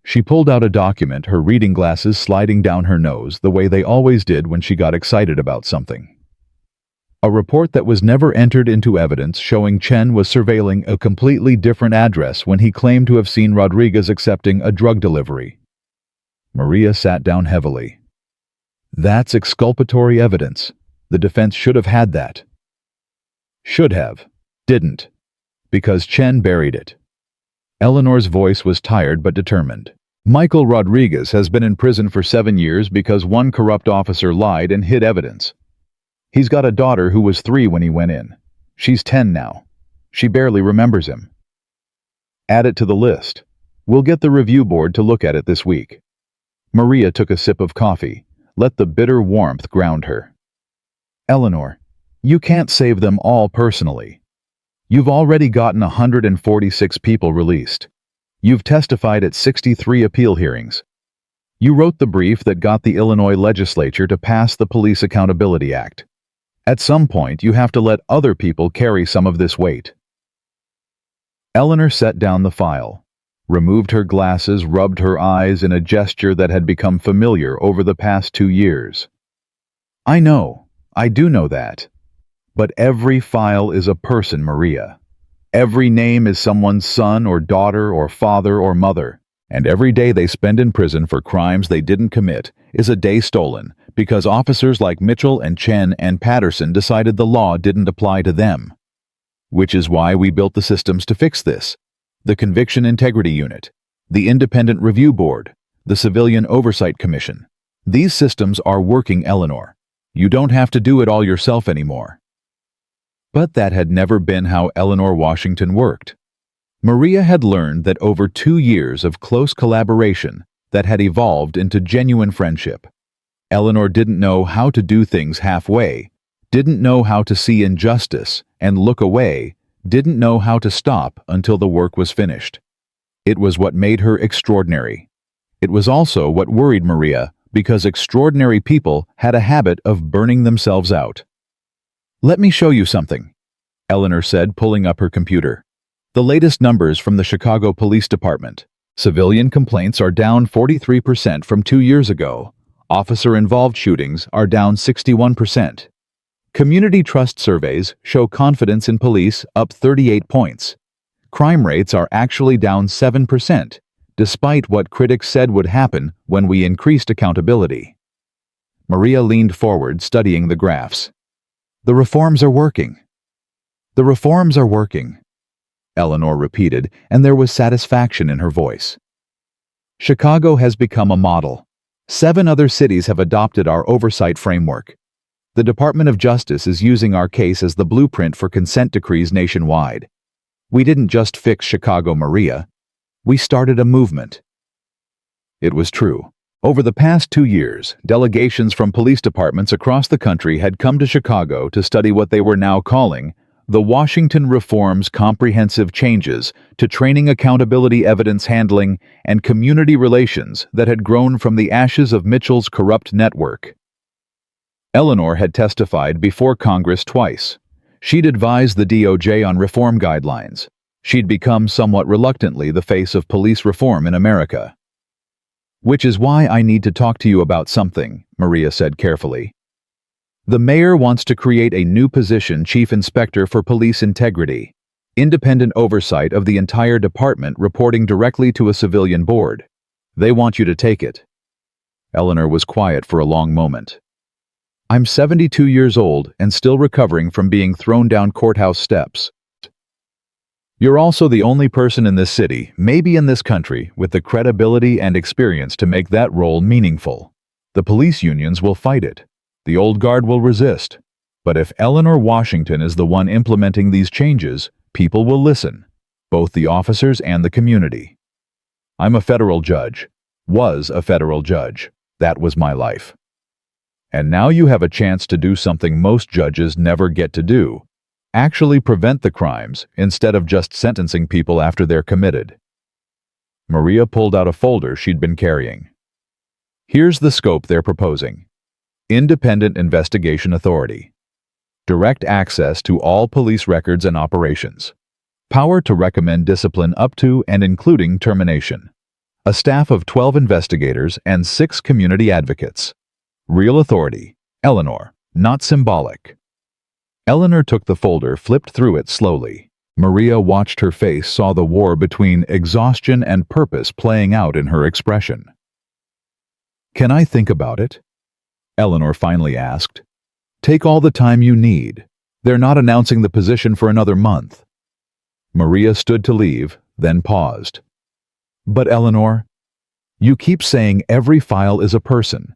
She pulled out a document, her reading glasses sliding down her nose the way they always did when she got excited about something. A report that was never entered into evidence showing Chen was surveilling a completely different address when he claimed to have seen Rodriguez accepting a drug delivery. Maria sat down heavily. "That's exculpatory evidence. The defense should have had that." "Should have. Didn't. Because Chen buried it." Eleanor's voice was tired but determined. "Michael Rodriguez has been in prison for 7 years because one corrupt officer lied and hid evidence. He's got a daughter who was 3 when he went in. She's 10 now. She barely remembers him. Add it to the list. We'll get the review board to look at it this week." Maria took a sip of coffee, let the bitter warmth ground her. "Eleanor, you can't save them all personally. You've already gotten 146 people released. You've testified at 63 appeal hearings. You wrote the brief that got the Illinois legislature to pass the Police Accountability Act. At some point, you have to let other people carry some of this weight." Eleanor set down the file, removed her glasses, rubbed her eyes in a gesture that had become familiar over the past 2 years. "I know, I do know that. But every file is a person, Maria. Every name is someone's son or daughter or father or mother. And every day they spend in prison for crimes they didn't commit is a day stolen because officers like Mitchell and Chen and Patterson decided the law didn't apply to them. Which is why we built the systems to fix this. The Conviction Integrity Unit, the Independent Review Board, the Civilian Oversight Commission. These systems are working, Eleanor. You don't have to do it all yourself anymore." But that had never been how Eleanor Washington worked. Maria had learned that over 2 years of close collaboration that had evolved into genuine friendship. Eleanor didn't know how to do things halfway, didn't know how to see injustice and look away, didn't know how to stop until the work was finished. It was what made her extraordinary. It was also what worried Maria, because extraordinary people had a habit of burning themselves out. "Let me show you something," Eleanor said, pulling up her computer. "The latest numbers from the Chicago Police Department. Civilian complaints are down 43% from 2 years ago. Officer-involved shootings are down 61%. Community trust surveys show confidence in police up 38 points. Crime rates are actually down 7%, despite what critics said would happen when we increased accountability." Maria leaned forward, studying the graphs. "The reforms are working." "The reforms are working," Eleanor repeated, and there was satisfaction in her voice. "Chicago has become a model. 7 other cities have adopted our oversight framework. The Department of Justice is using our case as the blueprint for consent decrees nationwide. We didn't just fix Chicago, Maria. We started a movement." It was true. Over the past 2 years, delegations from police departments across the country had come to Chicago to study what they were now calling the Washington Reforms Comprehensive Changes to Training, Accountability, Evidence Handling, and Community Relations that had grown from the ashes of Mitchell's corrupt network. Eleanor had testified before Congress twice. She'd advised the DOJ on reform guidelines. She'd become somewhat reluctantly the face of police reform in America. "Which is why I need to talk to you about something," Maria said carefully. "The mayor wants to create a new position, Chief Inspector for Police Integrity, independent oversight of the entire department reporting directly to a civilian board. They want you to take it." Eleanor was quiet for a long moment. "I'm 72 years old and still recovering from being thrown down courthouse steps. You're also the only person in this city, maybe in this country, with the credibility and experience to make that role meaningful. The police unions will fight it. The old guard will resist. But if Eleanor Washington is the one implementing these changes, people will listen, both the officers and the community. I'm a federal judge. Was a federal judge. That was my life. And now you have a chance to do something most judges never get to do. Actually prevent the crimes instead of just sentencing people after they're committed." Maria pulled out a folder she'd been carrying. "Here's the scope they're proposing. Independent Investigation Authority. Direct access to all police records and operations. Power to recommend discipline up to and including termination. A staff of 12 investigators and 6 community advocates. Real authority. Eleanor, not symbolic." Eleanor took the folder, flipped through it slowly. Maria watched her face, saw the war between exhaustion and purpose playing out in her expression. "Can I think about it?" Eleanor finally asked. "Take all the time you need. They're not announcing the position for another month." Maria stood to leave, then paused. "But Eleanor, you keep saying every file is a person.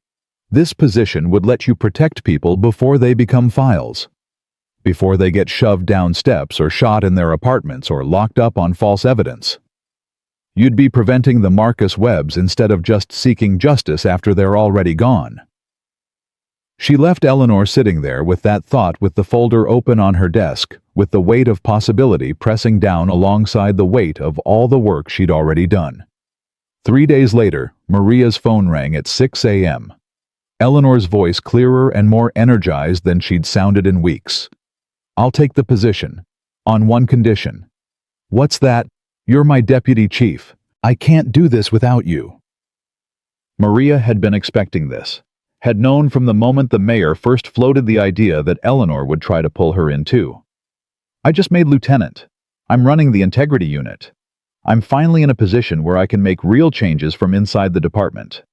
This position would let you protect people before they become files. Before they get shoved down steps or shot in their apartments or locked up on false evidence. You'd be preventing the Marcus Webbs instead of just seeking justice after they're already gone." She left Eleanor sitting there with that thought, with the folder open on her desk, with the weight of possibility pressing down alongside the weight of all the work she'd already done. 3 days later, Maria's phone rang at 6 a.m. Eleanor's voice clearer and more energized than she'd sounded in weeks. "I'll take the position. On one condition." "What's that?" "You're my deputy chief. I can't do this without you." Maria had been expecting this, had known from the moment the mayor first floated the idea that Eleanor would try to pull her in too. "I just made lieutenant. I'm running the integrity unit. I'm finally in a position where I can make real changes from inside the department.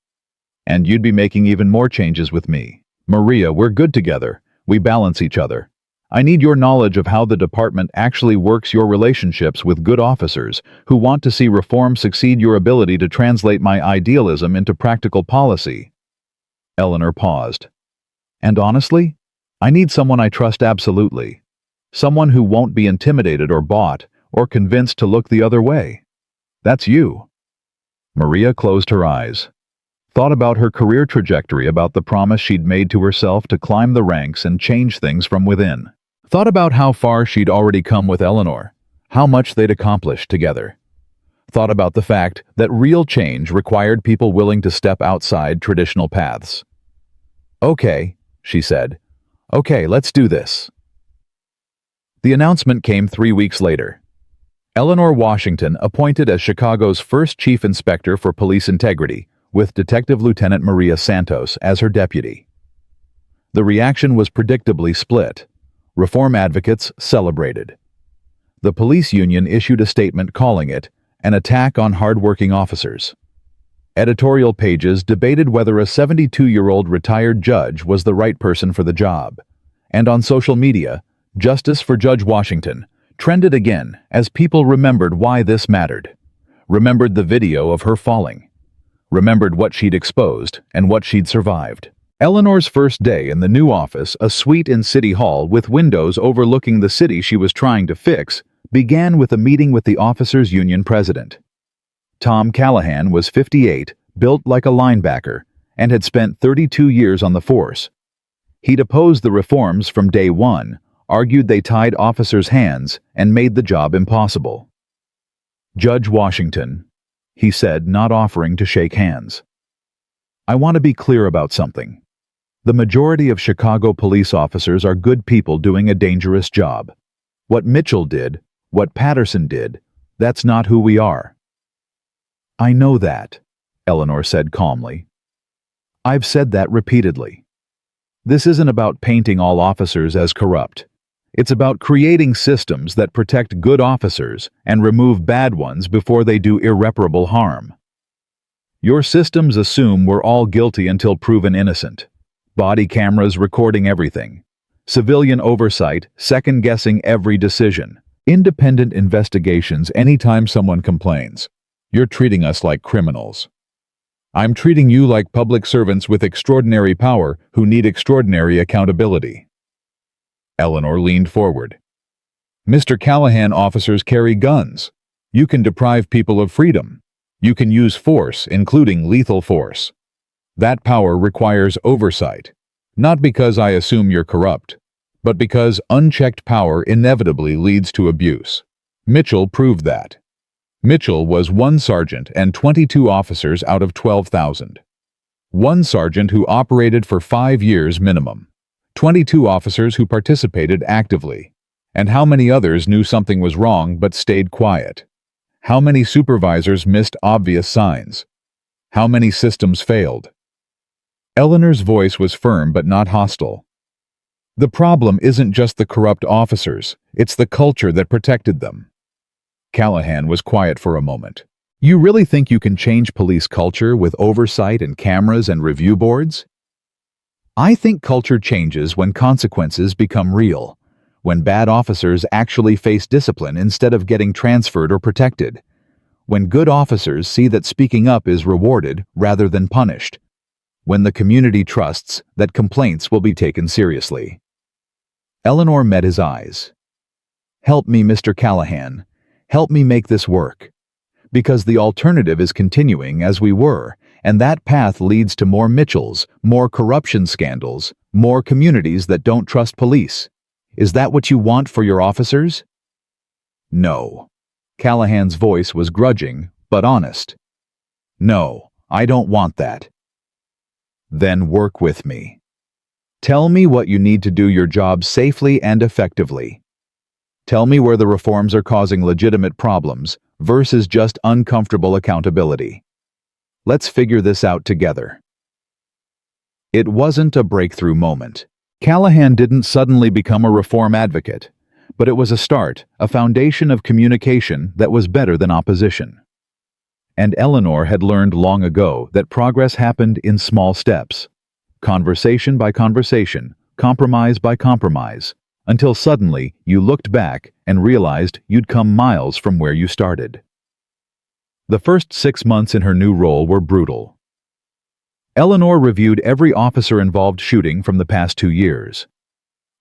And you'd be making even more changes with me. Maria, we're good together. We balance each other. I need your knowledge of how the department actually works, your relationships with good officers who want to see reform succeed, your ability to translate my idealism into practical policy." Eleanor paused. "And honestly, I need someone I trust absolutely. Someone who won't be intimidated or bought or convinced to look the other way. That's you." Maria closed her eyes. Thought about her career trajectory, about the promise she'd made to herself to climb the ranks and change things from within. Thought about how far she'd already come with Eleanor, how much they'd accomplished together. Thought about the fact that real change required people willing to step outside traditional paths. "Okay," she said. "Okay, let's do this." The announcement came 3 weeks later. Eleanor Washington appointed as Chicago's first chief inspector for police integrity, with Detective Lieutenant Maria Santos as her deputy. The reaction was predictably split. Reform advocates celebrated. The police union issued a statement calling it an attack on hardworking officers. Editorial pages debated whether a 72-year-old retired judge was the right person for the job. And on social media, "Justice for Judge Washington" trended again as people remembered why this mattered. Remembered the video of her falling. Remembered what she'd exposed and what she'd survived. Eleanor's first day in the new office, a suite in City Hall with windows overlooking the city she was trying to fix, began with a meeting with the officers' union president. Tom Callahan was 58, built like a linebacker, and had spent 32 years on the force. He'd opposed the reforms from day one, argued they tied officers' hands and made the job impossible. "Judge Washington," he said, not offering to shake hands. "I want to be clear about something. The majority of Chicago police officers are good people doing a dangerous job. What Mitchell did, what Patterson did, that's not who we are. I know that, Eleanor said calmly. I've said that repeatedly. This isn't about painting all officers as corrupt. It's about creating systems that protect good officers and remove bad ones before they do irreparable harm. Your systems assume we're all guilty until proven innocent. Body cameras recording everything. Civilian oversight, second-guessing every decision. Independent investigations anytime someone complains. You're treating us like criminals. I'm treating you like public servants with extraordinary power who need extraordinary accountability. Eleanor leaned forward. Mr. Callahan, officers carry guns. You can deprive people of freedom. You can use force, including lethal force. That power requires oversight, not because I assume you're corrupt, but because unchecked power inevitably leads to abuse. Mitchell proved that. Mitchell was one sergeant and 22 officers out of 12,000. One sergeant who operated for 5 years minimum. 22 officers who participated actively. And how many others knew something was wrong but stayed quiet? How many supervisors missed obvious signs? How many systems failed? Eleanor's voice was firm but not hostile. The problem isn't just the corrupt officers, it's the culture that protected them. Callahan was quiet for a moment. You really think you can change police culture with oversight and cameras and review boards? I think culture changes when consequences become real, when bad officers actually face discipline instead of getting transferred or protected, when good officers see that speaking up is rewarded rather than punished, when the community trusts that complaints will be taken seriously. Eleanor met his eyes. Help me, Mr. Callahan. Help me make this work. Because the alternative is continuing as we were, and that path leads to more Mitchells, more corruption scandals, more communities that don't trust police. Is that what you want for your officers? No. Callahan's voice was grudging, but honest. No, I don't want that. Then work with me. Tell me what you need to do your job safely and effectively. Tell me where the reforms are causing legitimate problems versus just uncomfortable accountability. Let's figure this out together. It wasn't a breakthrough moment. Callahan didn't suddenly become a reform advocate, but it was a start, a foundation of communication that was better than opposition. And Eleanor had learned long ago that progress happened in small steps, conversation by conversation, compromise by compromise, until suddenly you looked back and realized you'd come miles from where you started. The first 6 months in her new role were brutal. Eleanor reviewed every officer-involved shooting from the past 2 years.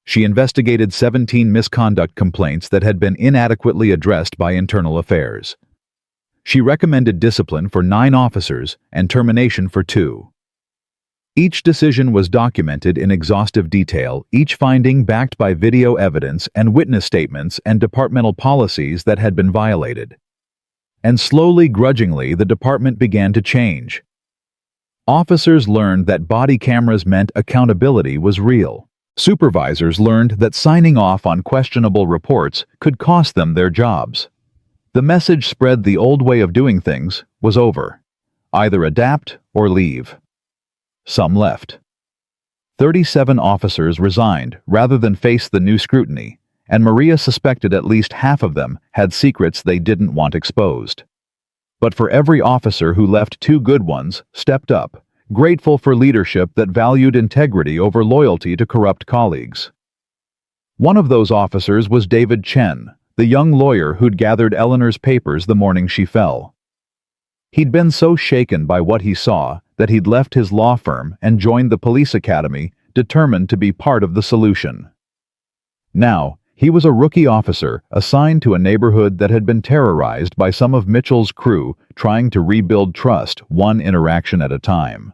She investigated 17 misconduct complaints that had been inadequately addressed by internal affairs. She recommended discipline for 9 officers and termination for 2. Each decision was documented in exhaustive detail, each finding backed by video evidence and witness statements and departmental policies that had been violated. And slowly, grudgingly, the department began to change. Officers learned that body cameras meant accountability was real. Supervisors learned that signing off on questionable reports could cost them their jobs. The message spread the old way of doing things was over. Either adapt or leave. Some left. 37 officers resigned rather than face the new scrutiny, and Maria suspected at least half of them had secrets they didn't want exposed. But for every officer who left, 2 good ones stepped up, grateful for leadership that valued integrity over loyalty to corrupt colleagues. One of those officers was David Chen, the young lawyer who'd gathered Eleanor's papers the morning she fell. He'd been so shaken by what he saw that he'd left his law firm and joined the police academy, determined to be part of the solution. Now, he was a rookie officer assigned to a neighborhood that had been terrorized by some of Mitchell's crew trying to rebuild trust one interaction at a time.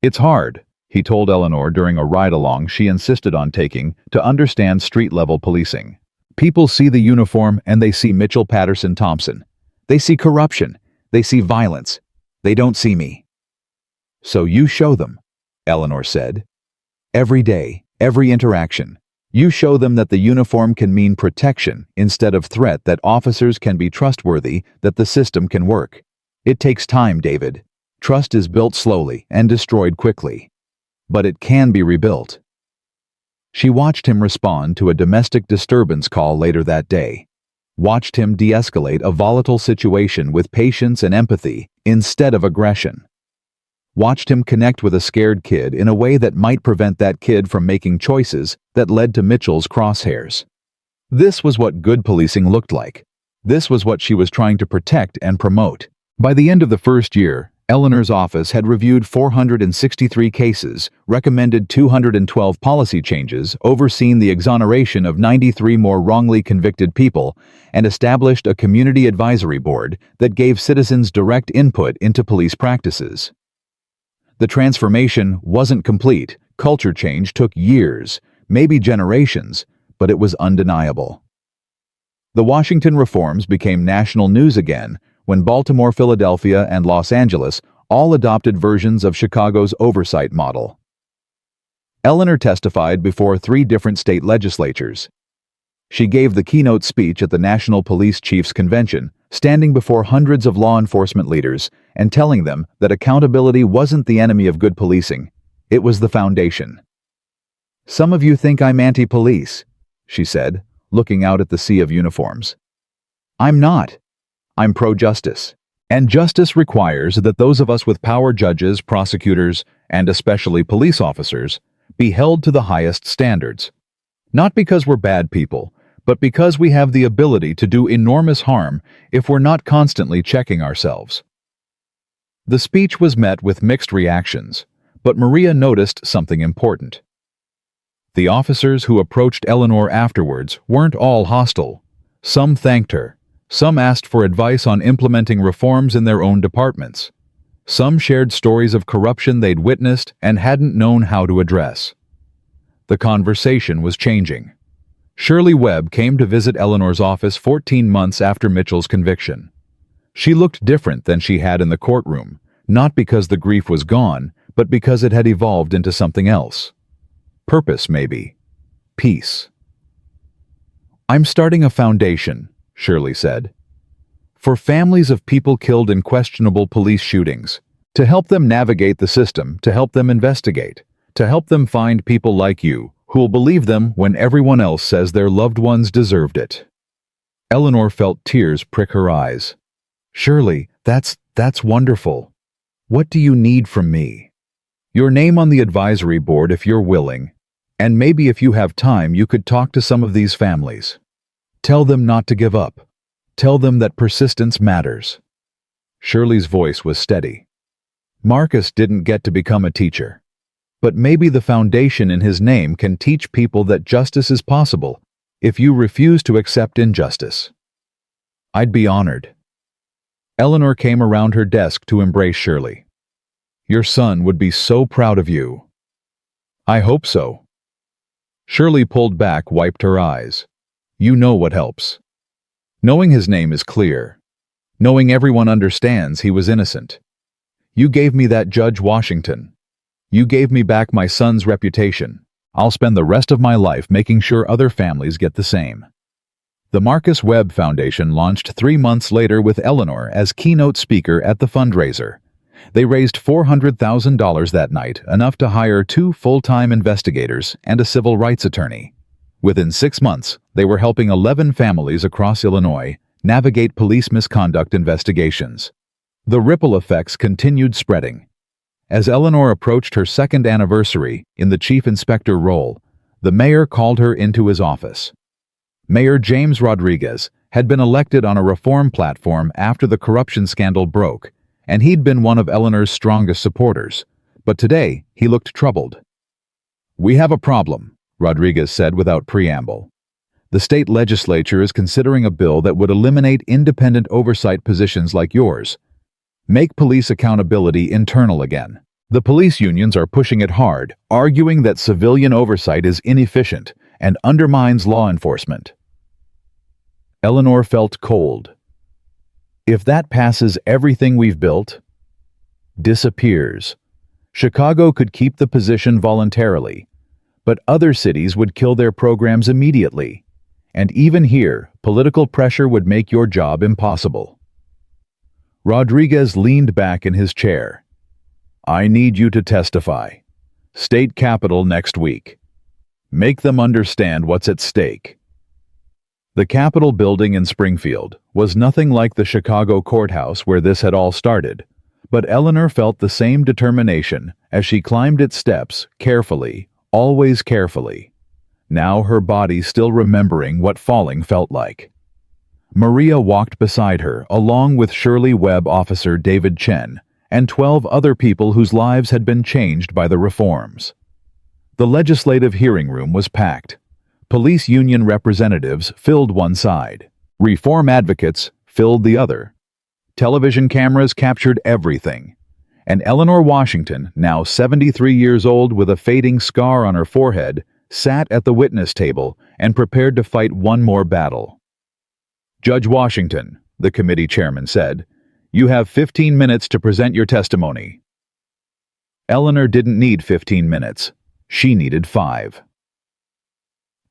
It's hard, he told Eleanor during a ride-along she insisted on taking to understand street-level policing. People see the uniform and they see Mitchell, Patterson, Thompson. They see corruption. They see violence. They don't see me. So you show them. Eleanor said. Every day, every interaction, you show them that the uniform can mean protection instead of threat, that officers can be trustworthy, that the system can work. It takes time, David. Trust is built slowly and destroyed quickly. But it can be rebuilt. She watched him respond to a domestic disturbance call later that day. Watched him de-escalate a volatile situation with patience and empathy instead of aggression. Watched him connect with a scared kid in a way that might prevent that kid from making choices that led to Mitchell's crosshairs. This was what good policing looked like. This was what she was trying to protect and promote. By the end of the first year, Eleanor's office had reviewed 463 cases, recommended 212 policy changes, overseen the exoneration of 93 more wrongly convicted people, and established a community advisory board that gave citizens direct input into police practices. The transformation wasn't complete. Culture change took years, maybe generations, but it was undeniable. The Washington reforms became national news again when Baltimore, Philadelphia, and Los Angeles all adopted versions of Chicago's oversight model. Eleanor testified before 3 different state legislatures. She gave the keynote speech at the National Police Chiefs Convention, standing before hundreds of law enforcement leaders and telling them that accountability wasn't the enemy of good policing, it was the foundation. "Some of you think I'm anti-police," she said, looking out at the sea of uniforms. "I'm not. I'm pro-justice. And justice requires that those of us with power, judges, prosecutors, and especially police officers, be held to the highest standards. Not because we're bad people, but because we have the ability to do enormous harm if we're not constantly checking ourselves." The speech was met with mixed reactions, but Maria noticed something important. The officers who approached Eleanor afterwards weren't all hostile. Some thanked her. Some asked for advice on implementing reforms in their own departments. Some shared stories of corruption they'd witnessed and hadn't known how to address. The conversation was changing. Shirley Webb came to visit Eleanor's office 14 months after Mitchell's conviction. She looked different than she had in the courtroom, not because the grief was gone, but because it had evolved into something else. Purpose, maybe. Peace. "I'm starting a foundation," Shirley said, "for families of people killed in questionable police shootings, to help them navigate the system, to help them investigate, to help them find people like you who'll believe them when everyone else says their loved ones deserved it." Eleanor felt tears prick her eyes. "Shirley, that's wonderful. What do you need from me? Your name on the advisory board if you're willing, and maybe if you have time you could talk to some of these families. Tell them not to give up. Tell them that persistence matters." Shirley's voice was steady. "Marcus didn't get to become a teacher. But maybe the foundation in his name can teach people that justice is possible if you refuse to accept injustice. I'd be honored." Eleanor came around her desk to embrace Shirley. "Your son would be so proud of you." "I hope so." Shirley pulled back, wiped her eyes. "You know what helps. Knowing his name is clear. Knowing everyone understands he was innocent. You gave me that Judge Washington. You gave me back my son's reputation. I'll spend the rest of my life making sure other families get the same." The Marcus Webb Foundation launched 3 months later with Eleanor as keynote speaker at the fundraiser. They raised $400,000 that night, enough to hire 2 full-time investigators and a civil rights attorney. Within 6 months, they were helping 11 families across Illinois navigate police misconduct investigations. The ripple effects continued spreading. As Eleanor approached her 2nd anniversary in the chief inspector role, the mayor called her into his office. Mayor James Rodriguez had been elected on a reform platform after the corruption scandal broke, and he'd been one of Eleanor's strongest supporters. But today, he looked troubled. "We have a problem," Rodriguez said without preamble. "The state legislature is considering a bill that would eliminate independent oversight positions like yours. Make police accountability internal again. The police unions are pushing it hard, arguing that civilian oversight is inefficient and undermines law enforcement." Eleanor felt cold. If that passes, everything we've built disappears. Chicago could keep the position voluntarily, but other cities would kill their programs immediately. And even here, political pressure would make your job impossible. Rodriguez leaned back in his chair. I need you to testify. State Capitol next week. Make them understand what's at stake. The Capitol building in Springfield was nothing like the Chicago courthouse where this had all started, but Eleanor felt the same determination as she climbed its steps carefully, always carefully. Now her body still remembering what falling felt like. Maria walked beside her along with Shirley Webb officer David Chen and 12 other people whose lives had been changed by the reforms. The legislative hearing room was packed. Police union representatives filled one side. Reform advocates filled the other. Television cameras captured everything. And Eleanor Washington, now 73 years old with a fading scar on her forehead, sat at the witness table and prepared to fight one more battle. Judge Washington, the committee chairman said, you have 15 minutes to present your testimony. Eleanor didn't need 15 minutes. She needed 5.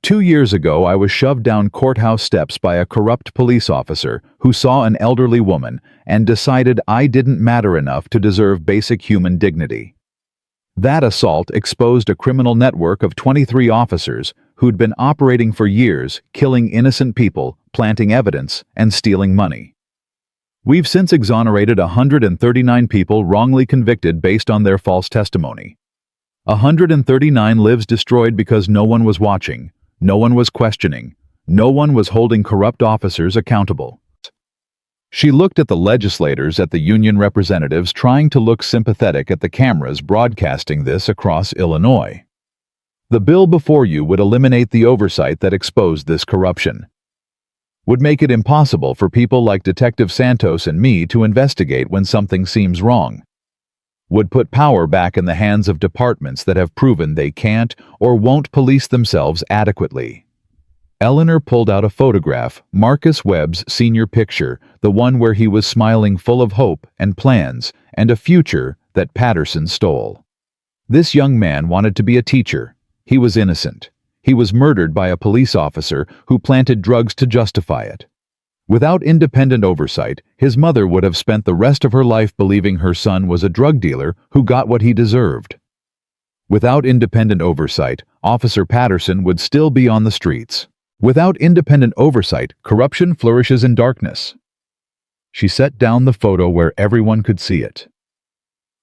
2 years ago, I was shoved down courthouse steps by a corrupt police officer who saw an elderly woman and decided I didn't matter enough to deserve basic human dignity. That assault exposed a criminal network of 23 officers who'd been operating for years, killing innocent people, planting evidence, and stealing money. We've since exonerated 139 people wrongly convicted based on their false testimony. 139 lives destroyed because no one was watching, no one was questioning, no one was holding corrupt officers accountable. She looked at the legislators, at the union representatives trying to look sympathetic at the cameras broadcasting this across Illinois. The bill before you would eliminate the oversight that exposed this corruption. Would make it impossible for people like Detective Santos and me to investigate when something seems wrong. Would put power back in the hands of departments that have proven they can't or won't police themselves adequately. Eleanor pulled out a photograph, Marcus Webb's senior picture, the one where he was smiling full of hope and plans and a future that Patterson stole. This young man wanted to be a teacher. He was innocent. He was murdered by a police officer who planted drugs to justify it. Without independent oversight, his mother would have spent the rest of her life believing her son was a drug dealer who got what he deserved. Without independent oversight, Officer Patterson would still be on the streets. Without independent oversight, corruption flourishes in darkness. She set down the photo where everyone could see it.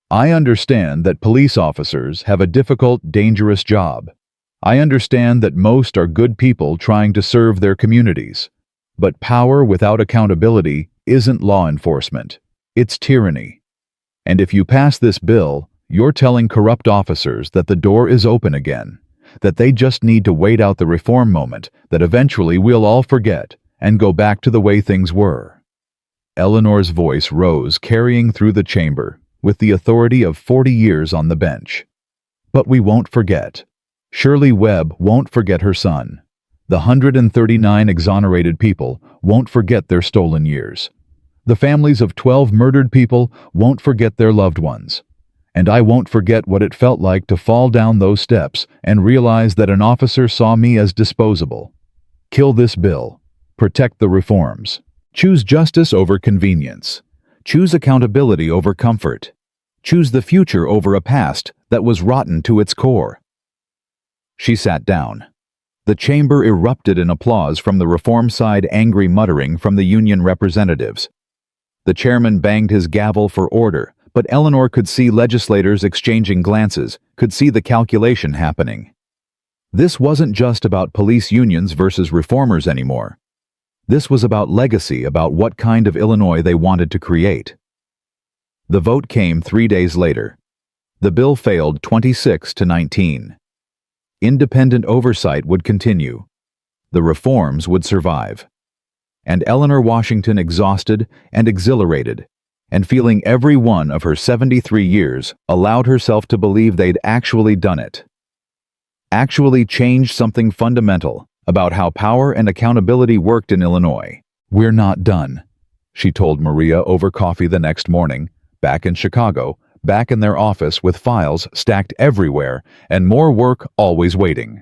I understand that police officers have a difficult, dangerous job. I understand that most are good people trying to serve their communities. But power without accountability isn't law enforcement. It's tyranny. And if you pass this bill, you're telling corrupt officers that the door is open again, that they just need to wait out the reform moment that eventually we'll all forget and go back to the way things were. Eleanor's voice rose, carrying through the chamber, with the authority of 40 years on the bench. But we won't forget. Shirley Webb won't forget her son. The 139 exonerated people won't forget their stolen years. The families of 12 murdered people won't forget their loved ones. And I won't forget what it felt like to fall down those steps and realize that an officer saw me as disposable. Kill this bill. Protect the reforms. Choose justice over convenience. Choose accountability over comfort. Choose the future over a past that was rotten to its core. She sat down. The chamber erupted in applause from the reform side, angry muttering from the union representatives. The chairman banged his gavel for order, but Eleanor could see legislators exchanging glances, could see the calculation happening. This wasn't just about police unions versus reformers anymore. This was about legacy, about what kind of Illinois they wanted to create. The vote came 3 days later. The bill failed 26-19. Independent oversight would continue. The reforms would survive. And Eleanor Washington, exhausted and exhilarated, and feeling every one of her 73 years, allowed herself to believe they'd actually done it. Actually changed something fundamental about how power and accountability worked in Illinois. We're not done, she told Maria over coffee the next morning, back in Chicago, back in their office with files stacked everywhere and more work always waiting.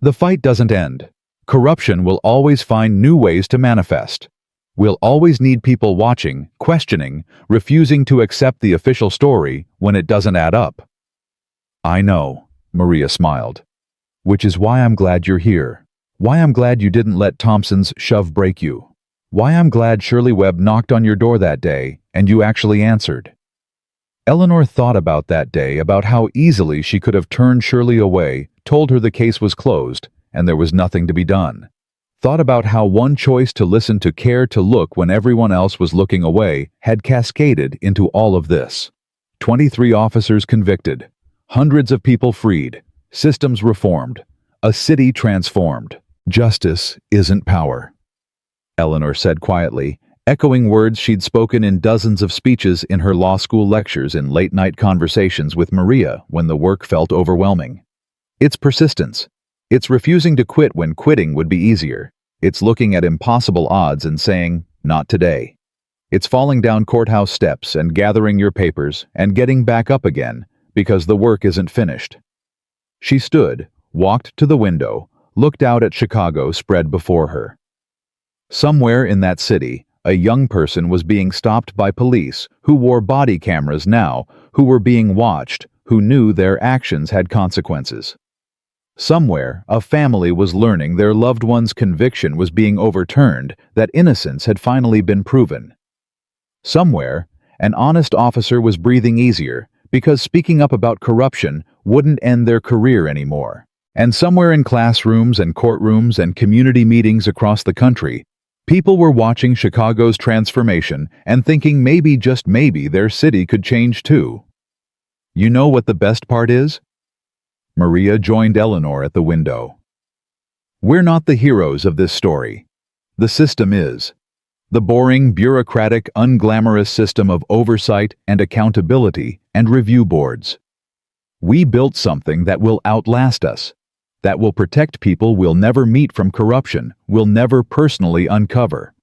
The fight doesn't end. Corruption will always find new ways to manifest. We'll always need people watching, questioning, refusing to accept the official story when it doesn't add up. I know, Maria smiled. Which is why I'm glad you're here. Why I'm glad you didn't let Thompson's shove break you. Why I'm glad Shirley Webb knocked on your door that day and you actually answered. Eleanor thought about that day, about how easily she could have turned Shirley away, told her the case was closed and there was nothing to be done. Thought about how one choice to listen, to care, to look when everyone else was looking away had cascaded into all of this. 23 officers convicted, hundreds of people freed, systems reformed, a city transformed. Justice isn't power, Eleanor said quietly, echoing words she'd spoken in dozens of speeches in her law school lectures, in late-night conversations with Maria when the work felt overwhelming. It's persistence. It's refusing to quit when quitting would be easier. It's looking at impossible odds and saying, not today. It's falling down courthouse steps and gathering your papers and getting back up again because the work isn't finished. She stood, walked to the window, looked out at Chicago spread before her. Somewhere in that city, a young person was being stopped by police who wore body cameras now, who were being watched, who knew their actions had consequences. Somewhere, a family was learning their loved one's conviction was being overturned, that innocence had finally been proven. Somewhere, an honest officer was breathing easier because speaking up about corruption wouldn't end their career anymore. And somewhere in classrooms and courtrooms and community meetings across the country, people were watching Chicago's transformation and thinking maybe, just maybe, their city could change too. You know what the best part is? Maria joined Eleanor at the window. We're not the heroes of this story. The system is. The boring, bureaucratic, unglamorous system of oversight and accountability and review boards. We built something that will outlast us, that will protect people we'll never meet from corruption, we'll never personally uncover.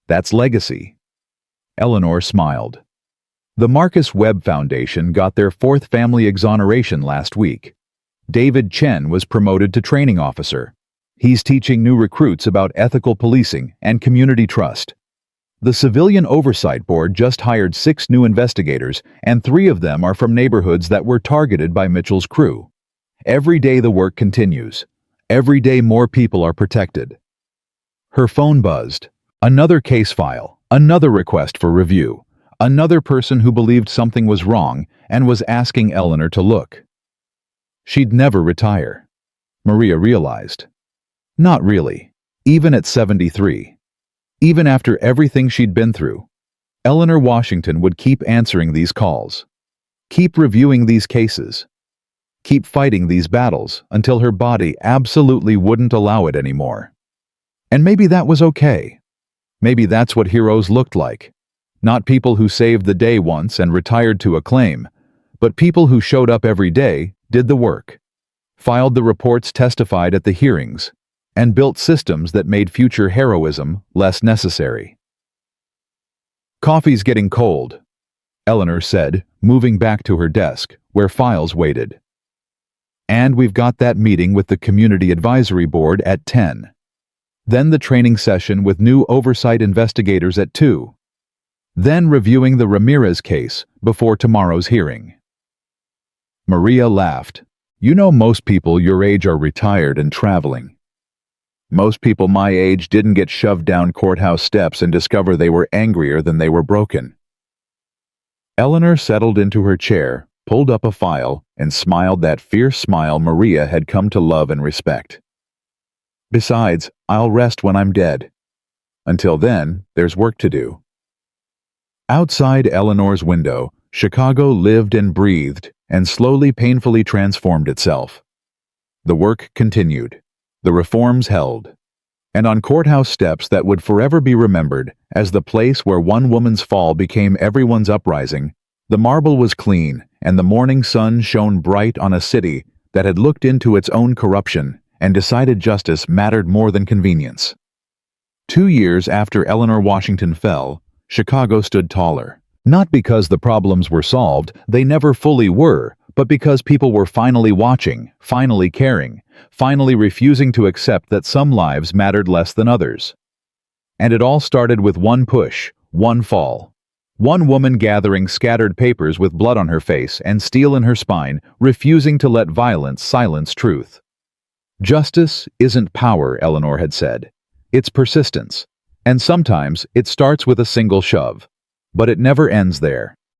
That's legacy. Eleanor smiled. The Marcus Webb Foundation got their 4th family exoneration last week. David Chen was promoted to training officer. He's teaching new recruits about ethical policing and community trust. The Civilian Oversight Board just hired 6 new investigators, and 3 of them are from neighborhoods that were targeted by Mitchell's crew. Every day the work continues. Every day more people are protected. Her phone buzzed. Another case file, another request for review, another person who believed something was wrong and was asking Eleanor to look. She'd never retire, Maria realized. Not really, even at 73. Even after everything she'd been through, Eleanor Washington would keep answering these calls, keep reviewing these cases, keep fighting these battles until her body absolutely wouldn't allow it anymore. And maybe that was okay. Maybe that's what heroes looked like. Not people who saved the day once and retired to acclaim, but people who showed up every day, did the work, filed the reports, testified at the hearings, and built systems that made future heroism less necessary. Coffee's getting cold, Eleanor said, moving back to her desk, where files waited. And we've got that meeting with the Community Advisory Board at 10. Then the training session with new oversight investigators at 2. Then reviewing the Ramirez case before tomorrow's hearing. Maria laughed. You know, most people your age are retired and traveling. Most people my age didn't get shoved down courthouse steps and discover they were angrier than they were broken. Eleanor settled into her chair, pulled up a file, and smiled that fierce smile Maria had come to love and respect. Besides, I'll rest when I'm dead. Until then, there's work to do. Outside Eleanor's window, Chicago lived and breathed, and slowly, painfully transformed itself. The work continued. The reforms held. And on courthouse steps that would forever be remembered as the place where one woman's fall became everyone's uprising, the marble was clean and the morning sun shone bright on a city that had looked into its own corruption and decided justice mattered more than convenience. 2 years after Eleanor Washington fell, Chicago stood taller. Not because the problems were solved, they never fully were, but because people were finally watching, finally caring, finally refusing to accept that some lives mattered less than others. And it all started with one push, one fall. One woman gathering scattered papers with blood on her face and steel in her spine, refusing to let violence silence truth. Justice isn't power, Eleanor had said. It's persistence. And sometimes it starts with a single shove. But it never ends there.